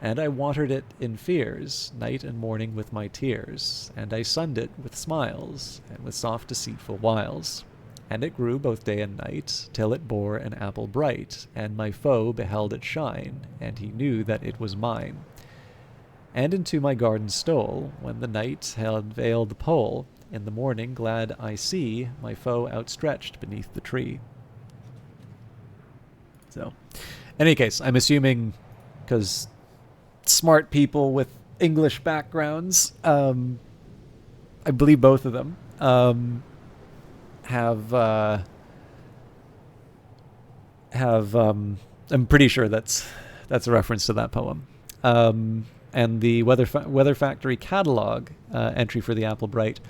And I watered it in fears, night and morning with my tears, and I sunned it with smiles, and with soft deceitful wiles. And it grew both day and night, till it bore an apple bright, and my foe beheld it shine, and he knew that it was mine. And into my garden stole, when the night had veiled the pole. In the morning glad I see my foe outstretched beneath the tree. So, in any case, I'm assuming, because smart people with English backgrounds, I believe both of them, I'm pretty sure that's a reference to that poem. And the Weather Factory catalog entry for the Apple Bright.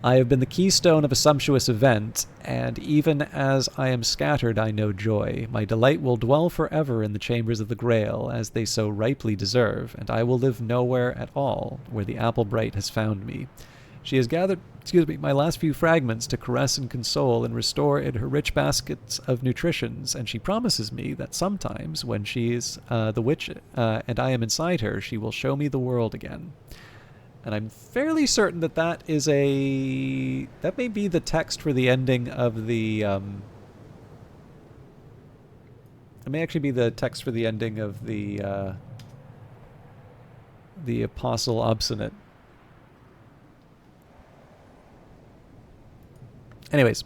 I have been the keystone of a sumptuous event, and even as I am scattered I know joy. My delight will dwell forever in the chambers of the Grail, as they so ripely deserve, and I will live nowhere at all where the Apple Bright has found me. She has gathered, my last few fragments to caress and console and restore in her rich baskets of nutritions, and she promises me that sometimes, when she is the witch and I am inside her, she will show me the world again. And I'm fairly certain that that may be the text for the ending of the, it may actually be the text for the ending of the Apostle Obstinate. Anyways,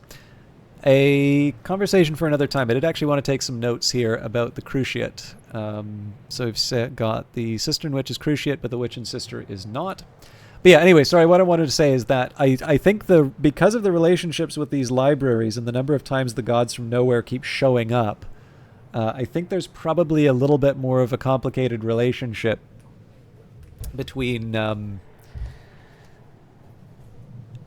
a conversation for another time. I did actually want to take some notes here about the cruciate. So we've got the Cistern Witch is cruciate, but the Witch and Sister is not. But yeah, anyway, sorry, what I wanted to say is that I think because of the relationships with these libraries and the number of times the gods from nowhere keep showing up, I think there's probably a little bit more of a complicated relationship between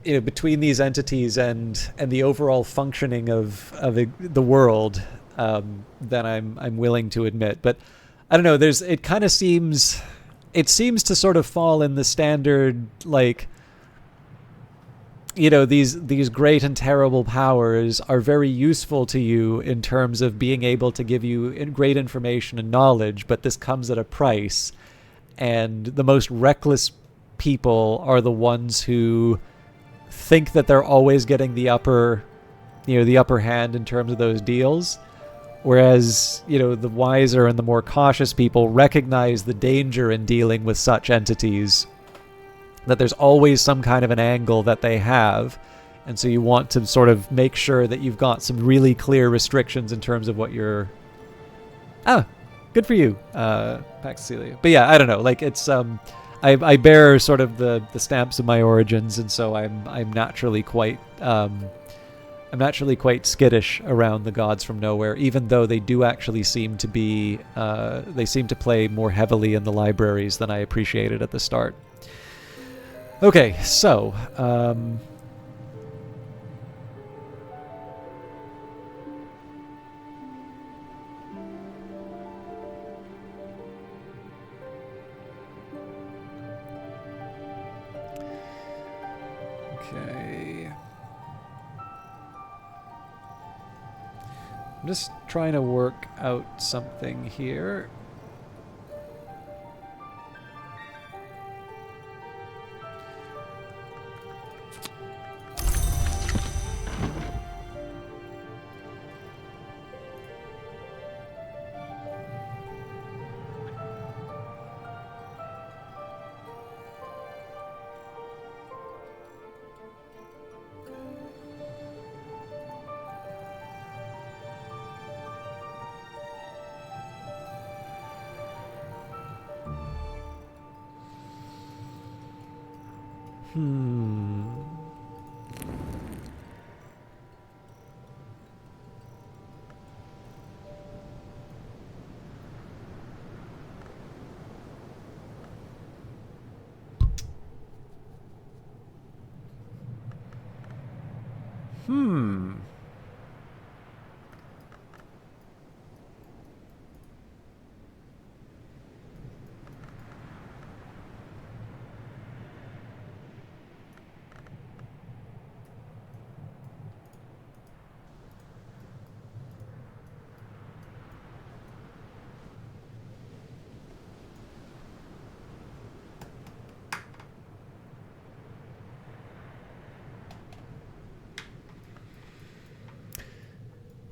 between these entities and the overall functioning of the world than I'm willing to admit. But I don't know. It kind of seems to sort of fall in the standard, like, these great and terrible powers are very useful to you in terms of being able to give you great information and knowledge, but this comes at a price. And the most reckless people are the ones who think that they're always getting the upper hand in terms of those deals. Whereas, the wiser and the more cautious people recognize the danger in dealing with such entities, that there's always some kind of an angle that they have. And so you want to sort of make sure that you've got some really clear restrictions in terms of what you're... good for you, Pax Celia. But yeah, I don't know. Like, it's... I bear sort of the stamps of my origins, and so I'm naturally quite skittish around the gods from nowhere, even though they do actually seem to be they seem to play more heavily in the libraries than I appreciated at the start. Okay, so okay. I'm just trying to work out something here.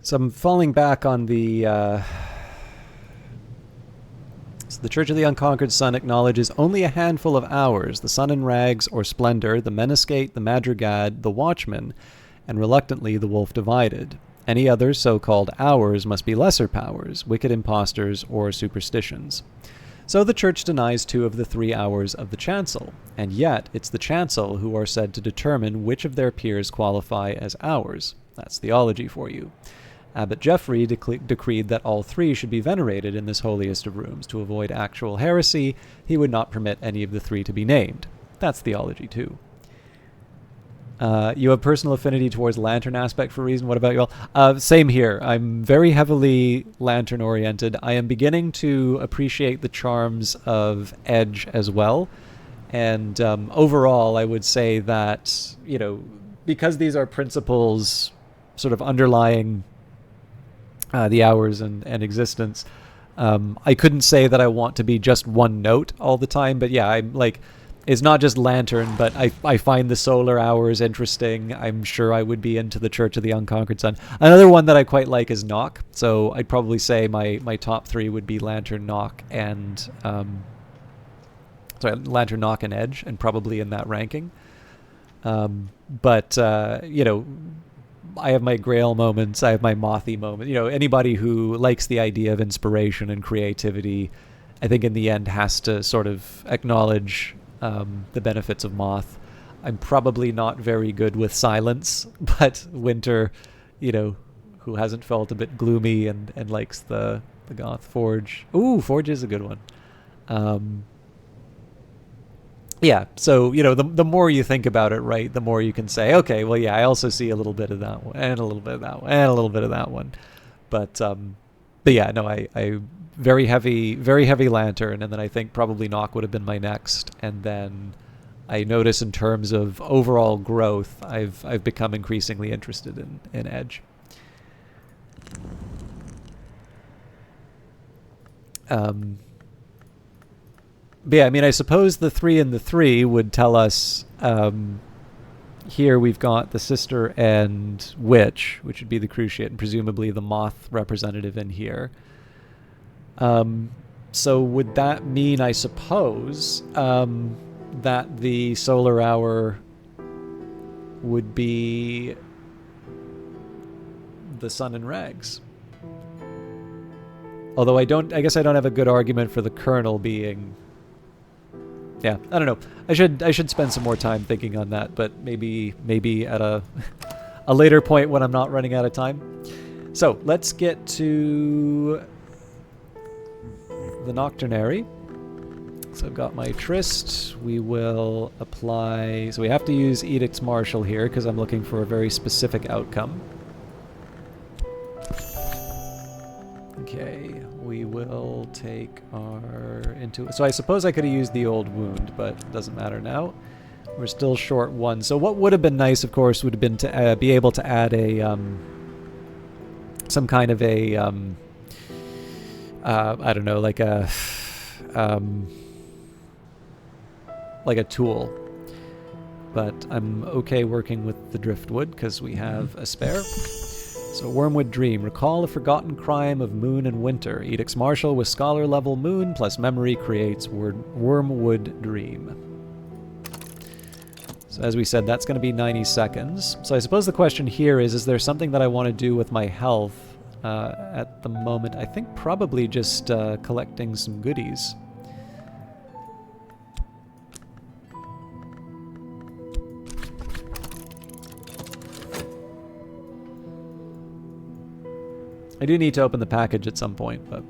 So I'm falling back on the... So the Church of the Unconquered Sun acknowledges only a handful of hours, the Sun in Rags or Splendor, the Meniscate, the Madrigad, the Watchman, and reluctantly the Wolf Divided. Any other so-called hours must be lesser powers, wicked impostors, or superstitions. So the Church denies 2 of the 3 hours of the Chancel, and yet it's the Chancel who are said to determine which of their peers qualify as hours. That's theology for you. Abbot Geoffrey decreed that all 3 should be venerated in this holiest of rooms. To avoid actual heresy, he would not permit any of the 3 to be named. That's theology too. You have personal affinity towards lantern aspect for a reason. What about you all? Same here. I'm very heavily lantern oriented. I am beginning to appreciate the charms of Edge as well. And overall, I would say that, you know, because these are principles sort of underlying the hours and existence, I couldn't say that I want to be just one note all the time. But yeah, I'm like... It's not just lantern, but I find the solar hours interesting. I'm sure I would be into the Church of the Unconquered Sun. Another one that I quite like is Nock. So I'd probably say my top 3 would be Lantern, Nock, and Lantern, Nock, and Edge, and probably in that ranking. But you know, I have my Grail moments. I have my Mothy moment. You know, anybody who likes the idea of inspiration and creativity, I think in the end has to sort of acknowledge the benefits of Moth. I'm probably not very good with silence, but Winter, you know, who hasn't felt a bit gloomy and likes the Goth Forge. Ooh, Forge is a good one. Yeah, so, you know, the more you think about it, right, the more you can say, okay, well, yeah, I also see a little bit of that one, and a little bit of that one, and a little bit of that one. But yeah, no, I very heavy lantern, and then I think probably Nock would have been my next, and then I notice in terms of overall growth, I've become increasingly interested in Edge. But yeah, I mean, I suppose the 3 and the 3 would tell us, here we've got the Sister and Witch, which would be the Cruciate, and presumably the Moth representative in here. So would that mean, I suppose, that the solar hour would be the Sun in Rags? Although I guess I don't have a good argument for the Colonel being... Yeah, I don't know. I should spend some more time thinking on that, but maybe at a later point when I'm not running out of time. So let's get to the Nocturnary. So I've got my Tryst. We will apply... So we have to use Edict's Martial here because I'm looking for a very specific outcome. Okay, we will take our into... So I suppose I could have used the old wound, but it doesn't matter now. We're still short 1. So what would have been nice, of course, would have been to be able to add a... some kind of a... I don't know, like a tool. But I'm okay working with the driftwood because we have a spare. So Wormwood Dream. Recall a forgotten crime of Moon and Winter. Edict's Martial with Scholar level Moon plus memory creates Wormwood Dream. So as we said, that's going to be 90 seconds. So I suppose the question here is there something that I want to do with my health? At the moment, I think probably just collecting some goodies. I do need to open the package at some point, but...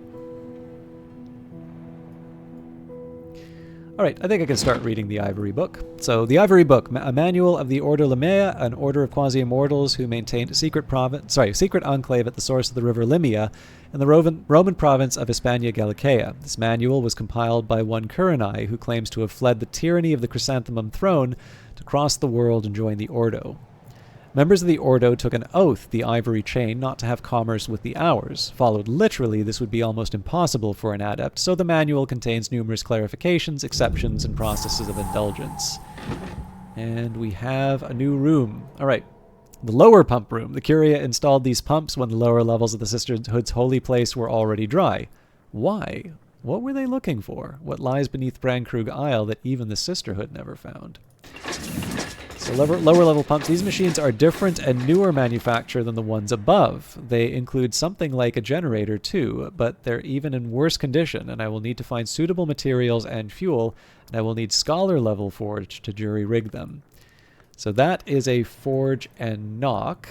Alright, I think I can start reading the Ivory Book. So, the Ivory Book, a manual of the Order Limea, an order of quasi-immortals who maintained a secret enclave at the source of the river Limea in the Roman province of Hispania Gallicaea. This manual was compiled by one Curanai, who claims to have fled the tyranny of the Chrysanthemum throne to cross the world and join the Ordo. Members of the Ordo took an oath, the Ivory Chain, not to have commerce with the Hours. Followed literally, this would be almost impossible for an adept, so the manual contains numerous clarifications, exceptions, and processes of indulgence. And we have a new room. Alright. The lower pump room. The Curia installed these pumps when the lower levels of the Sisterhood's holy place were already dry. Why? What were they looking for? What lies beneath Brandkrug Isle that even the Sisterhood never found? So lower level pumps. These machines are different and newer manufacture than the ones above. They include something like a generator too, but they're even in worse condition, and I will need to find suitable materials and fuel, and I will need scholar level forge to jury rig them. So that is a forge and knock.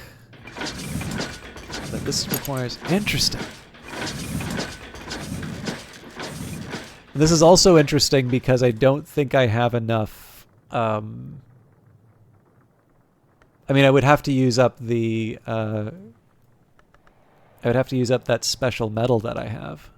But this requires... Interesting. This is also interesting because I don't think I have enough... I mean, I would have to use up the... I would have to use up that special metal that I have.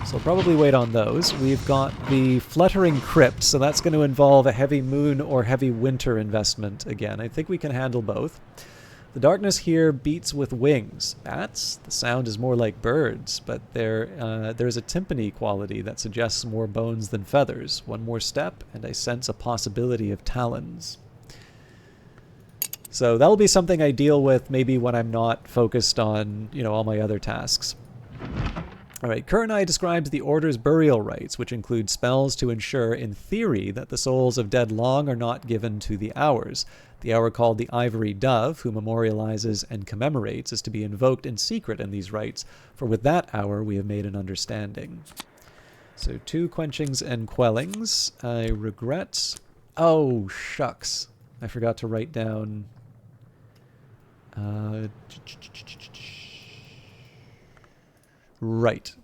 So I'll probably wait on those. We've got the Fluttering Crypt, so that's going to involve a heavy moon or heavy winter investment again. I think we can handle both. The darkness here beats with wings. Bats? The sound is more like birds, but there's a timpani quality that suggests more bones than feathers. One more step, and I sense a possibility of talons. So that'll be something I deal with maybe when I'm not focused on, you know, all my other tasks. All right, Kurenai describes the Order's burial rites, which include spells to ensure, in theory, that the souls of dead long are not given to the Hours. The Hour called the Ivory Dove, who memorializes and commemorates, is to be invoked in secret in these rites, for with that Hour we have made an understanding. So 2 quenchings and quellings. I regret... Oh, shucks. I forgot to write down... Right.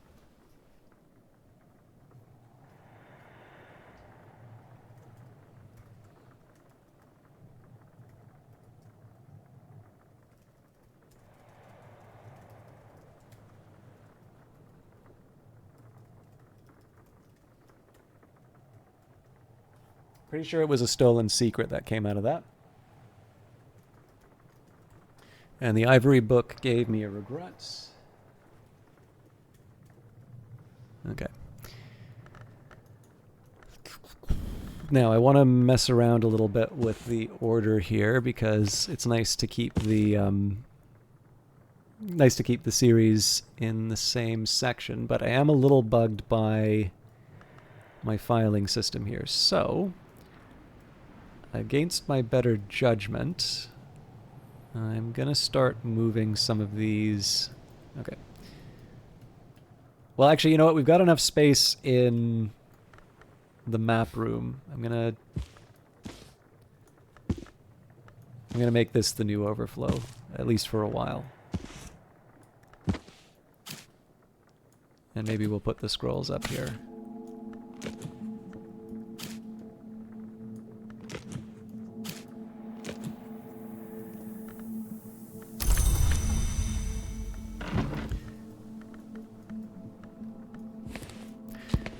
Pretty sure it was a stolen secret that came out of that. And the Ivory Book gave me a regret. Okay. Now, I want to mess around a little bit with the order here because it's nice to keep the series in the same section, but I am a little bugged by my filing system here. So, against my better judgment, I'm going to start moving some of these. Okay. Well, actually, you know what? We've got enough space in the map room. I'm gonna make this the new overflow, at least for a while. And maybe we'll put the scrolls up here.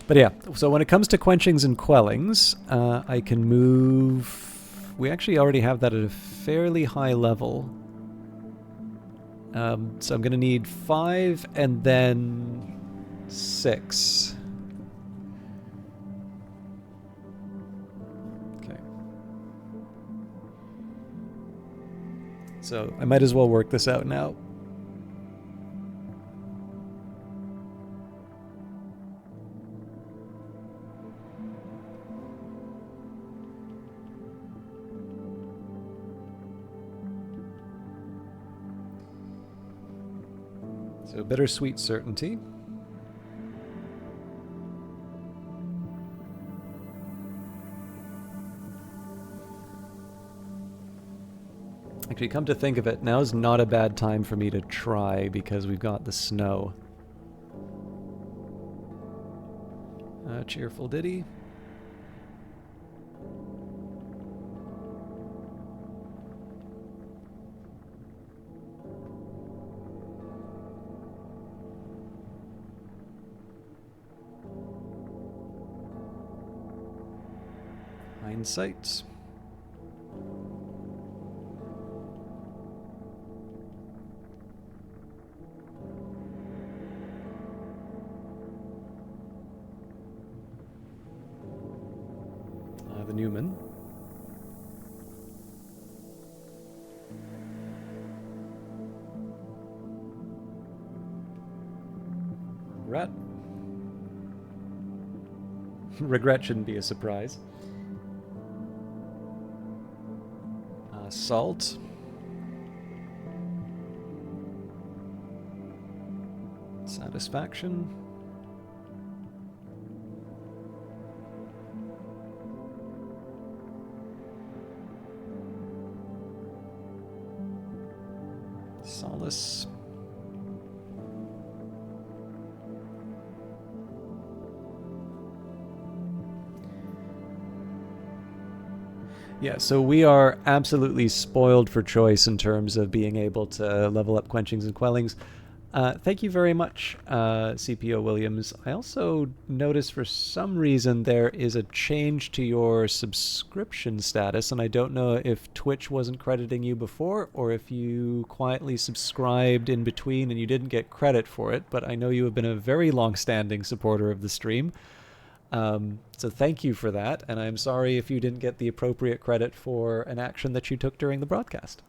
But yeah, so when it comes to quenchings and quellings, I can move... We actually already have that at a fairly high level. So I'm going to need 5 and then 6. Okay. So I might as well work this out now. So bittersweet certainty. Actually, come to think of it, now's not a bad time for me to try because we've got the snow. Cheerful ditty. Hindsight. The Newman. Regret. Regret shouldn't be a surprise. Salt. Satisfaction. Solace. Yeah, so we are absolutely spoiled for choice in terms of being able to level up quenchings and quellings. Thank you very much, CPO Williams. I also noticed for some reason there is a change to your subscription status, and I don't know if Twitch wasn't crediting you before or if you quietly subscribed in between and you didn't get credit for it, but I know you have been a very long-standing supporter of the stream. So thank you for that, and I'm sorry if you didn't get the appropriate credit for an action that you took during the broadcast.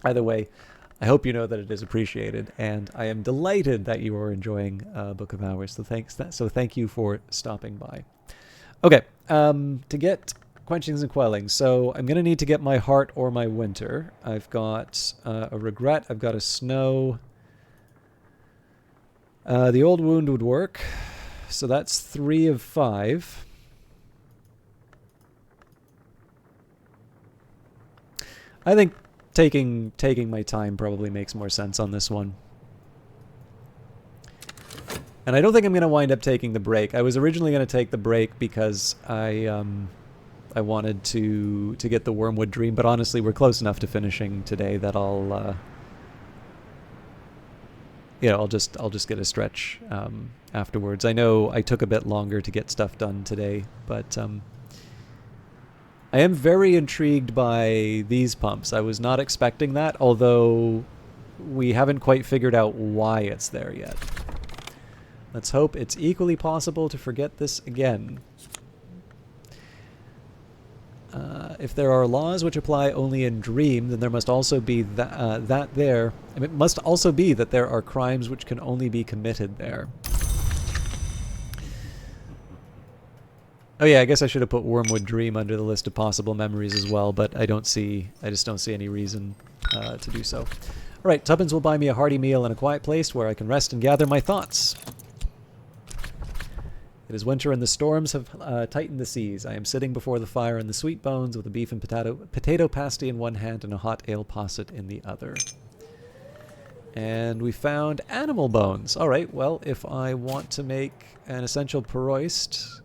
Either way, I hope you know that it is appreciated, and I am delighted that you are enjoying Book of Hours. So thank you for stopping by. Okay, to get quenchings and quellings, so I'm going to need to get my heart or my winter. I've got a regret. I've got a snow. The old wound would work. So that's 3 of 5. I think taking my time probably makes more sense on this one. And I don't think I'm going to wind up taking the break. I was originally going to take the break because I wanted to get the Wormwood Dream, but honestly, we're close enough to finishing today that I'll just get a stretch afterwards. I know I took a bit longer to get stuff done today, but I am very intrigued by these pumps. I was not expecting that, although we haven't quite figured out why it's there yet. Let's hope it's equally possible to forget this again. If there are laws which apply only in Dream, then there must also be it must also be that there are crimes which can only be committed there. Oh yeah, I guess I should have put Wormwood Dream under the list of possible memories as well, but I just don't see any reason to do so. Alright, Tubbins will buy me a hearty meal in a quiet place where I can rest and gather my thoughts. It is winter and the storms have tightened the seas. I am sitting before the fire in the sweet bones with a beef and potato pasty in one hand and a hot ale posset in the other. And we found animal bones. Alright, well, if I want to make an essential Peroist...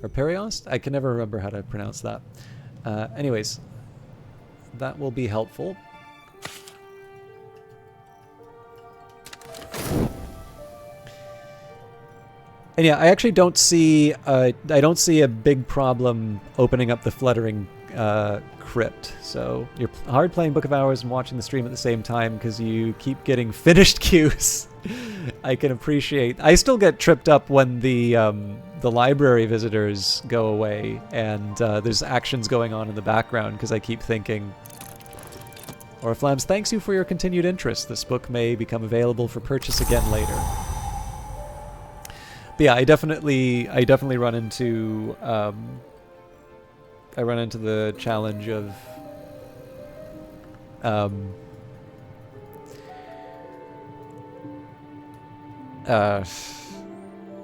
or Periost? I can never remember how to pronounce that. Anyways, that will be helpful. And yeah, I actually don't see a big problem opening up the Fluttering Crypt. So you're hard playing Book of Hours and watching the stream at the same time because you keep getting finished queues. I can appreciate. I still get tripped up when the library visitors go away and there's actions going on in the background because I keep thinking. Oriflams, thanks you for your continued interest. This book may become available for purchase again later. But yeah, I definitely run into the challenge of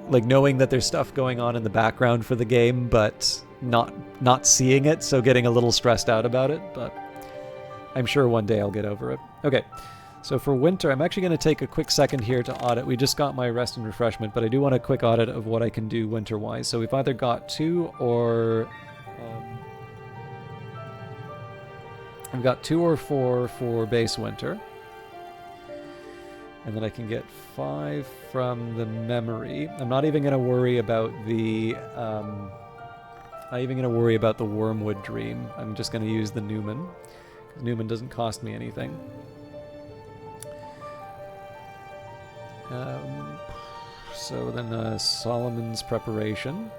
like knowing that there's stuff going on in the background for the game, but not seeing it, so getting a little stressed out about it. But I'm sure one day I'll get over it. Okay. So for winter, I'm actually going to take a quick second here to audit. We just got my rest and refreshment, but I do want a quick audit of what I can do winter-wise. So we've either got 2 or... I've got 2 or 4 for base winter. And then I can get 5 from the memory. I'm not even going to worry about the... not even going to worry about the Wormwood Dream. I'm just going to use the Newman. Because Newman doesn't cost me anything. So then Solomon's Preparation.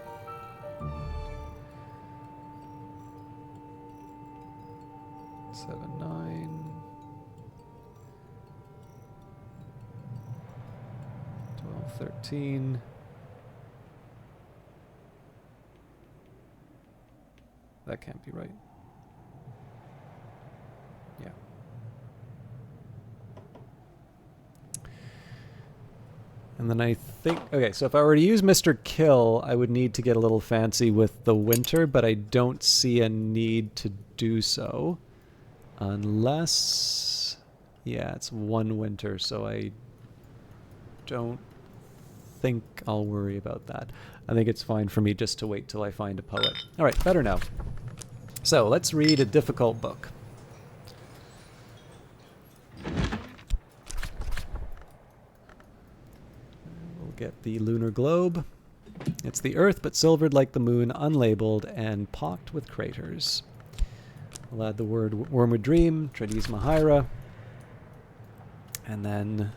13. That can't be right. Yeah. And then I think, okay, so if I were to use Mr. Kill, I would need to get a little fancy with the winter, but I don't see a need to do so. Unless, yeah, it's one winter, so I don't think I'll worry about that. I think it's fine for me just to wait till I find a poet. All right, better now. So let's read a difficult book. We'll get the Lunar Globe. It's the Earth, but silvered like the moon, unlabeled, and pocked with craters. We'll add the word Wormwood Dream, Tradis Mahira, and then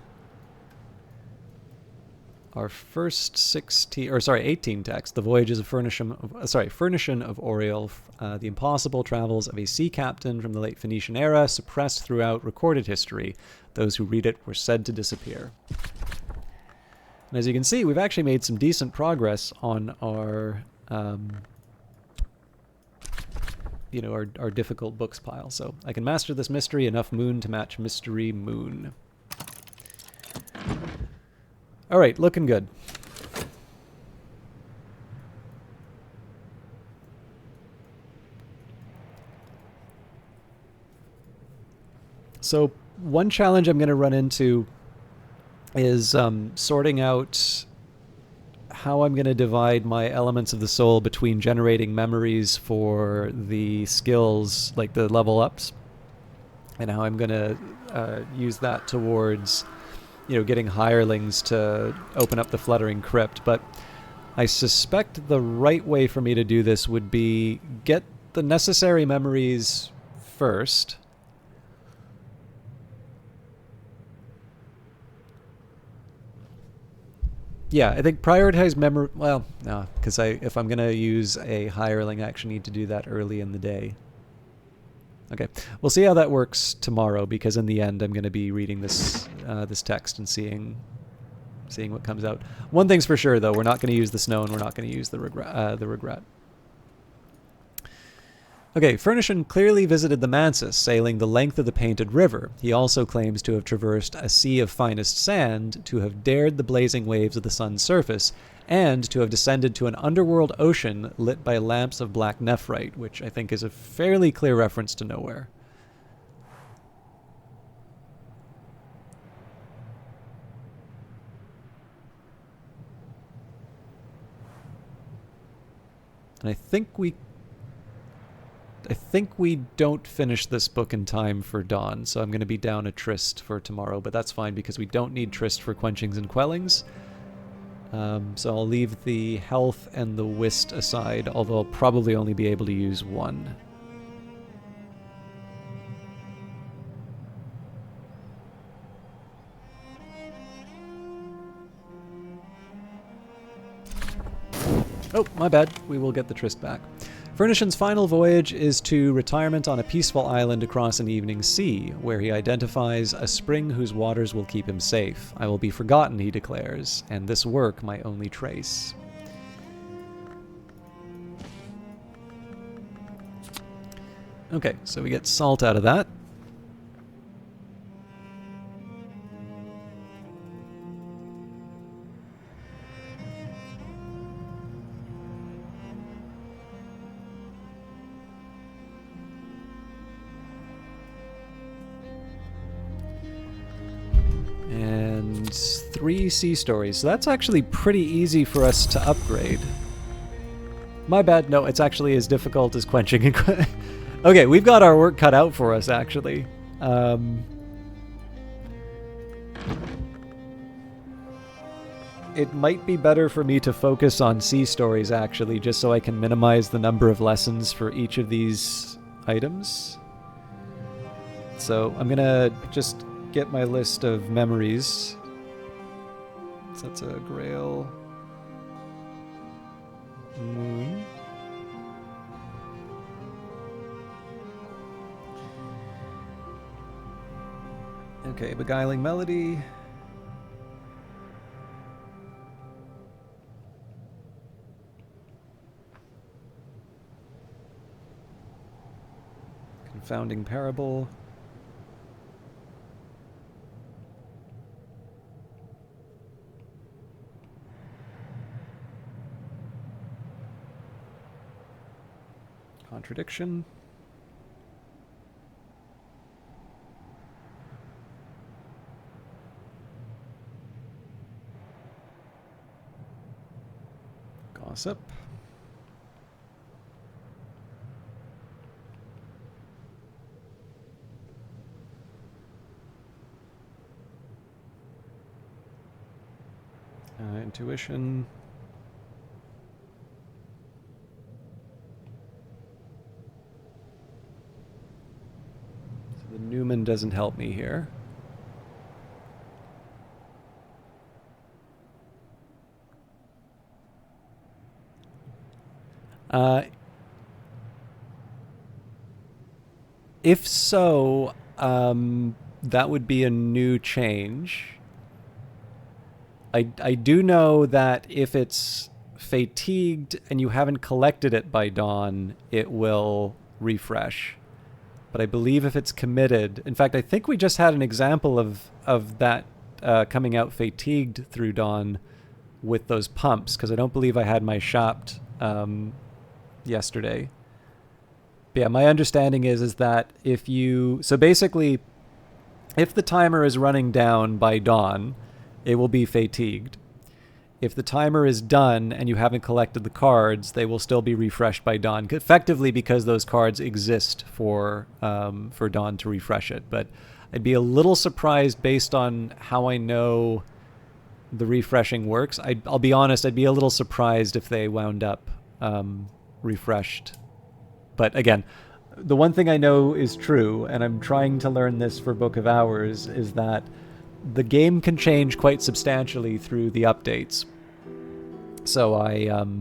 our first 18 text, The Voyages of Furnishon of Oriel, the impossible travels of a sea captain from the late Phoenician era, suppressed throughout recorded history. Those who read it were said to disappear. And as you can see, we've actually made some decent progress on our, our difficult books pile. So I can master this mystery, enough moon to match mystery moon. All right, looking good. So one challenge I'm going to run into is sorting out how I'm going to divide my elements of the soul between generating memories for the skills, like the level ups, and how I'm going to use that towards getting hirelings to open up the Fluttering Crypt. But I suspect the right way for me to do this would be get the necessary memories first. Yeah, I think prioritize memory. Well, no, because if I'm going to use a hireling, I actually need to do that early in the day. Okay, we'll see how that works tomorrow, because in the end I'm going to be reading this this text and seeing what comes out. One thing's for sure, though, we're not going to use the snow and we're not going to use the regret. Okay, Furnishon clearly visited the Mansus, sailing the length of the Painted River. He also claims to have traversed a sea of finest sand, to have dared the blazing waves of the sun's surface, and to have descended to an underworld ocean lit by lamps of black nephrite, which I think is a fairly clear reference to Nowhere. And I think we don't finish this book in time for dawn, so I'm going to be down a tryst for tomorrow, but that's fine because we don't need tryst for quenchings and quellings. So I'll leave the health and the whist aside, although I'll probably only be able to use one. Oh, my bad. We will get the tryst back. Furnishon's final voyage is to retirement on a peaceful island across an evening sea, where he identifies a spring whose waters will keep him safe. I will be forgotten, he declares, and this work my only trace. Okay, so we get salt out of that. And 3 sea stories. So that's actually pretty easy for us to upgrade. My bad. No, it's actually as difficult as quenching and Okay, we've got our work cut out for us, actually. It might be better for me to focus on sea stories, actually, just so I can minimize the number of lessons for each of these items. So I'm gonna just get my list of memories. So that's a Grail Moon. Okay, Beguiling Melody. Founding Parable. Contradiction. Gossip. Intuition. So the Newman doesn't help me here. If so, that would be a new change. I do know that if it's fatigued and you haven't collected it by dawn, it will refresh. But I believe if it's committed, in fact, I think we just had an example of that coming out fatigued through dawn with those pumps, because I don't believe I had my shopped yesterday. But yeah, my understanding is that if you, so basically, if the timer is running down by dawn, it will be fatigued. If the timer is done and you haven't collected the cards, they will still be refreshed by dawn, effectively because those cards exist for dawn to refresh it. But I'd be a little surprised based on how I know the refreshing works. I'll be honest, I'd be a little surprised if they wound up refreshed. But again, the one thing I know is true, and I'm trying to learn this for Book of Hours, is that the game can change quite substantially through the updates. So I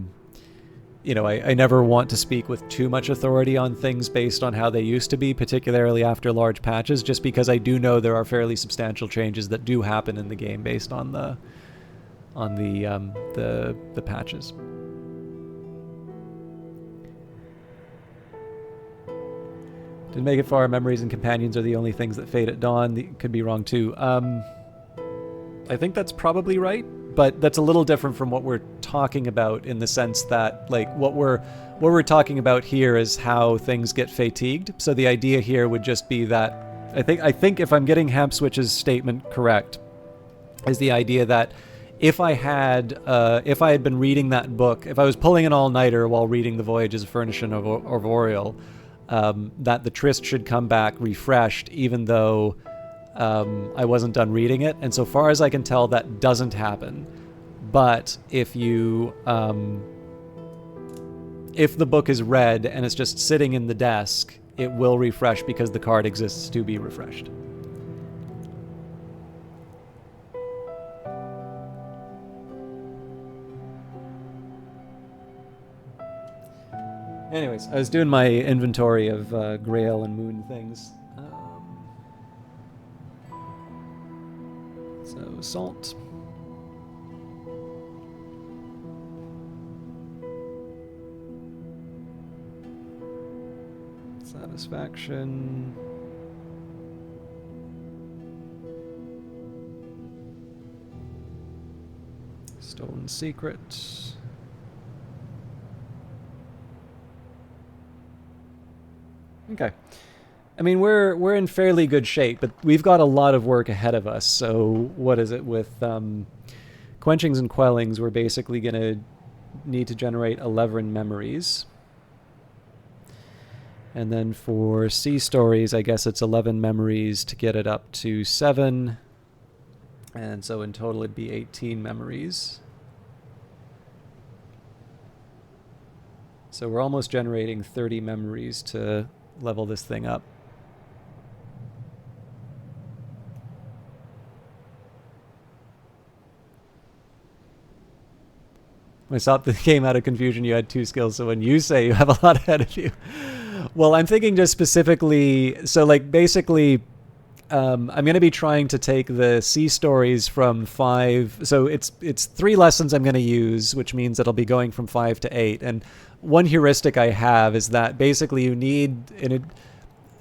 never want to speak with too much authority on things based on how they used to be, particularly after large patches, just because I do know there are fairly substantial changes that do happen in the game based on the patches. Didn't make it far. Memories and companions are the only things that fade at dawn. Could be wrong too. I think that's probably right, but that's a little different from what we're talking about, in the sense that, like, what we're talking about here is how things get fatigued. So the idea here would just be that I think if I'm getting Hampswitch's statement correct, is the idea that if I had been reading that book, if I was pulling an all-nighter while reading the Voyages of Furnishing of Oriel, that the Tryst should come back refreshed, even though I wasn't done reading it. And so far as I can tell, that doesn't happen. But if you if the book is read and it's just sitting in the desk, it will refresh because the card exists to be refreshed. Anyways, I was doing my inventory of Grail and Moon things. So, salt. Satisfaction. Stolen Secret. Okay. I mean, we're in fairly good shape, but we've got a lot of work ahead of us. So what is it with quenchings and quellings? We're basically going to need to generate 11 memories. And then for Sea Stories, I guess it's 11 memories to get it up to 7. And so in total it'd be 18 memories. So we're almost generating 30 memories to level this thing up. When I stopped the game out of confusion, you had 2 skills, so when you say you have a lot ahead of you. Well, I'm thinking just specifically, so like basically, I'm going to be trying to take the Sea Stories from 5, so it's 3 lessons I'm going to use, which means it'll be going from 5 to 8, and one heuristic I have is that basically you need,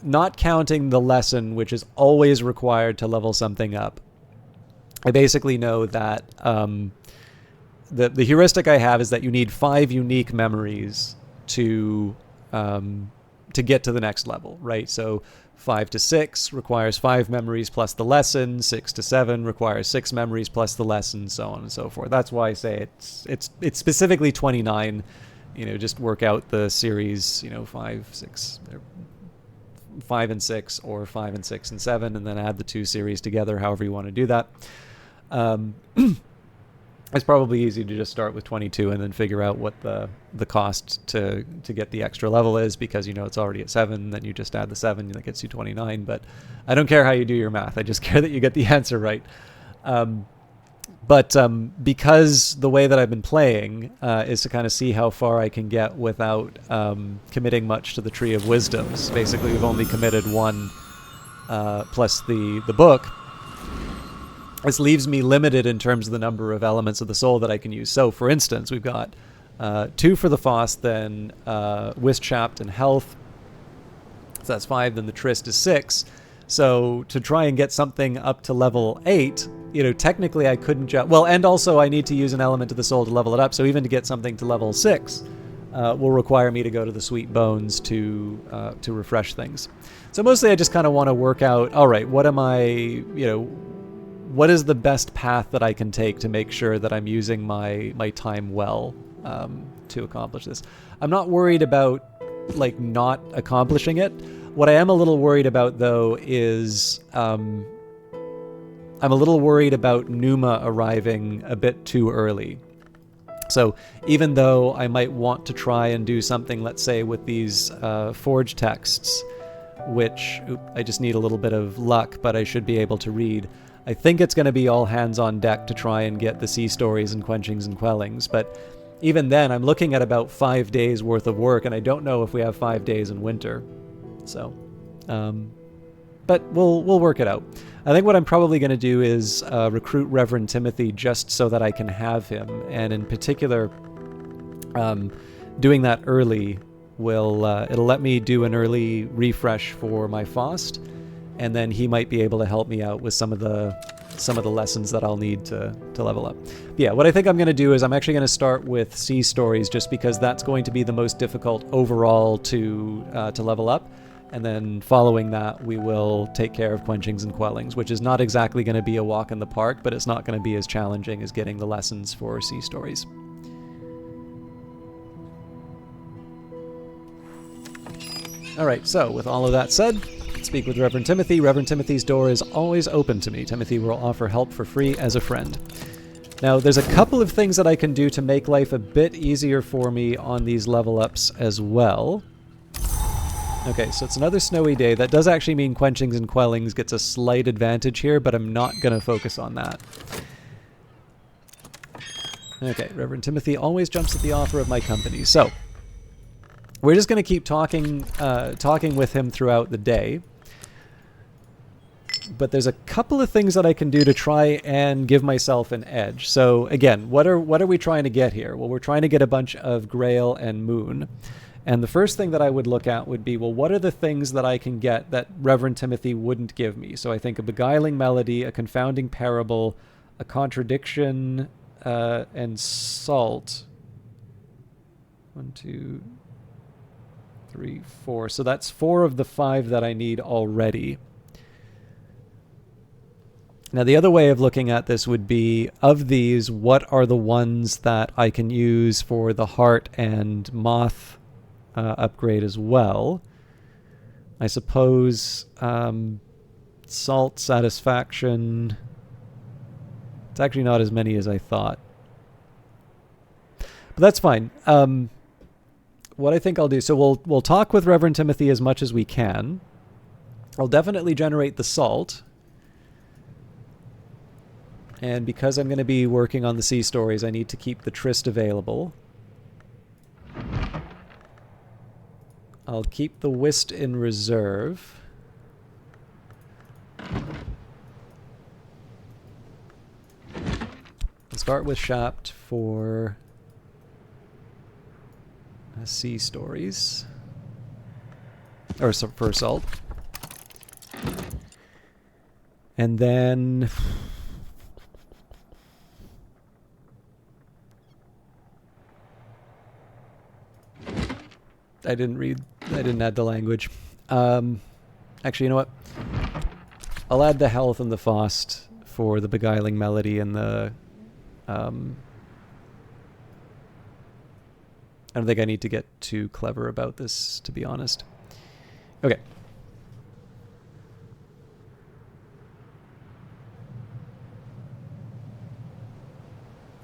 not counting the lesson, which is always required to level something up, I basically know that the heuristic I have is that you need 5 unique memories to get to the next level, right? So 5 to 6 requires 5 memories plus the lesson. 6 to 7 requires 6 memories plus the lesson, so on and so forth. That's why I say it's specifically 29. Just work out the series, 5, 6, 5 and 6, or 5 and 6 and 7, and then add the 2 series together, however you want to do that. It's probably easy to just start with 22 and then figure out what the cost to get the extra level is, because it's already at 7, then you just add the 7, that gets you 29. But I don't care how you do your math, I just care that you get the answer right. But because the way that I've been playing is to kind of see how far I can get without committing much to the Tree of Wisdoms. Basically, we've only committed 1 plus the book. This leaves me limited in terms of the number of elements of the soul that I can use. So, for instance, we've got 2 for the Faust, then Wischapt and Health. So that's 5, then the Trist is 6. So to try and get something up to level 8, technically I couldn't just... Well, and also I need to use an element of the soul to level it up. So even to get something to level 6 will require me to go to the Sweet Bones to refresh things. So mostly I just kind of want to work out, all right, what am I, what is the best path that I can take to make sure that I'm using my time well to accomplish this. I'm not worried about not accomplishing it. What I am a little worried about, though, is I'm a little worried about Numa arriving a bit too early. So even though I might want to try and do something, let's say, with these forge texts, which I just need a little bit of luck, but I should be able to read, I think it's going to be all hands on deck to try and get the sea stories and quenchings and quellings. But even then, I'm looking at about 5 days worth of work, and I don't know if we have 5 days in winter. So, but we'll work it out. I think what I'm probably going to do is recruit Reverend Timothy just so that I can have him, and in particular, doing that early will it'll let me do an early refresh for my Faust, and then he might be able to help me out with some of the lessons that I'll need to level up. But yeah, what I think I'm going to do is I'm actually going to start with Sea Stories, just because that's going to be the most difficult overall to level up. And then following that, we will take care of Quenchings and Quellings, which is not exactly going to be a walk in the park, but it's not going to be as challenging as getting the lessons for Sea Stories. All right, so with all of that said, speak with Reverend Timothy. Reverend Timothy's door is always open to me. Timothy will offer help for free as a friend. Now, there's a couple of things that I can do to make life a bit easier for me on these level ups as well. Okay, so it's another snowy day. That does actually mean Quenchings and Quellings gets a slight advantage here, but I'm not going to focus on that. Okay, Reverend Timothy always jumps at the offer of my company. So, we're just going to keep talking with him throughout the day. But there's a couple of things that I can do to try and give myself an edge. So again, what are we trying to get here? Well, we're trying to get a bunch of Grail and Moon. And the first thing that I would look at would be, well, what are the things that I can get that Reverend Timothy wouldn't give me? So I think a Beguiling Melody, a Confounding Parable, a Contradiction, and Salt. 1, 2, 3, 4. So that's 4 of the 5 that I need already. Now, the other way of looking at this would be, of these, what are the ones that I can use for the Heart and Moth upgrade as well? I suppose Salt, Satisfaction. It's actually not as many as I thought. But that's fine. What I think I'll do, so we'll talk with Reverend Timothy as much as we can. I'll definitely generate the Salt. And because I'm going to be working on the Sea Stories, I need to keep the Trist available. I'll keep the Whist in reserve. I'll start with Shapt for Sea Stories. Or for Salt. And then... I didn't add the language. Actually, you know what? I'll add the health and the Faust for the beguiling melody and the... I don't think I need to get too clever about this, to be honest. Okay.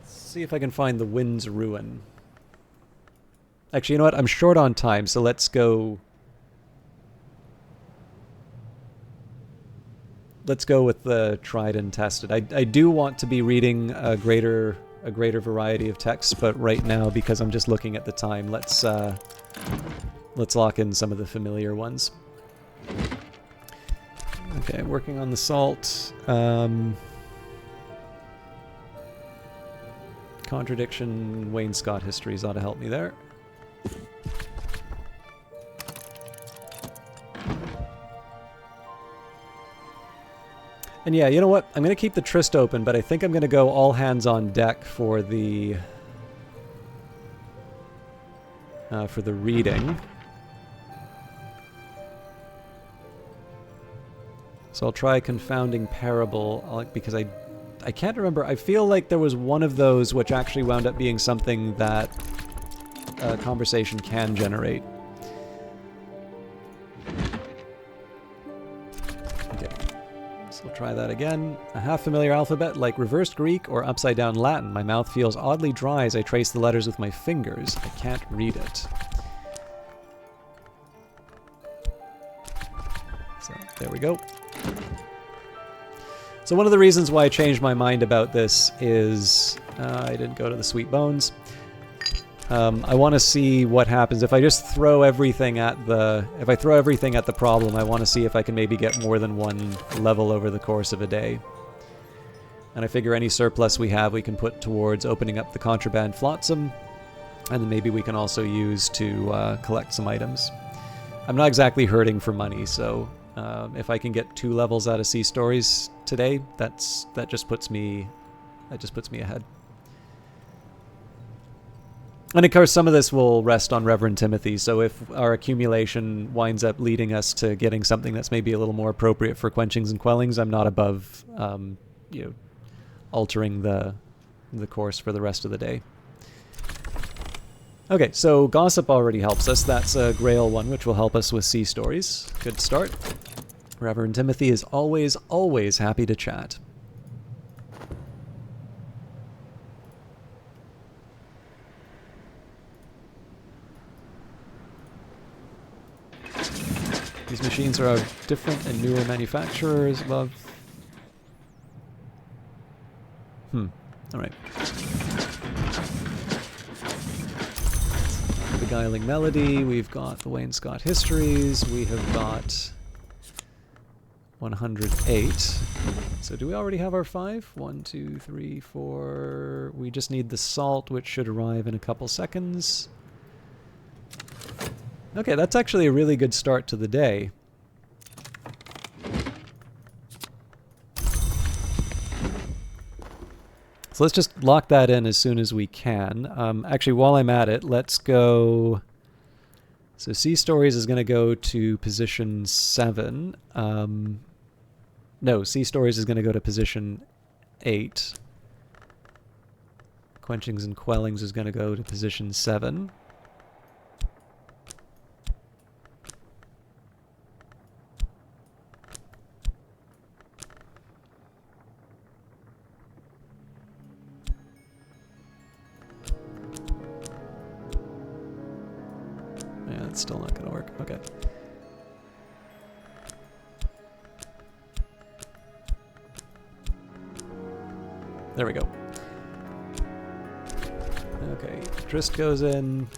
Let's see if I can find the Wind's Ruin. Actually, you know what? I'm short on time, so let's go... Let's go with the tried and tested. I do want to be reading a greater variety of texts, but right now, because I'm just looking at the time, let's lock in some of the familiar ones. Okay, working on the salt. Contradiction, Wayne Scott histories ought to help me there. And yeah, you know what? I'm going to keep the tryst open, but I think I'm going to go all hands on deck for the reading. So I'll try Confounding Parable, because I can't remember. I feel like there was one of those which actually wound up being something that a conversation can generate. We'll try that again. A half-familiar alphabet like reversed Greek or upside-down Latin. My mouth feels oddly dry as I trace the letters with my fingers. I can't read it. So, there we go. So one of the reasons why I changed my mind about this is... I didn't go to the Sweet Bones. I want to see what happens if I just throw everything at the... If I throw everything at the problem, I want to see if I can maybe get more than one level over the course of a day. And I figure any surplus we have we can put towards opening up the Contraband Flotsam, and then maybe we can also use to collect some items. I'm not exactly hurting for money, so if I can get 2 levels out of Sea Stories today, that just puts me ahead. And of course, some of this will rest on Reverend Timothy, so if our accumulation winds up leading us to getting something that's maybe a little more appropriate for quenchings and quellings, I'm not above, altering the course for the rest of the day. Okay, so Gossip already helps us. That's a Grail one, which will help us with Sea Stories. Good start. Reverend Timothy is always, always happy to chat. These machines are of different and newer manufacturers above. Alright. Beguiling Melody, we've got the Wayne Scott histories, we have got 108. So do we already have our 5? 1, 2, 3, 4. We just need the salt, which should arrive in a couple seconds. Okay, that's actually a really good start to the day. So let's just lock that in as soon as we can. Actually, while I'm at it, let's go... So Sea Stories is going to go to position 7. No, Sea Stories is going to go to position 8. Quenchings and Quellings is going to go to position 7. Yeah, it's still not going to work. Okay. There we go. Okay, Tryst goes in.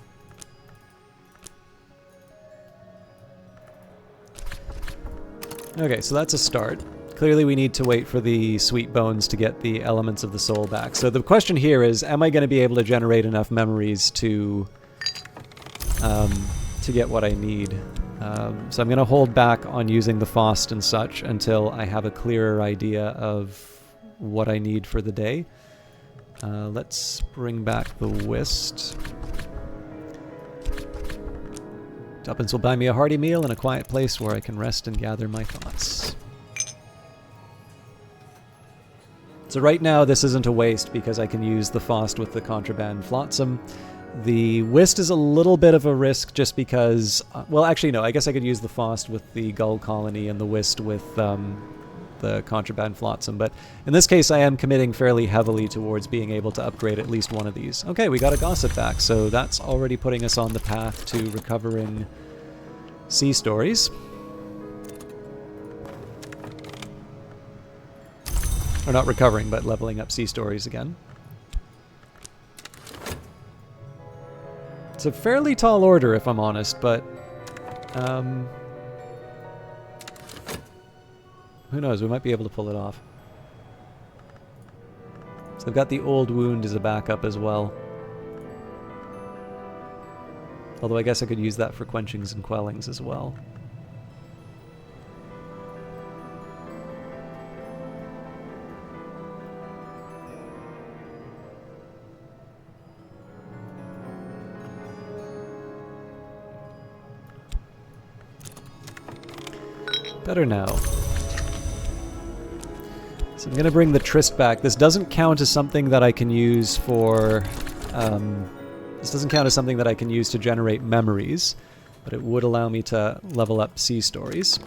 Okay, so that's a start. Clearly we need to wait for the Sweet Bones to get the elements of the soul back. So the question here is, am I going to be able to generate enough memories to get what I need? So I'm going to hold back on using the Faust and such until I have a clearer idea of what I need for the day. Let's bring back the Whist. Tuppence will buy me a hearty meal in a quiet place where I can rest and gather my thoughts. So right now this isn't a waste because I can use the Faust with the Contraband Flotsam. The Whist is a little bit of a risk just because... well, actually, no. I guess I could use the Faust with the Gull Colony and the Whist with the Contraband Flotsam. But in this case, I am committing fairly heavily towards being able to upgrade at least one of these. Okay, we got a Gossip back, so that's already putting us on the path to recovering Sea Stories. Or not recovering, but leveling up Sea Stories again. It's a fairly tall order, if I'm honest, but who knows? We might be able to pull it off. So I've got the Old Wound as a backup as well. Although I guess I could use that for quenchings and quellings as well. Better now. So I'm going to bring the Tryst back. This doesn't count as something that I can use for... this doesn't count as something that I can use to generate memories, but it would allow me to level up Sea Stories.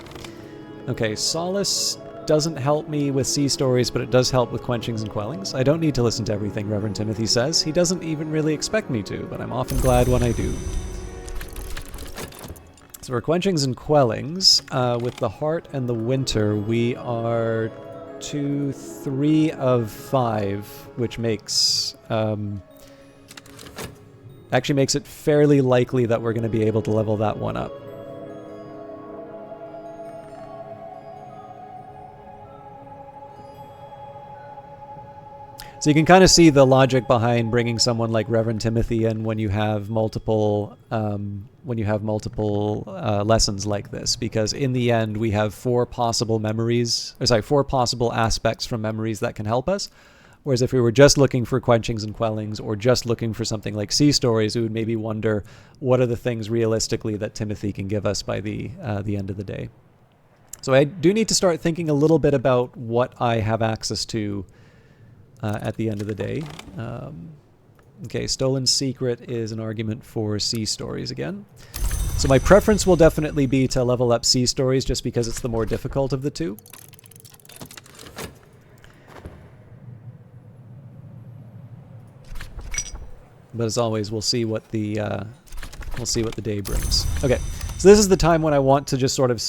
Okay, Solace doesn't help me with Sea Stories, but it does help with quenchings and quellings. I don't need to listen to everything Reverend Timothy says. He doesn't even really expect me to, but I'm often glad when I do. So for quenchings and quellings, with the Heart and the Winter, we are 2, 3 of 5, which makes actually makes it fairly likely that we're going to be able to level that one up. So you can kind of see the logic behind bringing someone like Reverend Timothy in when you have multiple lessons like this, because in the end we have 4 possible aspects from memories that can help us. Whereas if we were just looking for quenchings and quellings, or just looking for something like Sea Stories, we would maybe wonder what are the things realistically that Timothy can give us by the end of the day. So I do need to start thinking a little bit about what I have access to at the end of the day. Okay, Stolen Secret is an argument for Sea Stories again. So my preference will definitely be to level up Sea Stories just because it's the more difficult of the two. But as always, we'll see what the day brings. Okay, so this is the time when I want to just sort of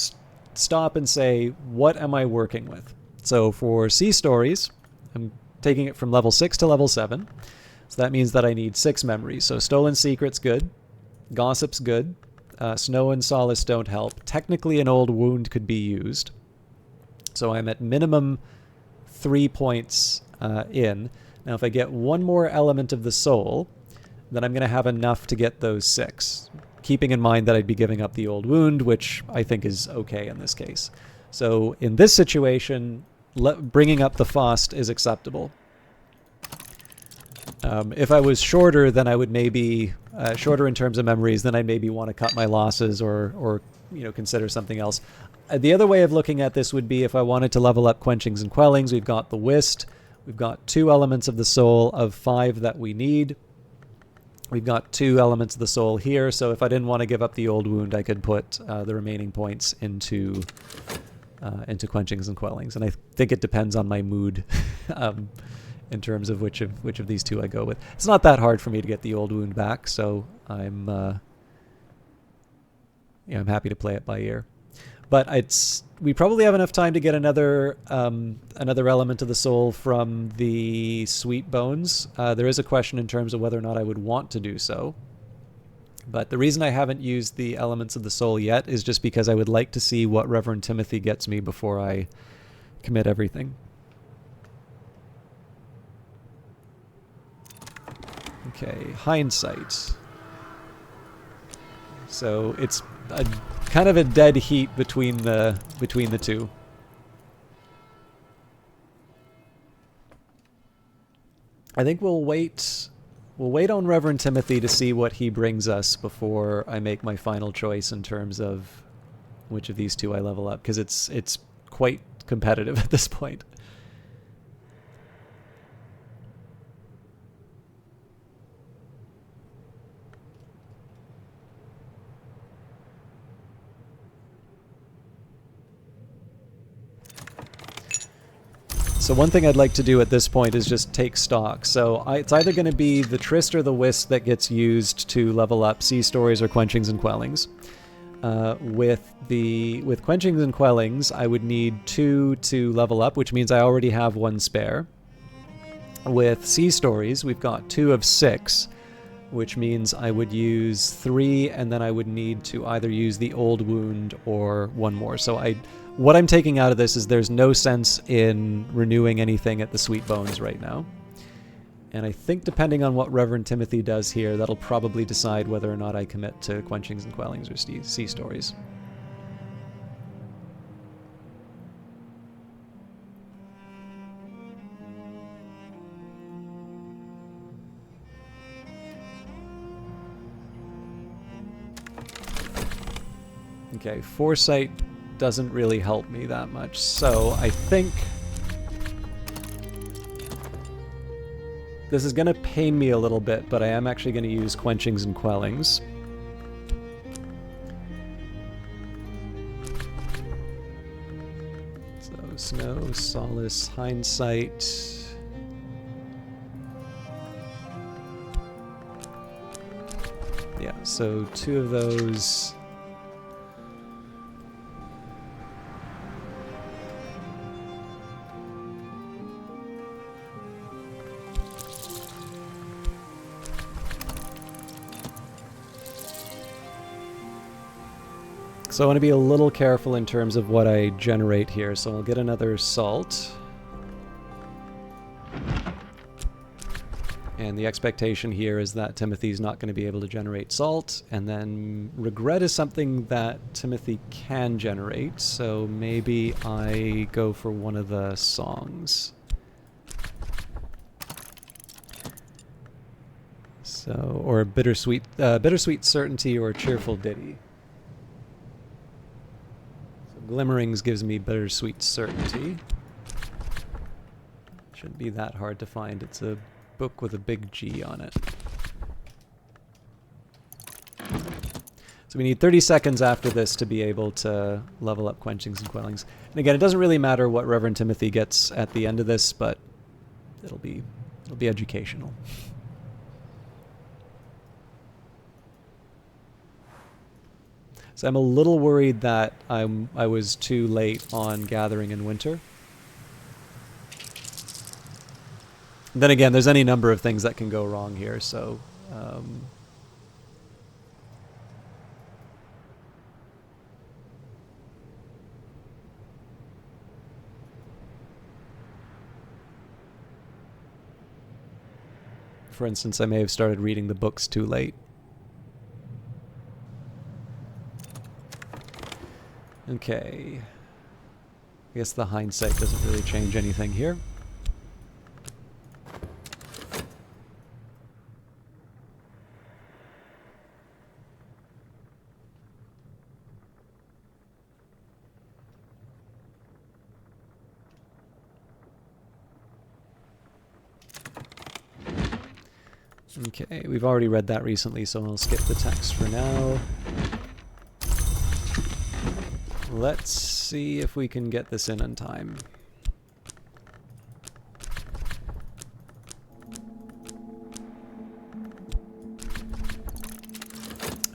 stop and say, what am I working with? So for Sea Stories, I'm taking it from level 6 to level 7. So that means that I need 6 memories. So Stolen Secret's good. Gossip's good. Snow and Solace don't help. Technically an Old Wound could be used. So I'm at minimum 3 points in. Now if I get one more element of the soul, then I'm going to have enough to get those 6. Keeping in mind that I'd be giving up the Old Wound, which I think is okay in this case. So in this situation, bringing up the Faust is acceptable. If I was shorter, then I would maybe shorter in terms of memories, then I'd maybe want to cut my losses or consider something else. The other way of looking at this would be if I wanted to level up quenchings and quellings. We've got the Whist. We've got 2 elements of the soul of 5 that we need. We've got 2 elements of the soul here. So if I didn't want to give up the Old Wound, I could put the remaining points into quenchings and quellings. And I think it depends on my mood. In terms of which of these 2 I go with. It's not that hard for me to get the Old Wound back, so I'm happy to play it by ear. But we probably have enough time to get another element of the soul from the Sweet Bones. There is a question in terms of whether or not I would want to do so. But the reason I haven't used the elements of the soul yet is just because I would like to see what Reverend Timothy gets me before I commit everything. Okay, Hindsight. So it's a kind of a dead heat between the two. I think we'll wait on Reverend Timothy to see what he brings us before I make my final choice in terms of which of these two I level up, because it's quite competitive at this point. So one thing I'd like to do at this point is just take stock. So it's either going to be the Trist or the Wisp that gets used to level up Sea Stories or Quenchings and Quellings. With Quenchings and Quellings, I would need 2 to level up, which means I already have 1 spare. With Sea Stories, we've got 2 of 6, which means I would use 3, and then I would need to either use the Old Wound or 1 more. So what I'm taking out of this is there's no sense in renewing anything at the Sweet Bones right now. And I think depending on what Reverend Timothy does here, that'll probably decide whether or not I commit to Quenchings and Quellings or Sea Stories. Okay, Foresight doesn't really help me that much, so I think this is going to pain me a little bit, but I am actually going to use Quenchings and Quellings. So Snow, Solace, Hindsight. Yeah, so 2 of those. So I want to be a little careful in terms of what I generate here. So I'll get another Salt. And the expectation here is that Timothy's not going to be able to generate Salt. And then Regret is something that Timothy can generate. So maybe I go for one of the songs. So, or Bittersweet Certainty or Cheerful Ditty. Glimmerings gives me Bittersweet Certainty. Shouldn't be that hard to find. It's a book with a big G on it. So we need 30 seconds after this to be able to level up Quenchings and Quellings. And again, it doesn't really matter what Reverend Timothy gets at the end of this, but it'll be educational. So I'm a little worried that I was too late on Gathering in Winter. Then again, there's any number of things that can go wrong here, so... For instance, I may have started reading the books too late. Okay. I guess the Hindsight doesn't really change anything here. Okay, we've already read that recently, so I'll skip the text for now. Let's see if we can get this in time.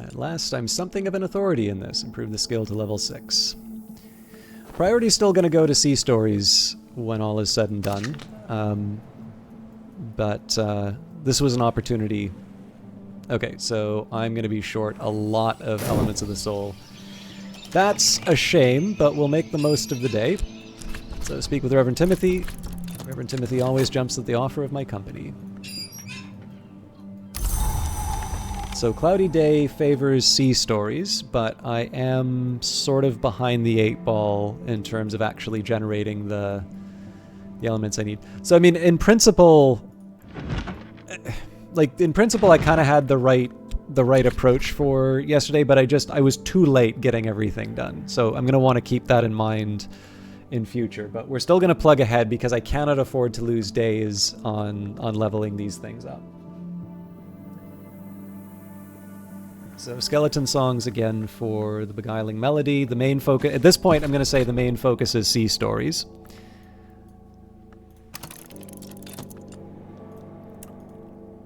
At last, I'm something of an authority in this. Improve the skill to level 6. Priority's still going to go to Sea Stories when all is said and done. But this was an opportunity. Okay, so I'm going to be short a lot of Elements of the Soul. That's a shame, but we'll make the most of the day. So speak with Reverend Timothy. Reverend Timothy always jumps at the offer of my company. So Cloudy Day favors sea stories, but I am sort of behind the 8 ball in terms of actually generating the elements I need. So I mean, in principle, I kind of had the right approach for yesterday, but I was too late getting everything done. So I'm gonna want to keep that in mind in future. But we're still gonna plug ahead because I cannot afford to lose days on leveling these things up. So skeleton songs again for the Beguiling Melody. The main focus at this point, I'm going to say the main focus is sea stories.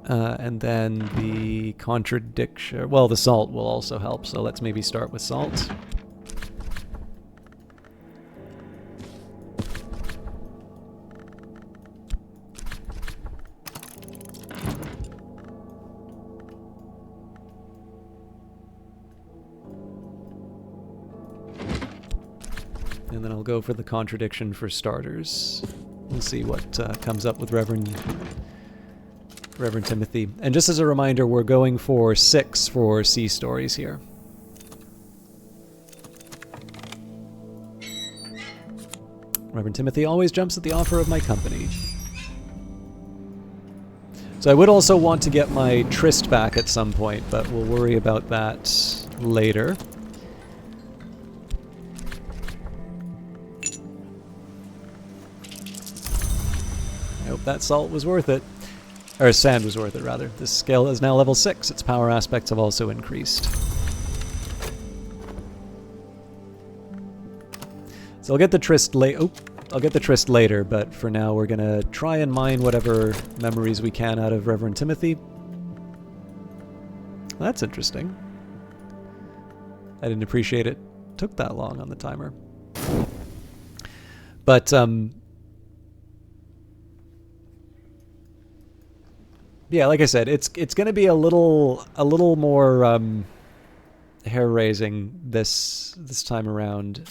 And then the contradiction. Well, the salt will also help. So let's maybe start with salt. And then I'll go for the contradiction for starters. We'll see what comes up with Reverend Timothy. And just as a reminder, we're going for 6 for sea stories here. Reverend Timothy always jumps at the offer of my company. So I would also want to get my tryst back at some point, but we'll worry about that later. I hope that salt was worth it. Or sand was worth it, rather. This skill is now level 6. Its power aspects have also increased. So I'll get the tryst later, but for now we're gonna try and mine whatever memories we can out of Reverend Timothy. That's interesting. I didn't appreciate it took that long on the timer. But yeah, like I said, it's going to be a little more hair raising this time around.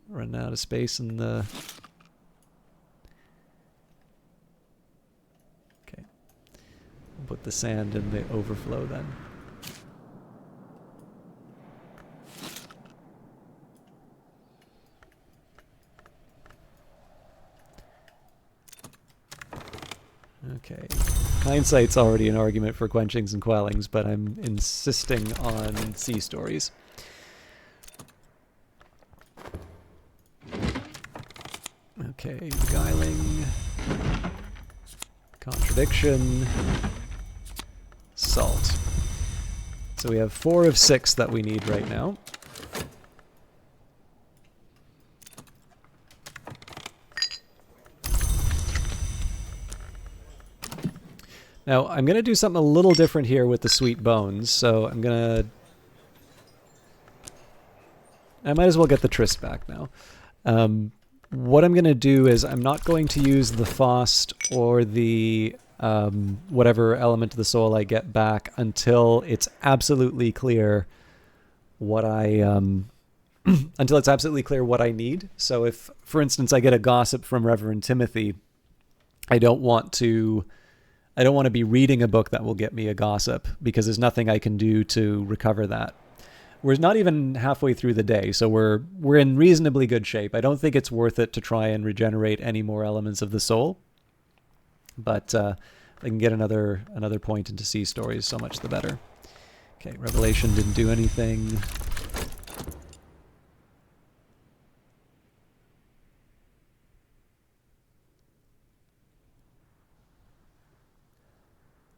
Running out of space in the. Okay, put the sand in the overflow then. Okay. Hindsight's already an argument for quenchings and quellings, but I'm insisting on sea stories. Okay, beguiling, contradiction, salt. So we have 4 of 6 that we need right now. Now, I'm going to do something a little different here with the sweet bones, so I'm going to... I might as well get the tryst back now. What I'm going to do is I'm not going to use the Faust or the whatever element of the soul I get back until it's absolutely clear what I... until it's absolutely clear what I need. So if, for instance, I get a gossip from Reverend Timothy, I don't want to be reading a book that will get me a gossip because there's nothing I can do to recover that. We're not even halfway through the day, so we're in reasonably good shape. I don't think it's worth it to try and regenerate any more elements of the soul. But I can get another point into sea stories, so much the better. Okay, Revelation didn't do anything.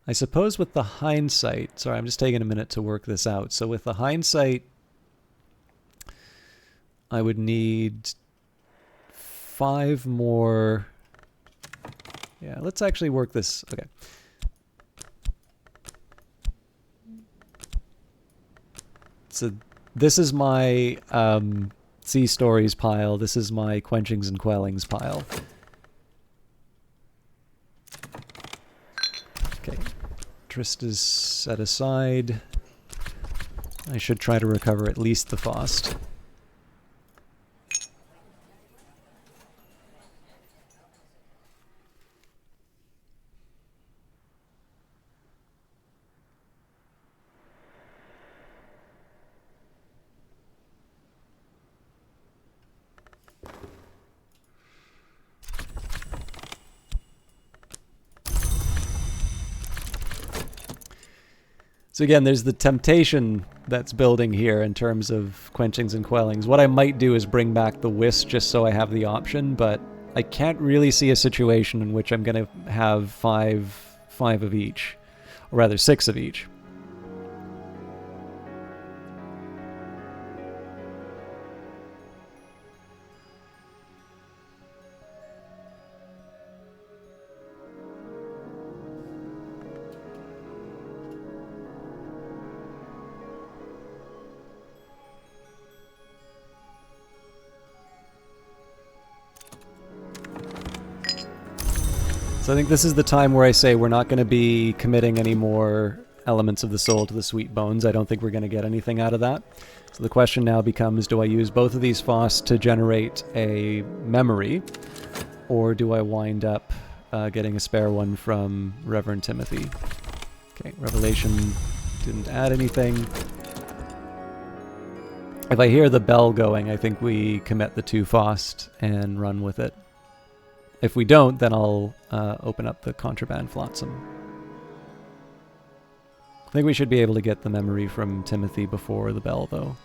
I suppose with the hindsight, sorry, I'm just taking a minute to work this out. So with the hindsight, I would need 5 more. Yeah, let's actually work this. Okay. So this is my sea stories pile. This is my quenchings and quellings pile. Okay. Tryst is set aside. I should try to recover at least the Faust. So again, there's the temptation that's building here in terms of quenchings and quellings. What I might do is bring back the Wisp just so I have the option, but I can't really see a situation in which I'm going to have five of each, or rather 6 of each. So I think this is the time where I say we're not going to be committing any more elements of the soul to the sweet bones. I don't think we're going to get anything out of that. So the question now becomes, do I use both of these FOSS to generate a memory, or do I wind up getting a spare one from Reverend Timothy? Okay, Revelation didn't add anything. If I hear the bell going, I think we commit the 2 FOSS and run with it. If we don't, then I'll open up the Contraband Flotsam. I think we should be able to get the memory from Timothy before the bell, though.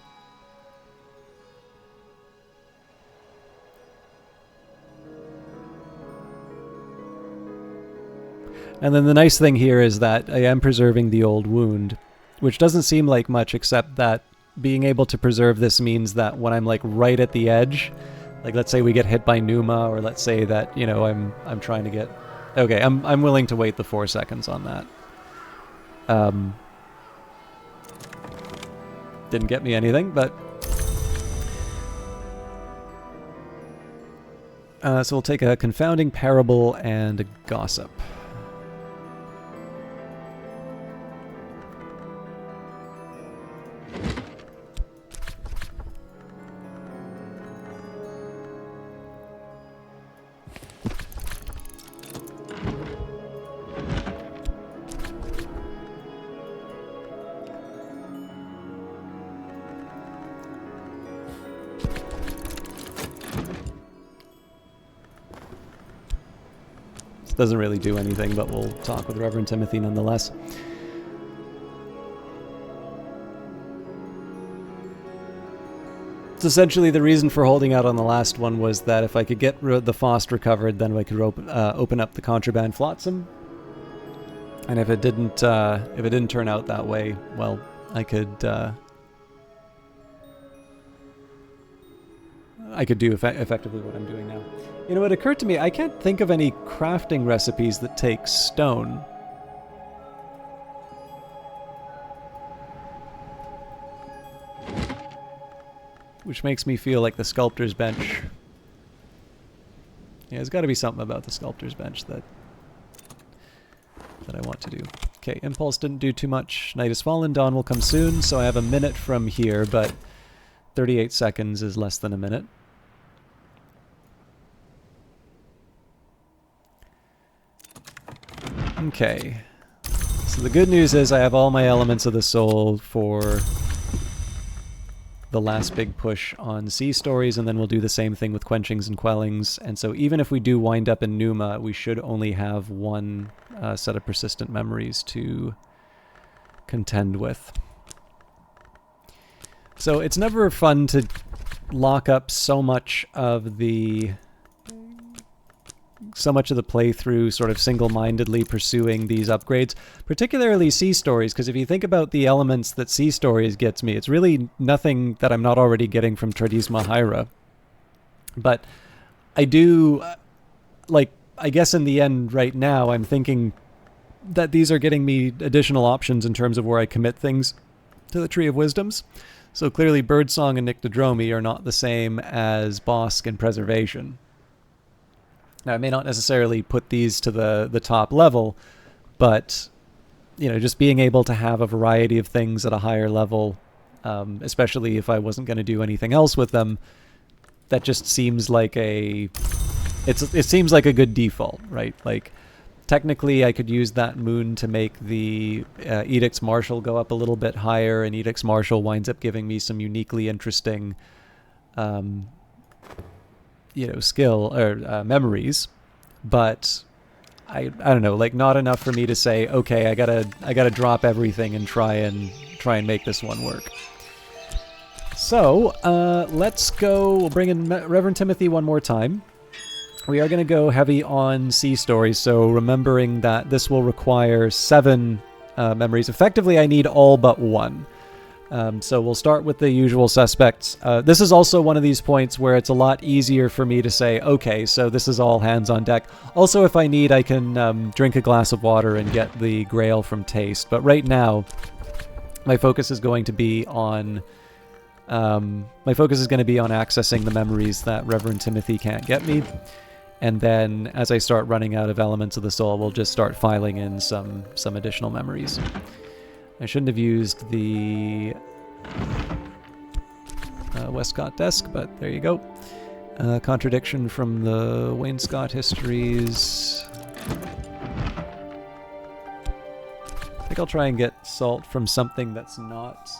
And then the nice thing here is that I am preserving the old wound, which doesn't seem like much, except that being able to preserve this means that when I'm like right at the edge, like let's say we get hit by Numa, or let's say that, you know, I'm trying to get... Okay, I'm willing to wait the 4 seconds on that. Didn't get me anything, but... so we'll take a Confounding Parable and a Gossip. Doesn't really do anything, but we'll talk with Reverend Timothy nonetheless. So essentially the reason for holding out on the last one was that if I could get the FOSS recovered, then I could open up the Contraband Flotsam. And if it didn't turn out that way, well, I could do effectively what I'm doing now. You know, it occurred to me, I can't think of any crafting recipes that take stone. Which makes me feel like the Sculptor's Bench. Yeah, there's got to be something about the Sculptor's Bench that I want to do. Okay, Impulse didn't do too much. Night has fallen, dawn will come soon, so I have a minute from here, but 38 seconds is less than a minute. Okay, so the good news is I have all my elements of the soul for the last big push on Sea Stories, and then we'll do the same thing with Quenchings and Quellings. And so even if we do wind up in Numa, we should only have one set of persistent memories to contend with. So it's never fun to lock up so much of the playthrough sort of single-mindedly pursuing these upgrades, particularly Sea Stories, because if you think about the elements that Sea Stories gets me, it's really nothing that I'm not already getting from Tradisma Hyra. But I do, like, I guess in the end right now, I'm thinking that these are getting me additional options in terms of where I commit things to the Tree of Wisdoms. So clearly Birdsong and Nyctodromy are not the same as Bosk and Preservation. Now, I may not necessarily put these to the top level, but, you know, just being able to have a variety of things at a higher level, especially if I wasn't going to do anything else with them, that just seems like it seems like a good default, right? Like, technically I could use that moon to make the Edict's Martial go up a little bit higher, and Edict's Martial winds up giving me some uniquely interesting skill or memories, but I don't know, like not enough for me to say, okay, I gotta drop everything and try and make this one work. So let's go. We'll bring in Reverend Timothy one more time. We are going to go heavy on sea stories, so remembering that this will require 7 memories. Effectively, I need all but 1. So we'll start with the usual suspects. This is also one of these points where it's a lot easier for me to say, okay, so this is all hands on deck. Also, if I need, I can drink a glass of water and get the Grail from Taste. But right now, my focus is going to be on accessing the memories that Reverend Timothy can't get me. And then as I start running out of elements of the soul, we'll just start filing in some additional memories. I shouldn't have used the Westcott desk, but there you go. Contradiction from the Wainscott histories. I think I'll try and get salt from something that's not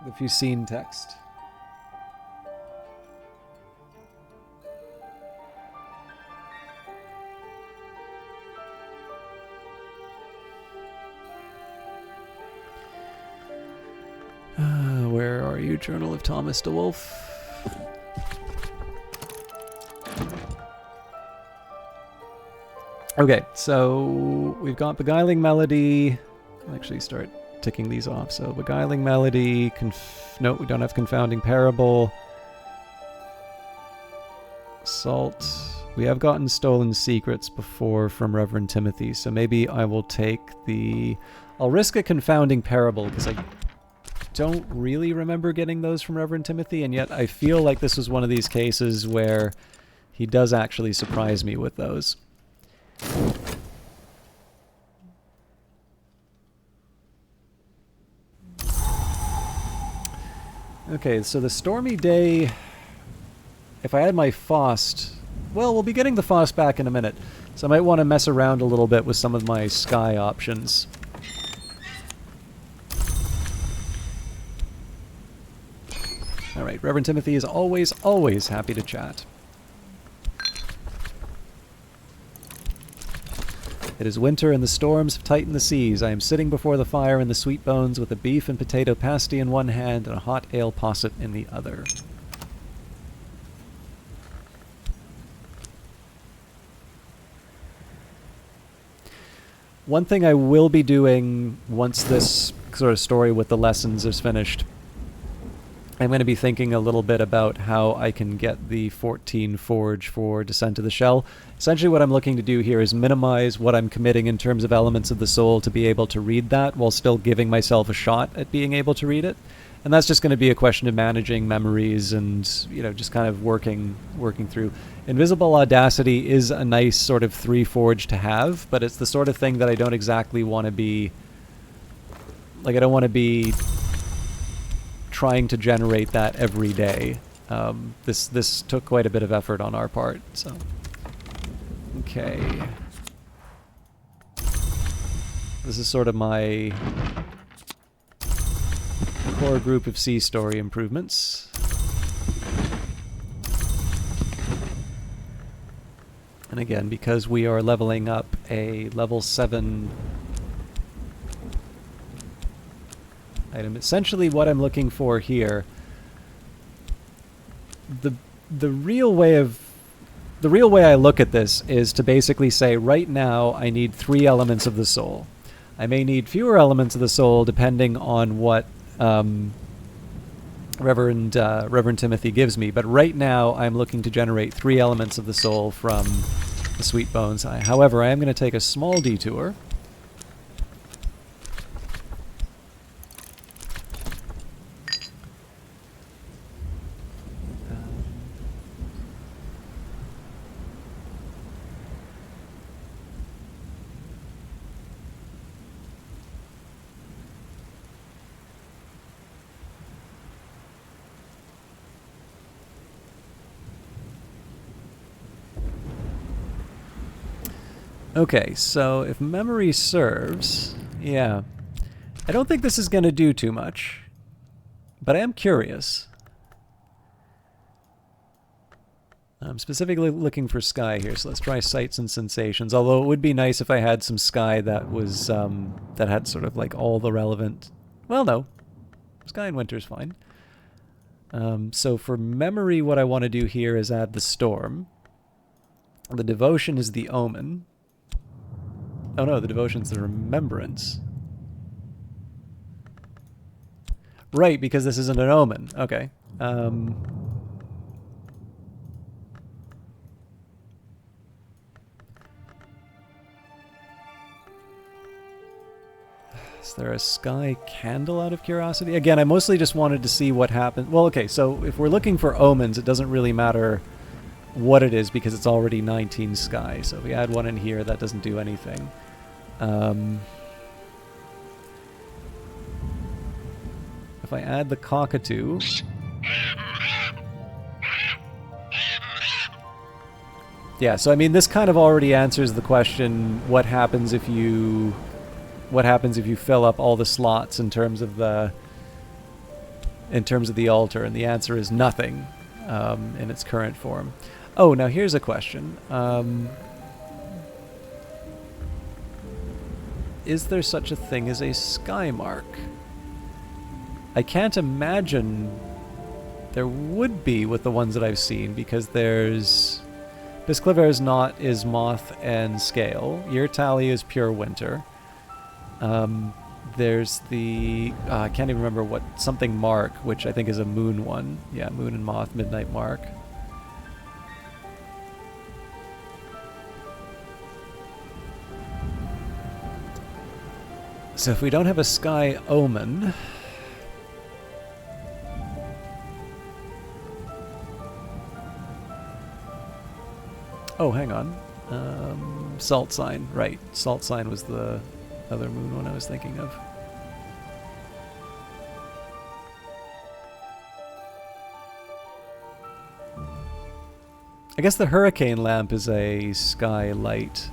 the Fusine text. Where are you, Journal of Thomas DeWolf? Okay, so we've got Beguiling Melody. I'll actually start ticking these off. So Beguiling Melody, no, we don't have Confounding Parable. Salt. We have gotten Stolen Secrets before from Reverend Timothy, so maybe I will take the... I'll risk a Confounding Parable, because I don't really remember getting those from Reverend Timothy, and yet I feel like this was one of these cases where he does actually surprise me with those. Okay, so the Stormy Day, if I had my Faust, well, we'll be getting the Faust back in a minute, so I might want to mess around a little bit with some of my sky options. Alright, Reverend Timothy is always, always happy to chat. It is winter and the storms have tightened the seas. I am sitting before the fire in the Sweet Bones with a beef and potato pasty in one hand and a hot ale posset in the other. One thing I will be doing once this sort of story with the lessons is finished, I'm going to be thinking a little bit about how I can get the 14 forge for Descent of the Shell. Essentially what I'm looking to do here is minimize what I'm committing in terms of elements of the soul to be able to read that while still giving myself a shot at being able to read it. And that's just going to be a question of managing memories and, you know, just kind of working through. Invisible Audacity is a nice sort of 3 forge to have, but it's the sort of thing that I don't exactly want to be... Like, I don't want to be trying to generate that every day. This took quite a bit of effort on our part, so... Okay. This is sort of my core group of sea story improvements. And again, because we are leveling up a level 7 item, essentially what I'm looking for here, the real way I look at this is to basically say, right now I need 3 elements of the soul. I may need fewer elements of the soul depending on what Reverend Timothy gives me, but right now I'm looking to generate 3 elements of the soul from the Sweet Bones. However, I am going to take a small detour. Okay, so if memory serves, yeah. I don't think this is going to do too much, but I am curious. I'm specifically looking for sky here, so let's try sights and sensations. Although it would be nice if I had some sky that was that had sort of like all the relevant. Well, no, sky in winter is fine. So for memory, what I want to do here is add the storm. The devotion is the omen. Oh no, the devotion's the remembrance. Right, because this isn't an omen. Okay. Is there a sky candle out of curiosity? Again, I mostly just wanted to see what happened. Well, okay, so if we're looking for omens, it doesn't really matter what it is because it's already 19 sky. So if we add one in here, that doesn't do anything. If I add the cockatoo... Yeah, so I mean, this kind of already answers the question, what happens if you fill up all the slots in terms of the altar, and the answer is nothing in its current form. Oh, now here's a question. Is there such a thing as a sky mark? I can't imagine there would be with the ones that I've seen, because there's... Biscliver is not Ismoth and Scale. Yrtali is pure winter. There's the... I can't even remember what... Something Mark, which I think is a moon one. Yeah, Moon and Moth, Midnight Mark. So if we don't have a sky omen... Oh, hang on. Salt Sign, right. Salt Sign was the other moon one I was thinking of. I guess the Hurricane Lamp is a sky light.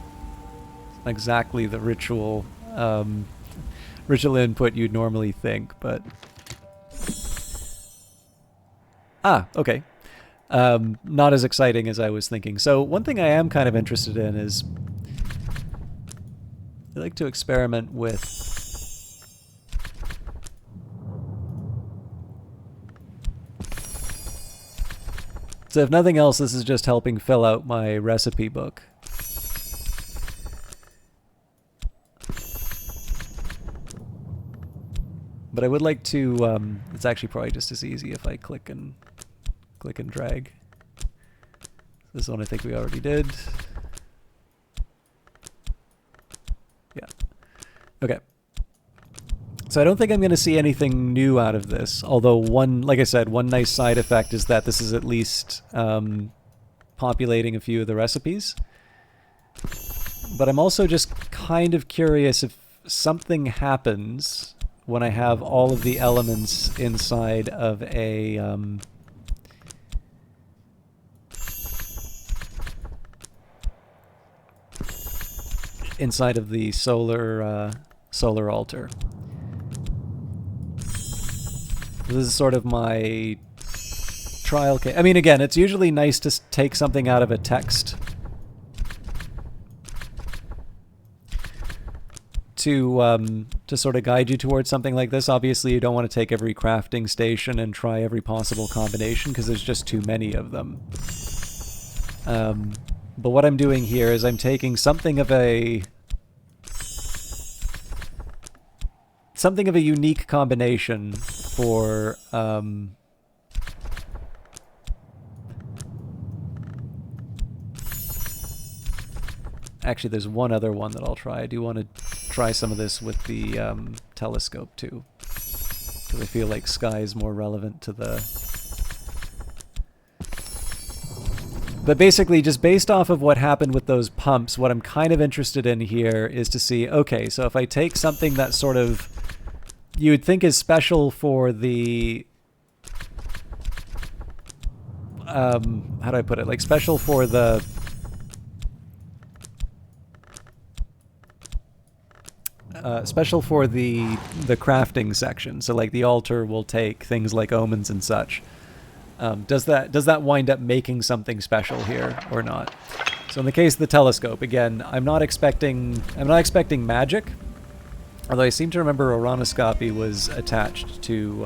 Not exactly the ritual input you'd normally think, but... Ah, okay. Not as exciting as I was thinking. So one thing I am kind of interested in is I like to experiment with so if nothing else, this is just helping fill out my recipe book. But I would like to it's actually probably just as easy if I click and drag. This one I think we already did. Yeah. Okay. So I don't think I'm going to see anything new out of this, although like I said, one nice side effect is that this is at least populating a few of the recipes. But I'm also just kind of curious if something happens when I have all of the elements inside of a... inside of the solar altar. This is sort of my trial case. I mean, again, it's usually nice to take something out of a text to sort of guide you towards something like this. Obviously, you don't want to take every crafting station and try every possible combination because there's just too many of them. But what I'm doing here is I'm taking something of a unique combination for actually there's one other one that I'll try. I do want to try some of this with the telescope too, because I feel like sky is more relevant to the... But basically, just based off of what happened with those pumps, what I'm kind of interested in here is to see, okay, so if I take something that sort of you would think is special for the... how do I put it? Like, special for the... special for the crafting section. So, like, the altar will take things like omens and such. Does that wind up making something special here or not? So in the case of the telescope, again, I'm not expecting magic, although I seem to remember Oronoscopy was attached to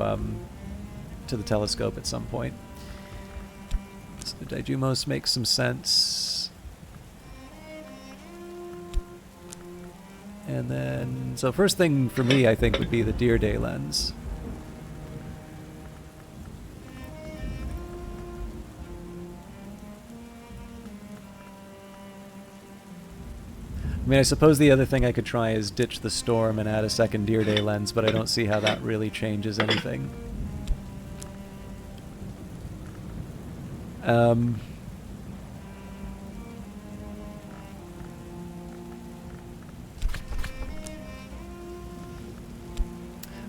the telescope at some point. So the Didymos makes some sense. And then, so first thing for me, I think, would be the Deerday lens. I mean, I suppose the other thing I could try is ditch the storm and add a second Deerday lens, but I don't see how that really changes anything.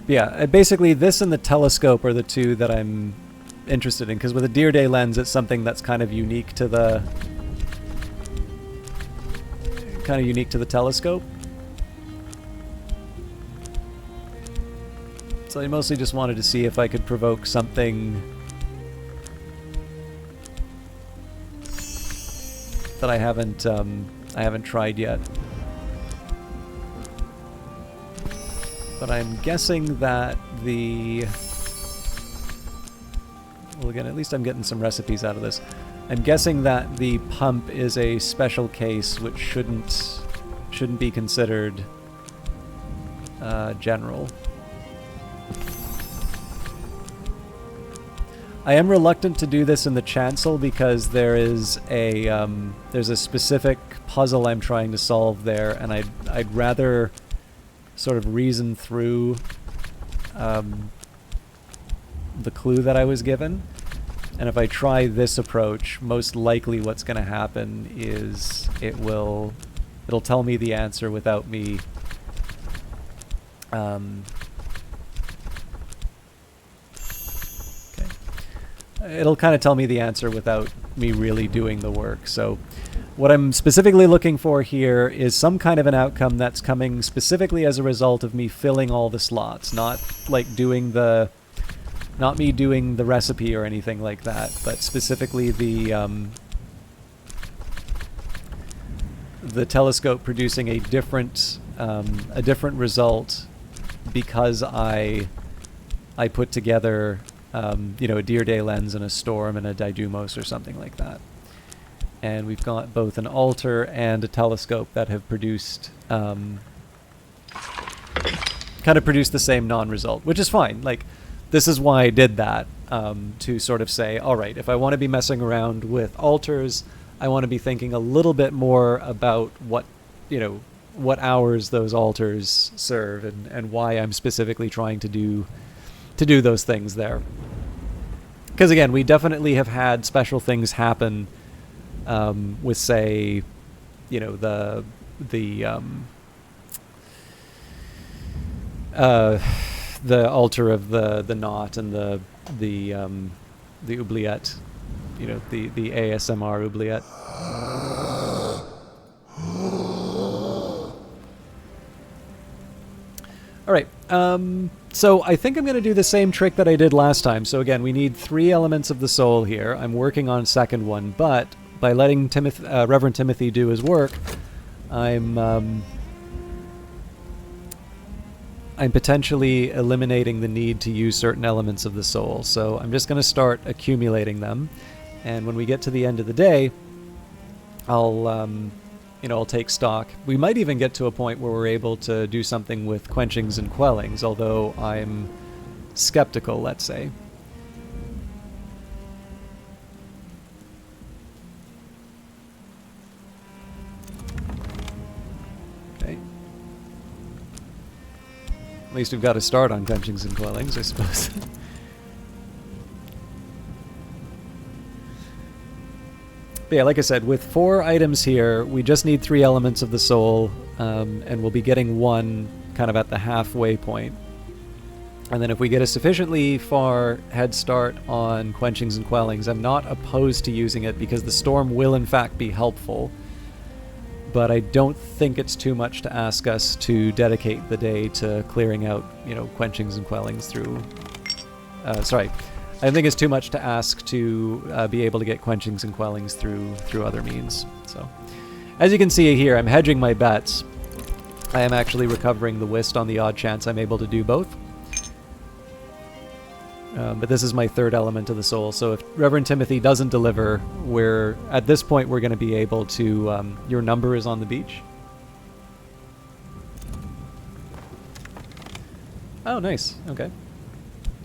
Yeah, basically this and the telescope are the two that I'm interested in, because with a Deerday lens, it's something that's kind of unique to the telescope. So I mostly just wanted to see if I could provoke something that I haven't tried yet. But I'm guessing that well, again, at least I'm getting some recipes out of this. I'm guessing that the pump is a special case which shouldn't be considered general. I am reluctant to do this in the chancel because there's a specific puzzle I'm trying to solve there, and I'd rather sort of reason through the clue that I was given. And if I try this approach, most likely what's going to happen is it'll tell me the answer without me it'll kind of tell me the answer without me really doing the work. So what I'm specifically looking for here is some kind of an outcome that's coming specifically as a result of me filling all the slots, not like not me doing the recipe or anything like that, but specifically the telescope producing a different result because I put together a Deerday lens and a storm and a Didymos or something like that. And we've got both an altar and a telescope that have produced kind of produced the same non-result, which is fine. Like, this is why I did that, to sort of say, all right, if I want to be messing around with altars, I want to be thinking a little bit more about what hours those altars serve and why I'm specifically trying to do those things there. Because again, we definitely have had special things happen with, say, the altar of the knot and the oubliette, the ASMR oubliette. All right. So I think I'm going to do the same trick that I did last time. So again, we need 3 elements of the soul here. I'm working on a second one, but by letting Reverend Timothy do his work, I'm potentially eliminating the need to use certain elements of the soul. So I'm just going to start accumulating them, and when we get to the end of the day, I'll take stock. We might even get to a point where we're able to do something with quenchings and quellings, although I'm skeptical, let's say. Okay. At least we've got to start on quenchings and quellings, I suppose. But yeah, like I said, with 4 items here, we just need 3 elements of the soul, and we'll be getting 1 kind of at the halfway point. And then if we get a sufficiently far head start on quenchings and quellings, I'm not opposed to using it because the storm will in fact be helpful. But I don't think it's too much to ask us to dedicate the day to clearing out, quenchings and quellings through... I think it's too much to ask to be able to get quenchings and quellings through other means. So, as you can see here, I'm hedging my bets. I am actually recovering the Wist on the odd chance I'm able to do both. But this is my third element of the soul, so if Reverend Timothy doesn't deliver, at this point we're going to be able to... your number is on the beach. Oh, nice. Okay.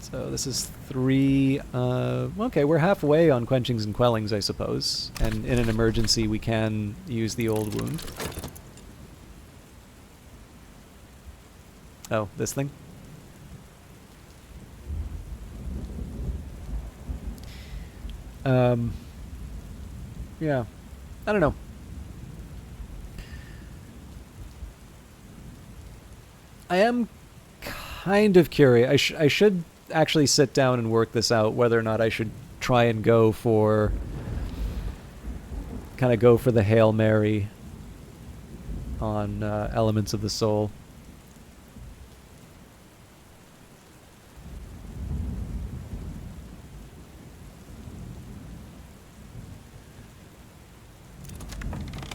So this is 3... okay, we're halfway on quenchings and quellings, I suppose. And in an emergency, we can use the old wound. Oh, this thing? Yeah. I don't know. I am kind of curious. I should actually sit down and work this out, whether or not I should try and go for the Hail Mary on Elements of the Soul.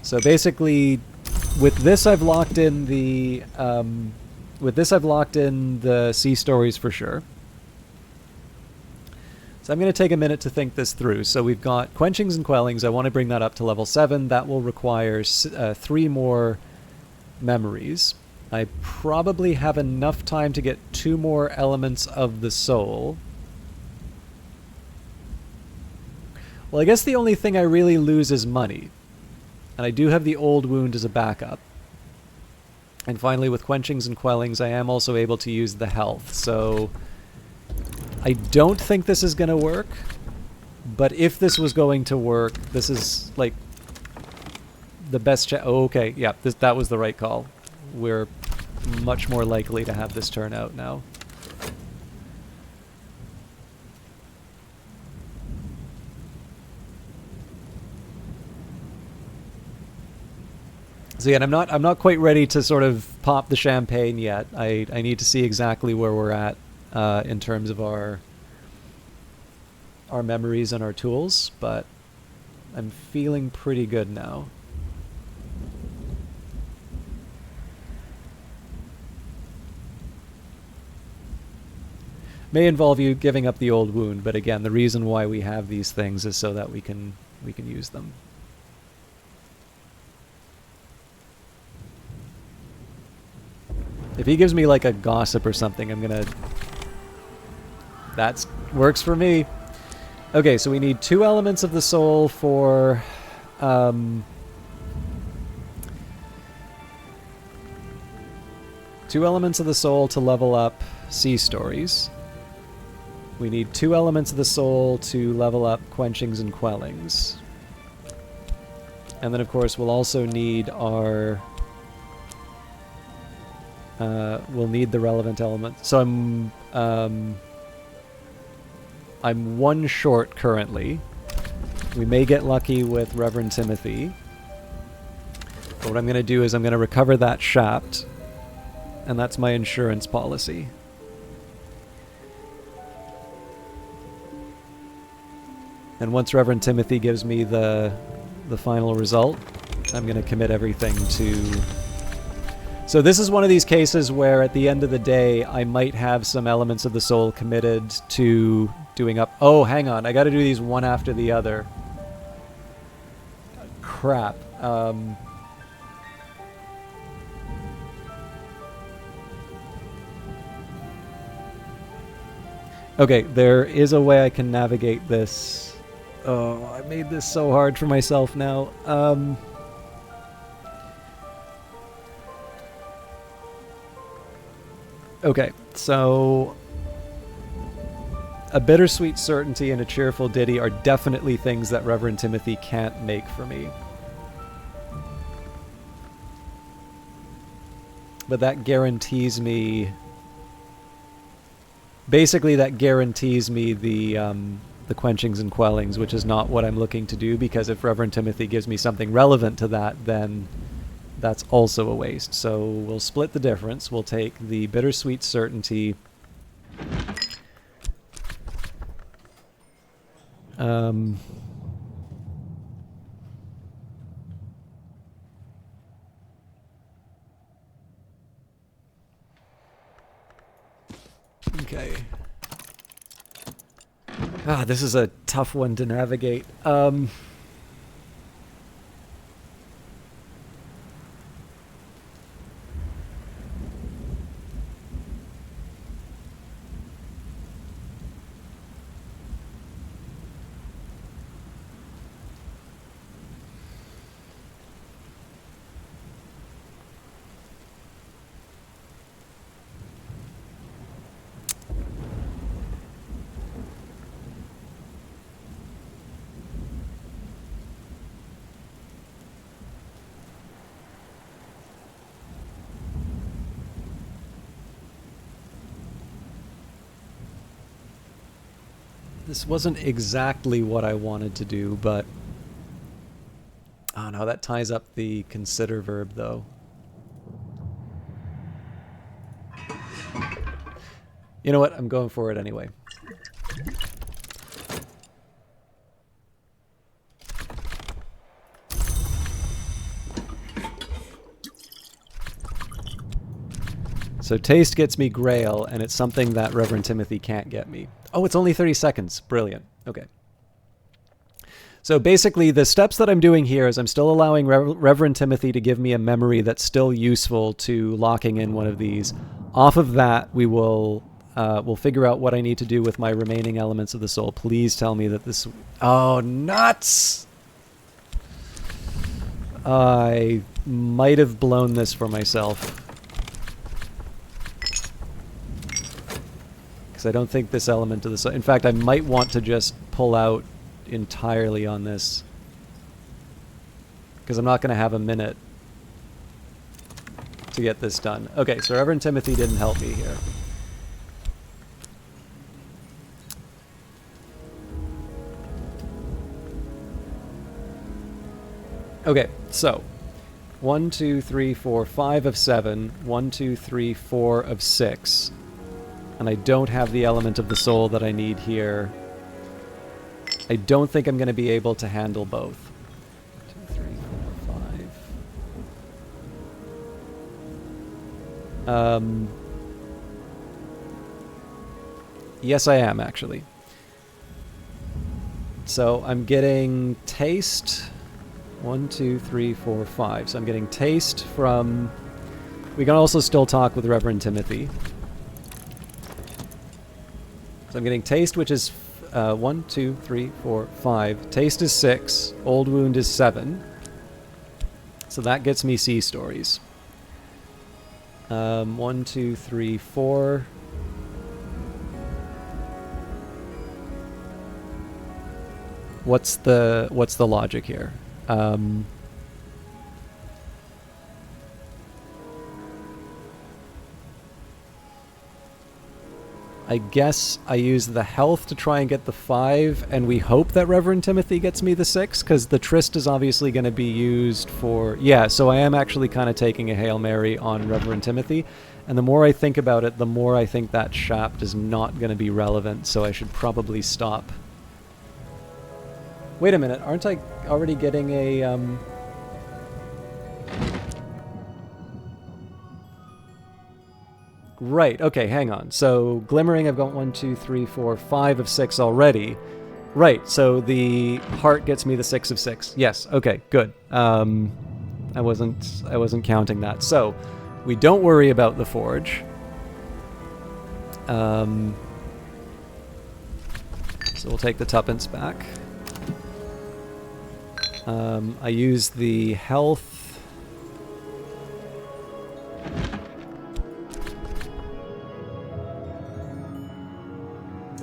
So basically, with this I've locked in the sea stories for sure. So I'm going to take a minute to think this through. So we've got quenchings and quellings. I want to bring that up to level 7. That will require 3 more memories. I probably have enough time to get 2 more elements of the soul. Well, I guess the only thing I really lose is money. And I do have the old wound as a backup. And finally, with quenchings and quellings, I am also able to use the health. So I don't think this is going to work. But if this was going to work, this is like the best oh, okay, yeah, that was the right call. We're much more likely to have this turn out now. So again, I'm not quite ready to sort of pop the champagne yet. I need to see exactly where we're at in terms of our memories and our tools, but I'm feeling pretty good now. May involve you giving up the old wound, but again, the reason why we have these things is so that we can use them. If he gives me like a gossip or something, I'm gonna... That works for me. Okay, so we need 2 elements of the soul for... 2 elements of the soul to level up Sea Stories. We need 2 elements of the soul to level up Quenchings and Quellings. And then, of course, we'll also need our... we'll need the relevant element. So I'm 1 short currently. We may get lucky with Reverend Timothy. But what I'm going to do is I'm going to recover that shaft. And that's my insurance policy. And once Reverend Timothy gives me the final result, I'm going to commit everything to... So this is one of these cases where at the end of the day, I might have some elements of the soul committed to doing up... Oh, hang on. I got to do these one after the other. Crap. Okay, there is a way I can navigate this. Oh, I made this so hard for myself now. Okay, so a bittersweet certainty and a cheerful ditty are definitely things that Reverend Timothy can't make for me. But that guarantees me... Basically, that guarantees me the quenchings and quellings, which is not what I'm looking to do, because if Reverend Timothy gives me something relevant to that, then that's also a waste. So we'll split the difference. We'll take the bittersweet certainty Okay. Ah, this is a tough one to navigate. This wasn't exactly what I wanted to do, but... Oh no, that ties up the consider verb, though. You know what? I'm going for it anyway. So taste gets me Grail, and it's something that Reverend Timothy can't get me. Oh, it's only 30 seconds. Brilliant. Okay. So basically, the steps that I'm doing here is I'm still allowing Reverend Timothy to give me a memory that's still useful to locking in one of these. Off of that, we'll figure out what I need to do with my remaining elements of the soul. Please tell me that this... Oh, nuts! I might have blown this for myself. Because I don't think this element of the soul... In fact, I might want to just pull out entirely on this. Because I'm not going to have a minute to get this done. Okay, so Reverend Timothy didn't help me here. Okay, so 1, 2, 3, 4, 5 of 7, 1, 2, 3, 4 of 6. And I don't have the element of the soul that I need here. I don't think I'm going to be able to handle both. 2, 3, 4, 5. Yes, I am, actually. So I'm getting taste. 1, 2, 3, 4, 5. So I'm getting taste from... We can also still talk with Reverend Timothy. So I'm getting taste, which is 1, 2, 3, 4, 5. Taste is 6. Old wound is 7. So that gets me C stories. 1, 2, 3, 4. What's the logic here? I guess I use the health to try and get the 5, and we hope that Reverend Timothy gets me the 6, because the Tryst is obviously going to be used for... Yeah, so I am actually kind of taking a Hail Mary on Reverend Timothy, and the more I think about it, the more I think that Shapt is not going to be relevant, so I should probably stop. Wait a minute, aren't I already getting a... Right, okay, hang on. So, Glimmering, I've got 1, 2, 3, 4, 5 of 6 already. Right, so the heart gets me the 6 of 6. Yes, okay, good. I wasn't counting that. So, we don't worry about the forge. So we'll take the tuppence back. I use the health.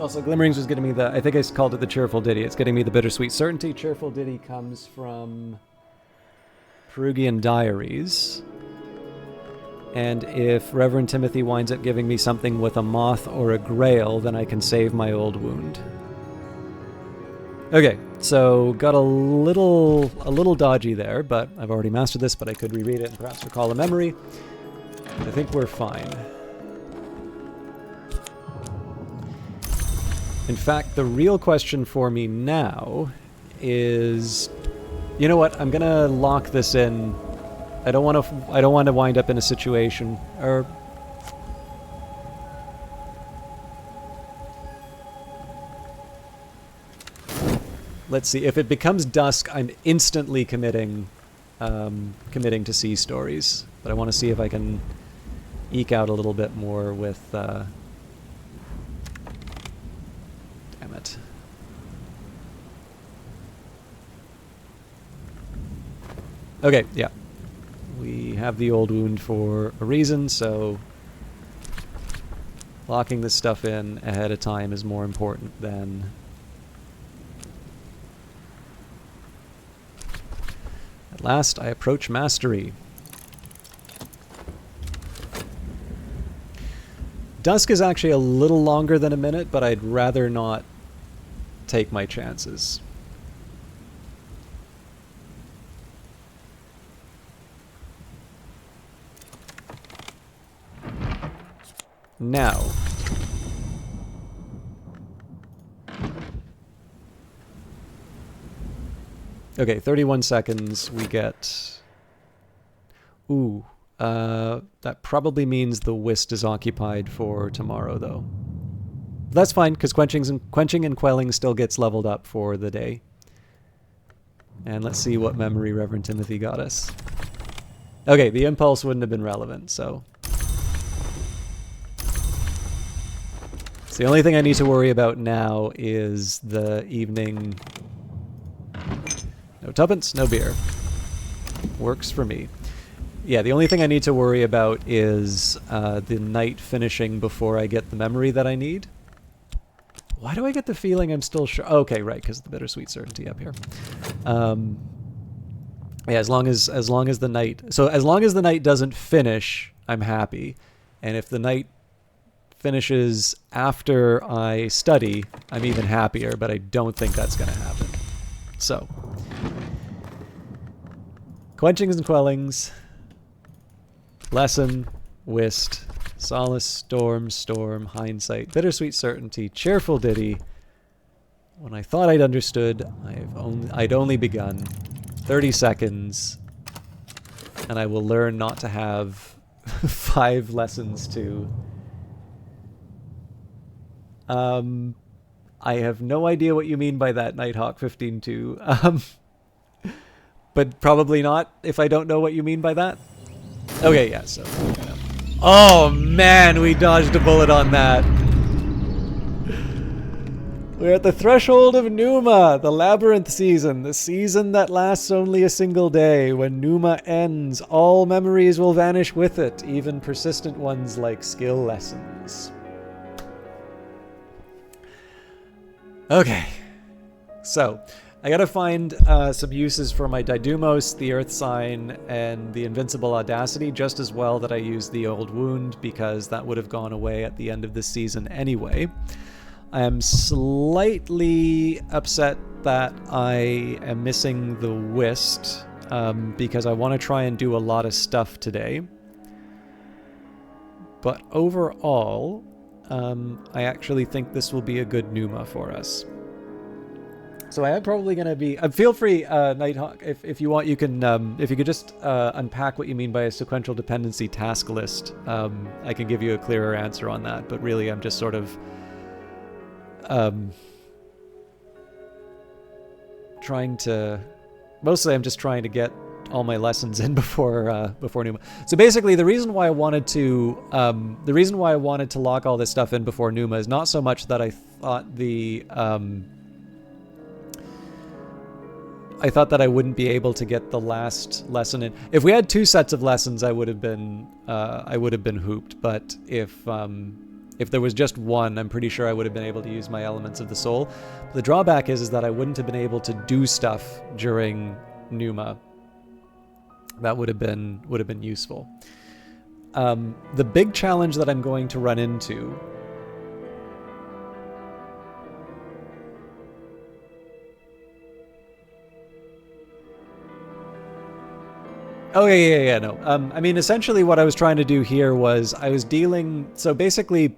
Also, Glimmerings was getting me the... I think I called it the Cheerful Ditty. It's getting me the Bittersweet Certainty. Cheerful Ditty comes from Perugian Diaries. And if Reverend Timothy winds up giving me something with a moth or a grail, then I can save my old wound. Okay, so got a little dodgy there, but I've already mastered this, but I could reread it and perhaps recall a memory. I think we're fine. In fact, the real question for me now is, you know what? I'm gonna lock this in. I don't want to. I don't want to wind up in a situation, or let's see. If it becomes dusk, I'm instantly committing to sea stories. But I want to see if I can eke out a little bit more with. Damn it. Okay, yeah. We have the old wound for a reason, so locking this stuff in ahead of time is more important than... At last, I approach mastery. Dusk is actually a little longer than a minute, but I'd rather not take my chances. Now. Okay, 31 seconds, we get... Ooh, that probably means the Whist is occupied for tomorrow, though. That's fine, because quenching and quelling still gets leveled up for the day. And let's see what memory Reverend Timothy got us. Okay, the impulse wouldn't have been relevant, so... So the only thing I need to worry about now is the evening... No tuppence, no beer. Works for me. Yeah, the only thing I need to worry about is the night finishing before I get the memory that I need. Why do I get the feeling I'm still sure? Okay, right, because the bittersweet certainty up here. Yeah, as long as the night... So as long as the night doesn't finish, I'm happy. And if the night finishes after I study, I'm even happier, but I don't think that's going to happen. So... Quenchings and quellings, lesson, whist, solace, storm, hindsight, bittersweet certainty, cheerful ditty. When I thought I'd understood, I'd only begun. 30 seconds, and I will learn not to have 5 lessons to. I have no idea what you mean by that, Nighthawk 15-2. But probably not if I don't know what you mean by that. Okay, yeah, so... Oh, man, we dodged a bullet on that. We're at the threshold of Numa, the Labyrinth season, the season that lasts only a single day. When Numa ends, all memories will vanish with it, even persistent ones like skill lessons. Okay, so... I gotta find some uses for my Didymos, the Earth Sign, and the Invincible Audacity just as well that I used the Old Wound, because that would have gone away at the end of this season anyway. I am slightly upset that I am missing the Whist, because I want to try and do a lot of stuff today. But overall, I actually think this will be a good Numa for us. So I am probably going to be... feel free, Nighthawk, if you want, you can... if you could just unpack what you mean by a sequential dependency task list, I can give you a clearer answer on that. But really, I'm just sort of... trying to... Mostly, I'm just trying to get all my lessons in before Numa. So basically, the reason why I wanted to... the reason why I wanted to lock all this stuff in before Numa is not so much that I thought the... I thought that I wouldn't be able to get the last lesson in. If we had 2 sets of lessons, I would have been hooped. But if there was just one, I'm pretty sure I would have been able to use my Elements of the Soul. The drawback is that I wouldn't have been able to do stuff during Numa. That would have been useful. The big challenge that I'm going to run into. Oh, yeah, no. I mean, essentially what I was trying to do here was I was dealing... So basically,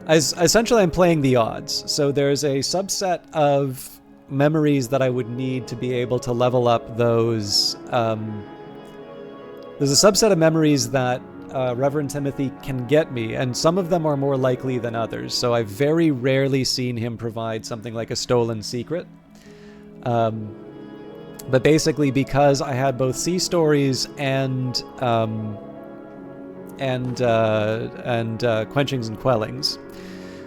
Essentially, I'm playing the odds. So there's a subset of memories that I would need to be able to level up those. There's a subset of memories that Reverend Timothy can get me, and some of them are more likely than others. So I've very rarely seen him provide something like a stolen secret. But basically, because I had both sea stories and quenchings and quellings.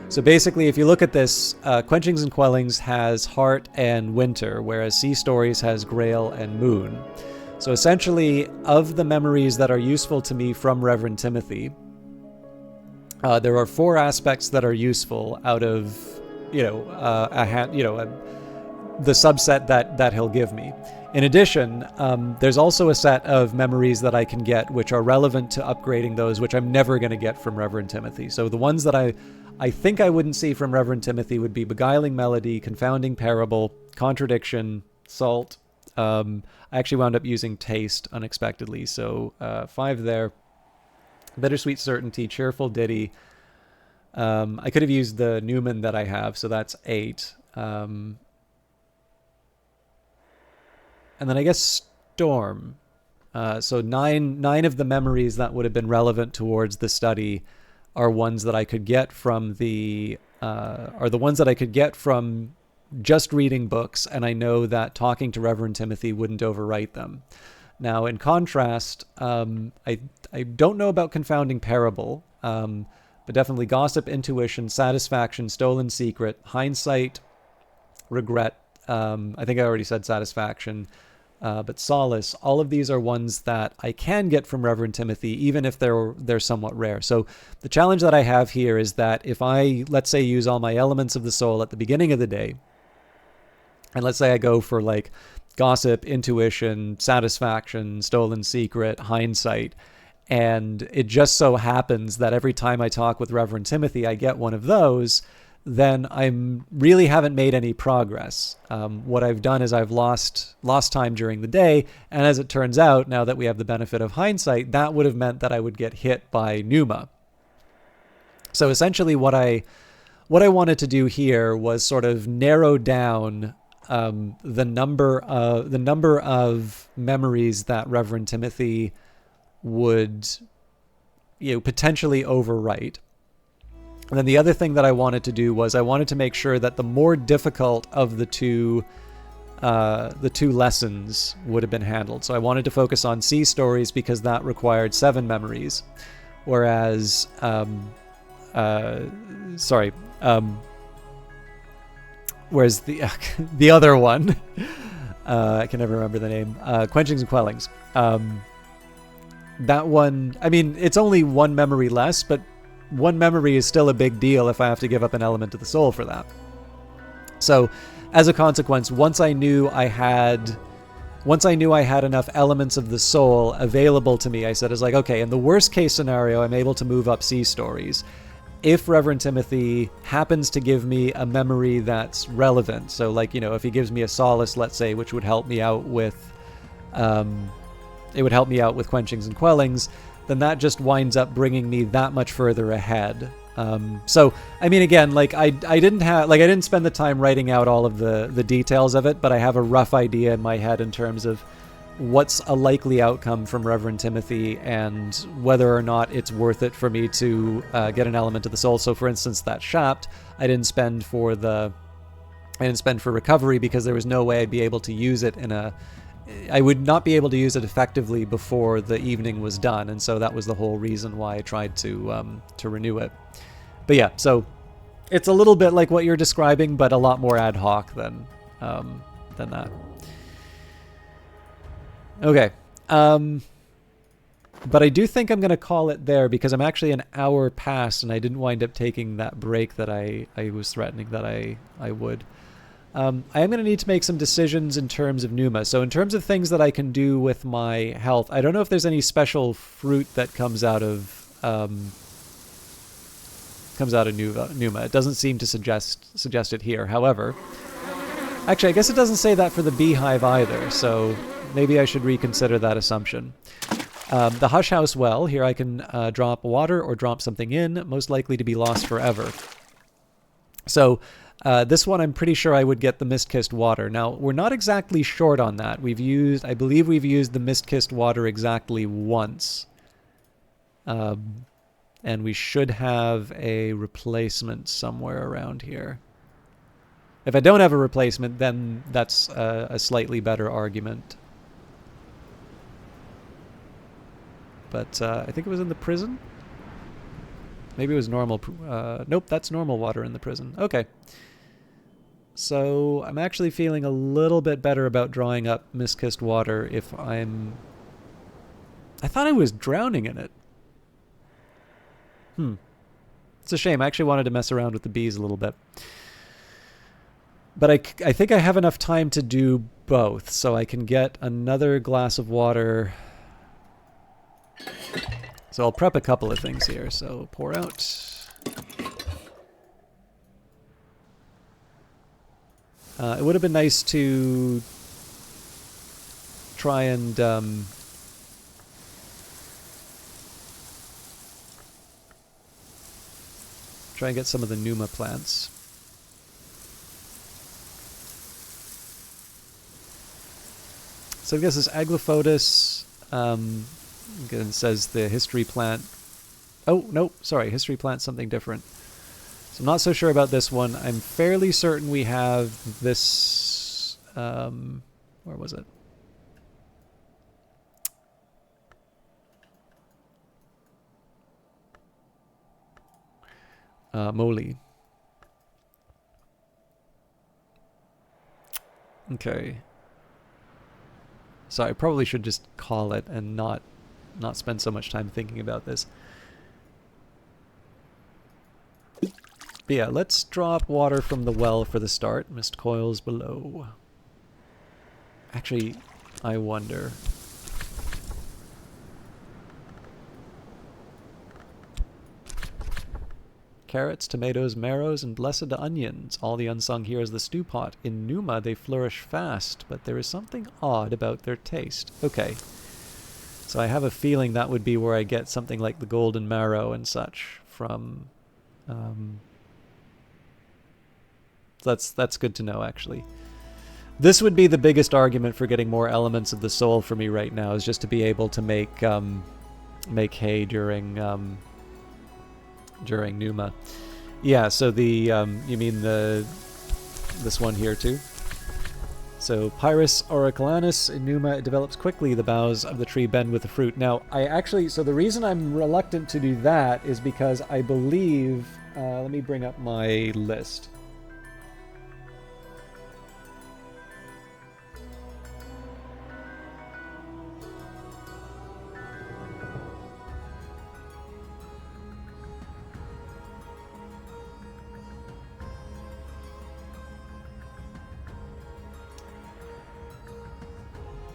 So basically, if you look at this, quenchings and quellings has heart and winter, whereas sea stories has grail and moon. So essentially, of the memories that are useful to me from Reverend Timothy, there are 4 aspects that are useful out of, the subset that he'll give me. In addition, there's also a set of memories that I can get which are relevant to upgrading those, which I'm never going to get from Reverend Timothy. So the ones that I think I wouldn't see from Reverend Timothy would be Beguiling Melody, Confounding Parable, Contradiction, Salt. I actually wound up using Taste unexpectedly, so 5 there. Bittersweet Certainty, Cheerful Ditty. I could have used the Newman that I have, so that's 8. And then I guess Storm. So nine of the memories that would have been relevant towards the study are ones that I could get from the ones that I could get from just reading books, and I know that talking to Reverend Timothy wouldn't overwrite them. Now, in contrast, I don't know about Confounding Parable, but definitely Gossip, Intuition, Satisfaction, Stolen Secret, Hindsight, Regret. I think I already said Satisfaction, but Solace. All of these are ones that I can get from Reverend Timothy, even if they're somewhat rare. So the challenge that I have here is that if I, let's say, use all my elements of the soul at the beginning of the day, and let's say I go for like Gossip, Intuition, Satisfaction, Stolen Secret, Hindsight, and it just so happens that every time I talk with Reverend Timothy, I get one of those, then I really haven't made any progress. What I've done is I've lost time during the day, and as it turns out, now that we have the benefit of hindsight, that would have meant that I would get hit by Pneuma. So essentially what I wanted to do here was sort of narrow down the number of memories that Reverend Timothy would potentially overwrite. And then the other thing that I wanted to do was I wanted to make sure that the more difficult of the two lessons would have been handled. So I wanted to focus on sea stories because that required 7 memories, whereas whereas the other one, I can never remember the name, Quenchings and Quellings. That one, I mean, it's only 1 memory less, but 1 memory is still a big deal if I have to give up an element of the soul for that. So, as a consequence, once I knew I had enough elements of the soul available to me, I said, okay, in the worst case scenario, I'm able to move up sea stories. If Reverend Timothy happens to give me a memory that's relevant, so if he gives me a solace, let's say, which would help me out with, Quenchings and Quellings, then that just winds up bringing me that much further ahead. So, I mean, again, I didn't spend the time writing out all of the details of it, but I have a rough idea in my head in terms of what's a likely outcome from Reverend Timothy and whether or not it's worth it for me to get an element of the soul. So, for instance, that Shapt, I didn't spend for recovery because there was no way I'd be able to use it I would not be able to use it effectively before the evening was done, and so that was the whole reason why I tried to renew it. But yeah, so it's a little bit like what you're describing, but a lot more ad hoc than that. Okay, but I do think I'm going to call it there because I'm actually an hour past, and I didn't wind up taking that break that I was threatening that I would. I am going to need to make some decisions in terms of Pneuma. So in terms of things that I can do with my health, I don't know if there's any special fruit that comes out of Pneuma. It doesn't seem to suggest it here. However, actually, I guess it doesn't say that for the beehive either. So maybe I should reconsider that assumption. The Hush House well, here I can drop water or drop something in, most likely to be lost forever. So this one I'm pretty sure I would get the Mist-Kissed water. Now, we're not exactly short on that. I believe we've used the Mist-Kissed water exactly once. And we should have a replacement somewhere around here. If I don't have a replacement, then that's a slightly better argument. But I think it was in the prison. Maybe it was normal. Nope, that's normal water in the prison. Okay. So I'm actually feeling a little bit better about drawing up Mist-Kissed water if I'm... I thought I was drowning in it. It's a shame. I actually wanted to mess around with the bees a little bit. But I think I have enough time to do both, so I can get another glass of water. So I'll prep a couple of things here. So pour out. It would have been nice to try and get some of the Numa plants. So I guess this Aglaophotis, again, says the history plant. Oh, no, sorry, history plant, something different. So I'm not so sure about this one. I'm fairly certain we have this, where was it? Moly. Okay. So I probably should just call it and not spend so much time thinking about this. But yeah, let's drop water from the well for the start. Mist coils below. Actually, I wonder. Carrots, tomatoes, marrows, and blessed onions. All the unsung here is the stew pot. In Numa, they flourish fast, but there is something odd about their taste. Okay. So I have a feeling that would be where I get something like the golden marrow and such from. That's good to know, actually. This would be the biggest argument for getting more elements of the soul for me right now, is just to be able to make hay during Numa. Yeah, so the you mean this one here too? So Pyrus auriculanus in Numa, it develops quickly. The boughs of the tree bend with the fruit. Now, so the reason I'm reluctant to do that is because I believe, let me bring up my list.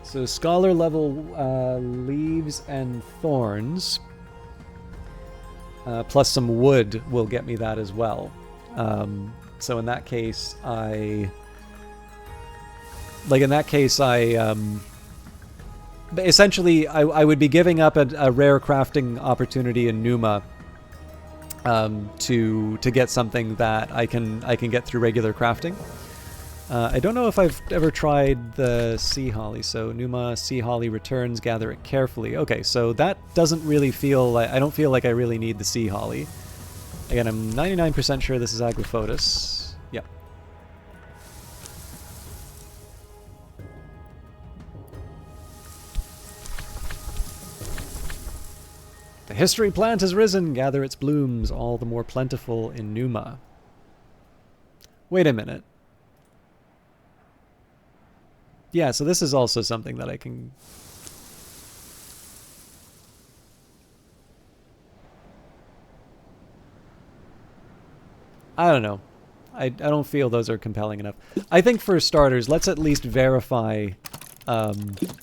So scholar level leaves and thorns, plus some wood will get me that as well. So in that case, essentially I would be giving up a rare crafting opportunity in Numa to get something that I can get through regular crafting. I don't know if I've ever tried the sea holly. So Numa, sea holly returns, gather it carefully. Okay, so that doesn't really feel like... I don't feel like I really need the sea holly. Again, I'm 99% sure this is Aglaophotis. Yep. The history plant has risen. Gather its blooms, all the more plentiful in Numa. Wait a minute. Yeah, so this is also something that I can... I don't know. I don't feel those are compelling enough. I think for starters, let's at least verify... let's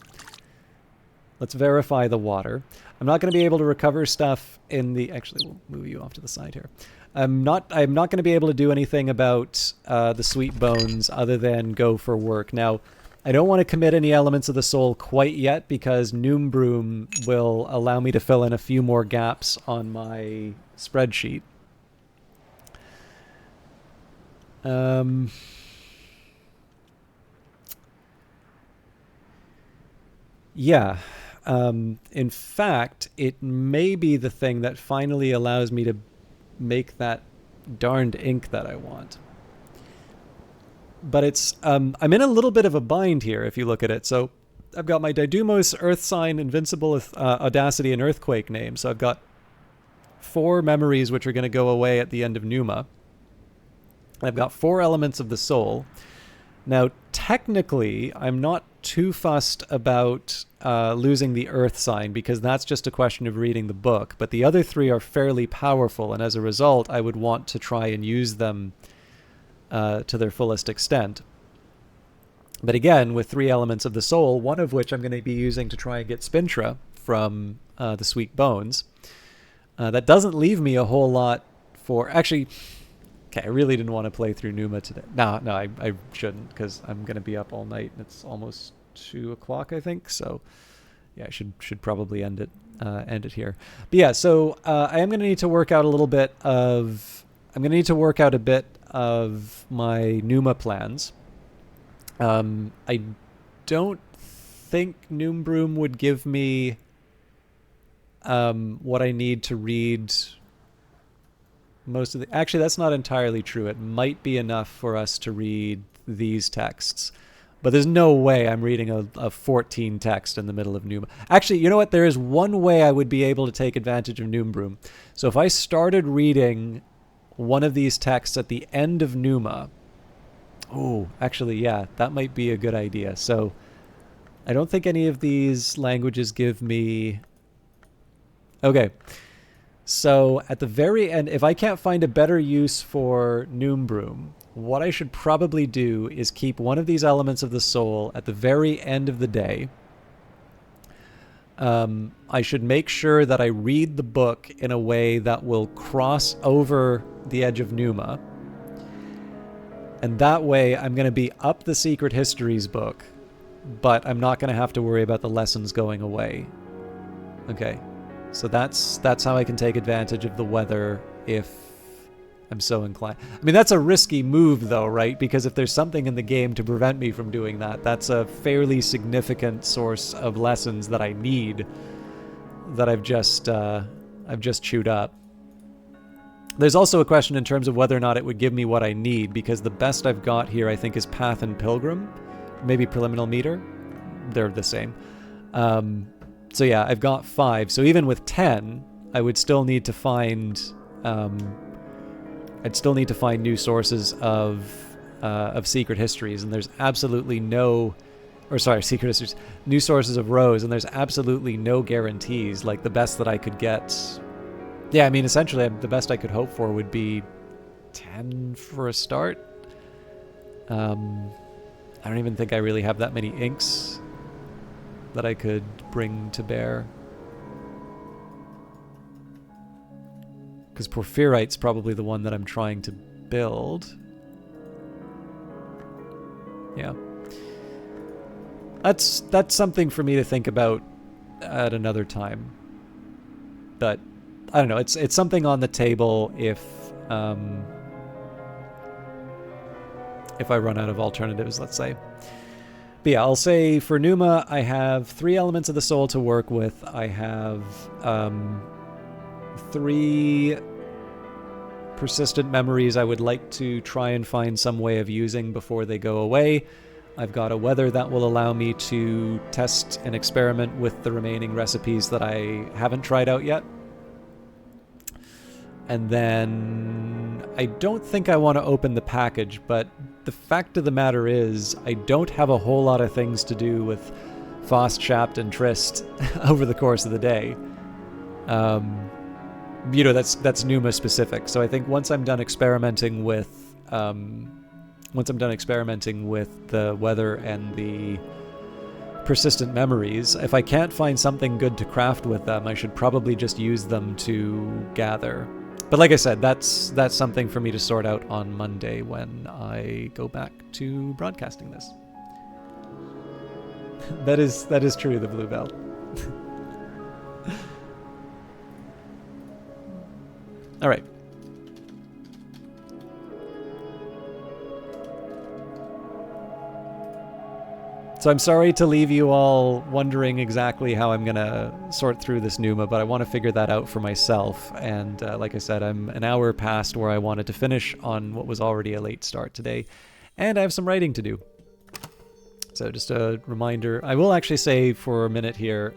verify the water. I'm not going to be able to recover stuff in the... Actually, we'll move you off to the side here. I'm not going to be able to do anything about the sweet bones other than go for work. Now... I don't want to commit any elements of the soul quite yet because Noombroom will allow me to fill in a few more gaps on my spreadsheet. Yeah. In fact, it may be the thing that finally allows me to make that darned ink that I want. But it's I'm in a little bit of a bind here if you look at it. So I've got my Didymos, Earth Sign, Invincible, Audacity, and Earthquake names. So I've got 4 memories which are going to go away at the end of Numa. I've got 4 elements of the soul. Now, technically, I'm not too fussed about losing the Earth Sign because that's just a question of reading the book. But the other 3 are fairly powerful, and as a result, I would want to try and use them to their fullest extent. But again, with 3 elements of the soul, one of which I'm going to be using to try and get Spintra from the Sweet Bones, that doesn't leave me a whole lot for... Actually, okay, I really didn't want to play through Numa today. No, I shouldn't because I'm going to be up all night and it's almost 2 o'clock, I think. So yeah, I should probably end it here. But yeah, so I am going to need to work out a little bit of... I'm going to need to work out a bit of my Numa plans. I don't think Noombroom would give me what I need to read most of the... Actually, that's not entirely true. It might be enough for us to read these texts. But there's no way I'm reading a 14 text in the middle of Numa. Actually, you know what? There is one way I would be able to take advantage of Noombroom. So if I started reading one of these texts at the end of Numa... Oh, actually, yeah, that might be a good idea. So I don't think any of these languages give me... Okay. So at the very end, if I can't find a better use for Noombroom, what I should probably do is keep one of these elements of the soul at the very end of the day. I should make sure that I read the book in a way that will cross over the edge of Numa. And that way I'm going to be up the Secret Histories book, but I'm not going to have to worry about the lessons going away. Okay. So that's how I can take advantage of the weather if I'm so inclined. I mean, that's a risky move though, right? Because if there's something in the game to prevent me from doing that, that's a fairly significant source of lessons that I need that I've just chewed up. There's also a question in terms of whether or not it would give me what I need, because the best I've got here I think is Path and Pilgrim, maybe Preliminal Meter. They're the same. So yeah, I've got 5. So even with 10, I would still need to find new sources of Secret Histories, and there's absolutely no... Or sorry, Secret Histories. New sources of Rose, and there's absolutely no guarantees. Like, the best that I could get... Yeah, I mean, essentially, the best I could hope for would be 10 for a start. I don't even think I really have that many inks that I could bring to bear. Because Porphyrite's probably the one that I'm trying to build. Yeah. That's something for me to think about at another time. But I don't know, it's something on the table if I run out of alternatives, let's say. But yeah, I'll say for Numa, I have 3 elements of the soul to work with. I have 3 persistent memories I would like to try and find some way of using before they go away. I've got a weather that will allow me to test and experiment with the remaining recipes that I haven't tried out yet. And then I don't think I want to open the package, but the fact of the matter is I don't have a whole lot of things to do with Faust, Shapt, and Trist over the course of the day. You know, that's Numa specific. So I think once I'm done experimenting with the weather and the persistent memories, if I can't find something good to craft with them, I should probably just use them to gather. But like I said, that's something for me to sort out on Monday when I go back to broadcasting this. That is true, the Blue Belt. All right. So I'm sorry to leave you all wondering exactly how I'm going to sort through this Numa, but I want to figure that out for myself. And like I said, I'm an hour past where I wanted to finish on what was already a late start today. And I have some writing to do. So just a reminder, I will actually say for a minute here,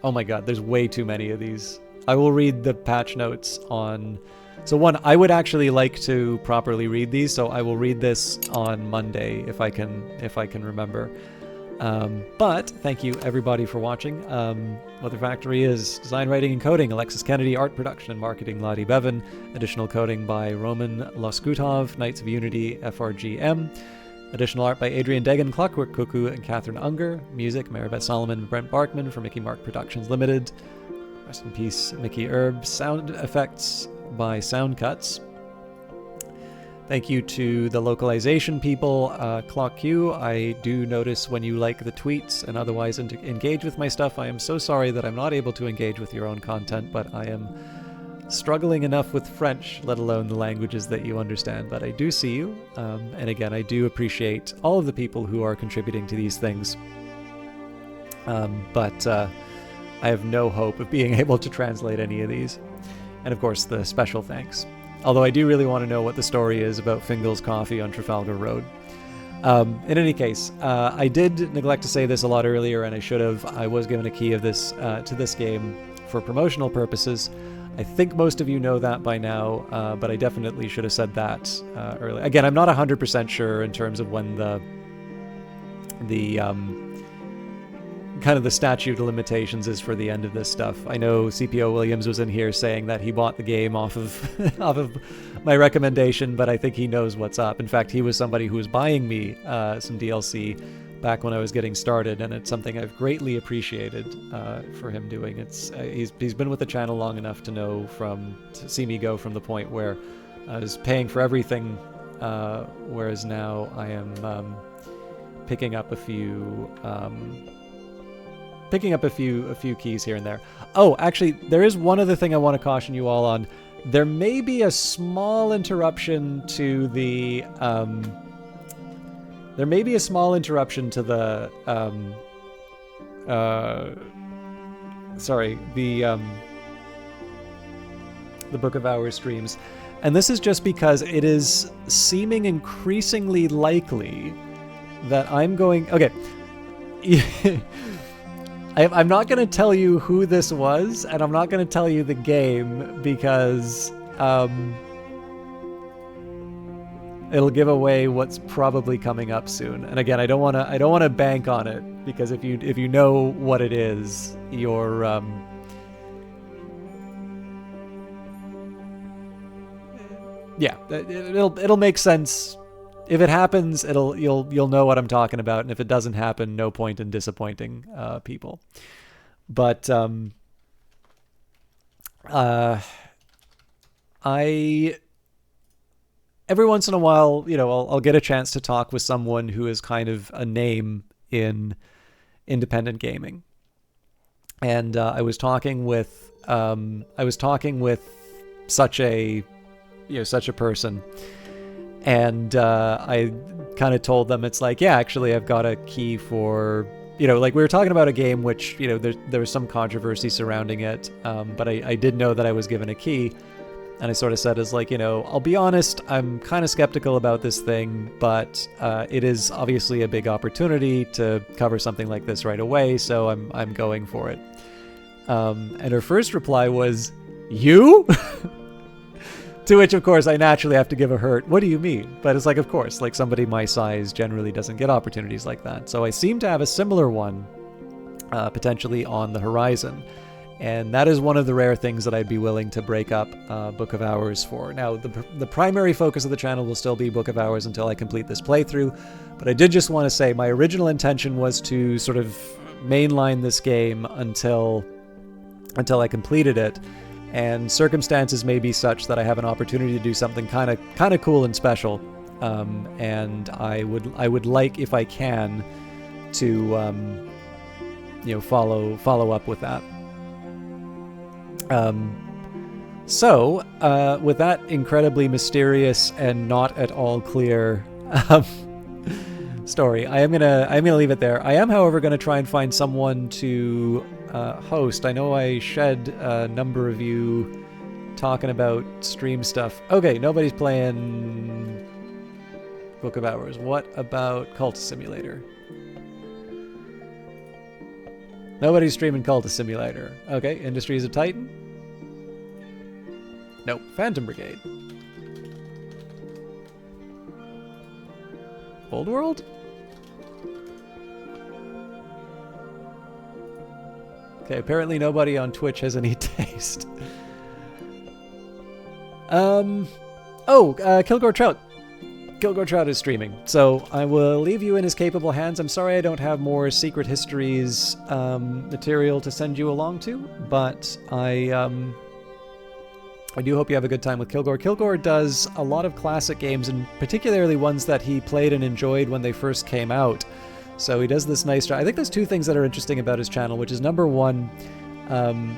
oh my god, there's way too many of these. I will read the patch notes on... So one, I would actually like to properly read these, so I will read this on Monday if I can remember. But thank you everybody for watching. Mother Factory is design, writing, and coding. Alexis Kennedy, art production and marketing, Lottie Bevan. Additional coding by Roman Loskutov, Knights of Unity, FRGM. Additional art by Adrian Degan, Clockwork Cuckoo, and Catherine Unger. Music, Maribeth Solomon and Brent Barkman for Mickey Mark Productions Limited. Rest in peace, Mickey Erb. Sound effects by Sound Cuts. Thank you to the localization people, Clock Q. I do notice when you like the tweets and otherwise engage with my stuff. I am so sorry that I'm not able to engage with your own content, but I am struggling enough with French, let alone the languages that you understand. But I do see you, and again, I do appreciate all of the people who are contributing to these things. But I have no hope of being able to translate any of these. And of course, the special thanks. Although I do really want to know what the story is about Fingal's Coffee on Trafalgar Road. In any case, I did neglect to say this a lot earlier, and I should have. I was given a key of this to this game for promotional purposes. I think most of you know that by now, but I definitely should have said that earlier. Again, I'm not 100% sure in terms of when the kind of the statute of limitations is for the end of this stuff. I know CPO Williams was in here saying that he bought the game off of off of my recommendation, but I think he knows what's up. In fact, he was somebody who was buying me some DLC back when I was getting started, and it's something I've greatly appreciated for him doing. It's he's been with the channel long enough to see me go from the point where I was paying for everything, whereas now I am picking up a few keys here and there. Oh, actually, there is one other thing I want to caution you all on. There may be a small interruption to the the Book of Hours streams, and this is just because it is seeming increasingly likely that I'm going... Okay. I'm not going to tell you who this was, and I'm not going to tell you the game, because it'll give away what's probably coming up soon. And again, I don't want to bank on it, because if you know what it is, you're yeah, it'll make sense. If it happens, you'll know what I'm talking about, and if it doesn't happen, no point in disappointing people. But I every once in a while, I'll get a chance to talk with someone who is kind of a name in independent gaming, and I was talking with such a person. And I kind of told them, it's like, yeah, actually, I've got a key for, like we were talking about a game which, there was some controversy surrounding it, but I did know that I was given a key, and I sort of said, as like, I'll be honest, I'm kind of skeptical about this thing, but it is obviously a big opportunity to cover something like this right away, so I'm going for it. And her first reply was, "You?" To which, of course, I naturally have to give a hurt. What do you mean? But it's like, of course, like somebody my size generally doesn't get opportunities like that. So I seem to have a similar one potentially on the horizon. And that is one of the rare things that I'd be willing to break up Book of Hours for. Now, the primary focus of the channel will still be Book of Hours until I complete this playthrough. But I did just want to say my original intention was to sort of mainline this game until I completed it. And circumstances may be such that I have an opportunity to do something kind of cool and special, and I would like, if I can, to follow up with that. So with that incredibly mysterious and not at all clear story, I'm gonna leave it there. I am, however, gonna try and find someone to host. I know I shed a number of you talking about stream stuff. Okay, nobody's playing Book of Hours. What about Cultist Simulator? Nobody's streaming Cultist Simulator. Okay, Industries of Titan? Nope, Phantom Brigade. Old World? Okay, apparently nobody on Twitch has any taste. Kilgore Trout. Kilgore Trout is streaming, so I will leave you in his capable hands. I'm sorry I don't have more Secret Histories material to send you along to, but I do hope you have a good time with Kilgore. Kilgore does a lot of classic games, and particularly ones that he played and enjoyed when they first came out. So he does this nice job. I think there's two things that are interesting about his channel, which is number one,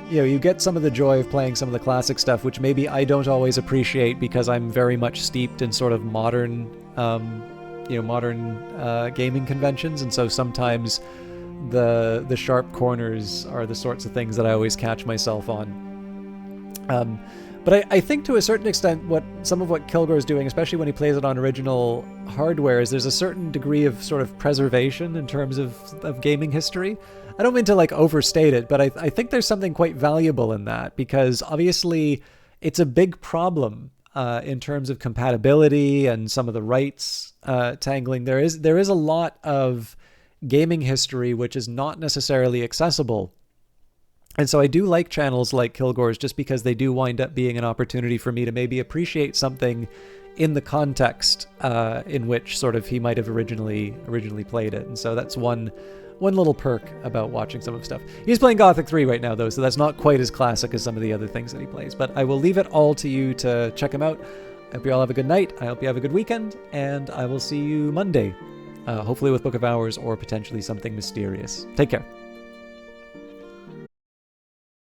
you get some of the joy of playing some of the classic stuff, which maybe I don't always appreciate because I'm very much steeped in sort of modern gaming conventions, and so sometimes the sharp corners are the sorts of things that I always catch myself on. But I think to a certain extent some of what Kilgore is doing, especially when he plays it on original hardware, is there's a certain degree of sort of preservation in terms of gaming history. I don't mean to overstate it, but I think there's something quite valuable in that, because obviously it's a big problem in terms of compatibility and some of the rights tangling. There is a lot of gaming history which is not necessarily accessible. And so I do like channels like Kilgore's just because they do wind up being an opportunity for me to maybe appreciate something in the context in which sort of he might have originally played it. And so that's one little perk about watching some of his stuff. He's playing Gothic 3 right now, though, so that's not quite as classic as some of the other things that he plays. But I will leave it all to you to check him out. I hope you all have a good night. I hope you have a good weekend. And I will see you Monday, hopefully with Book of Hours or potentially something mysterious. Take care.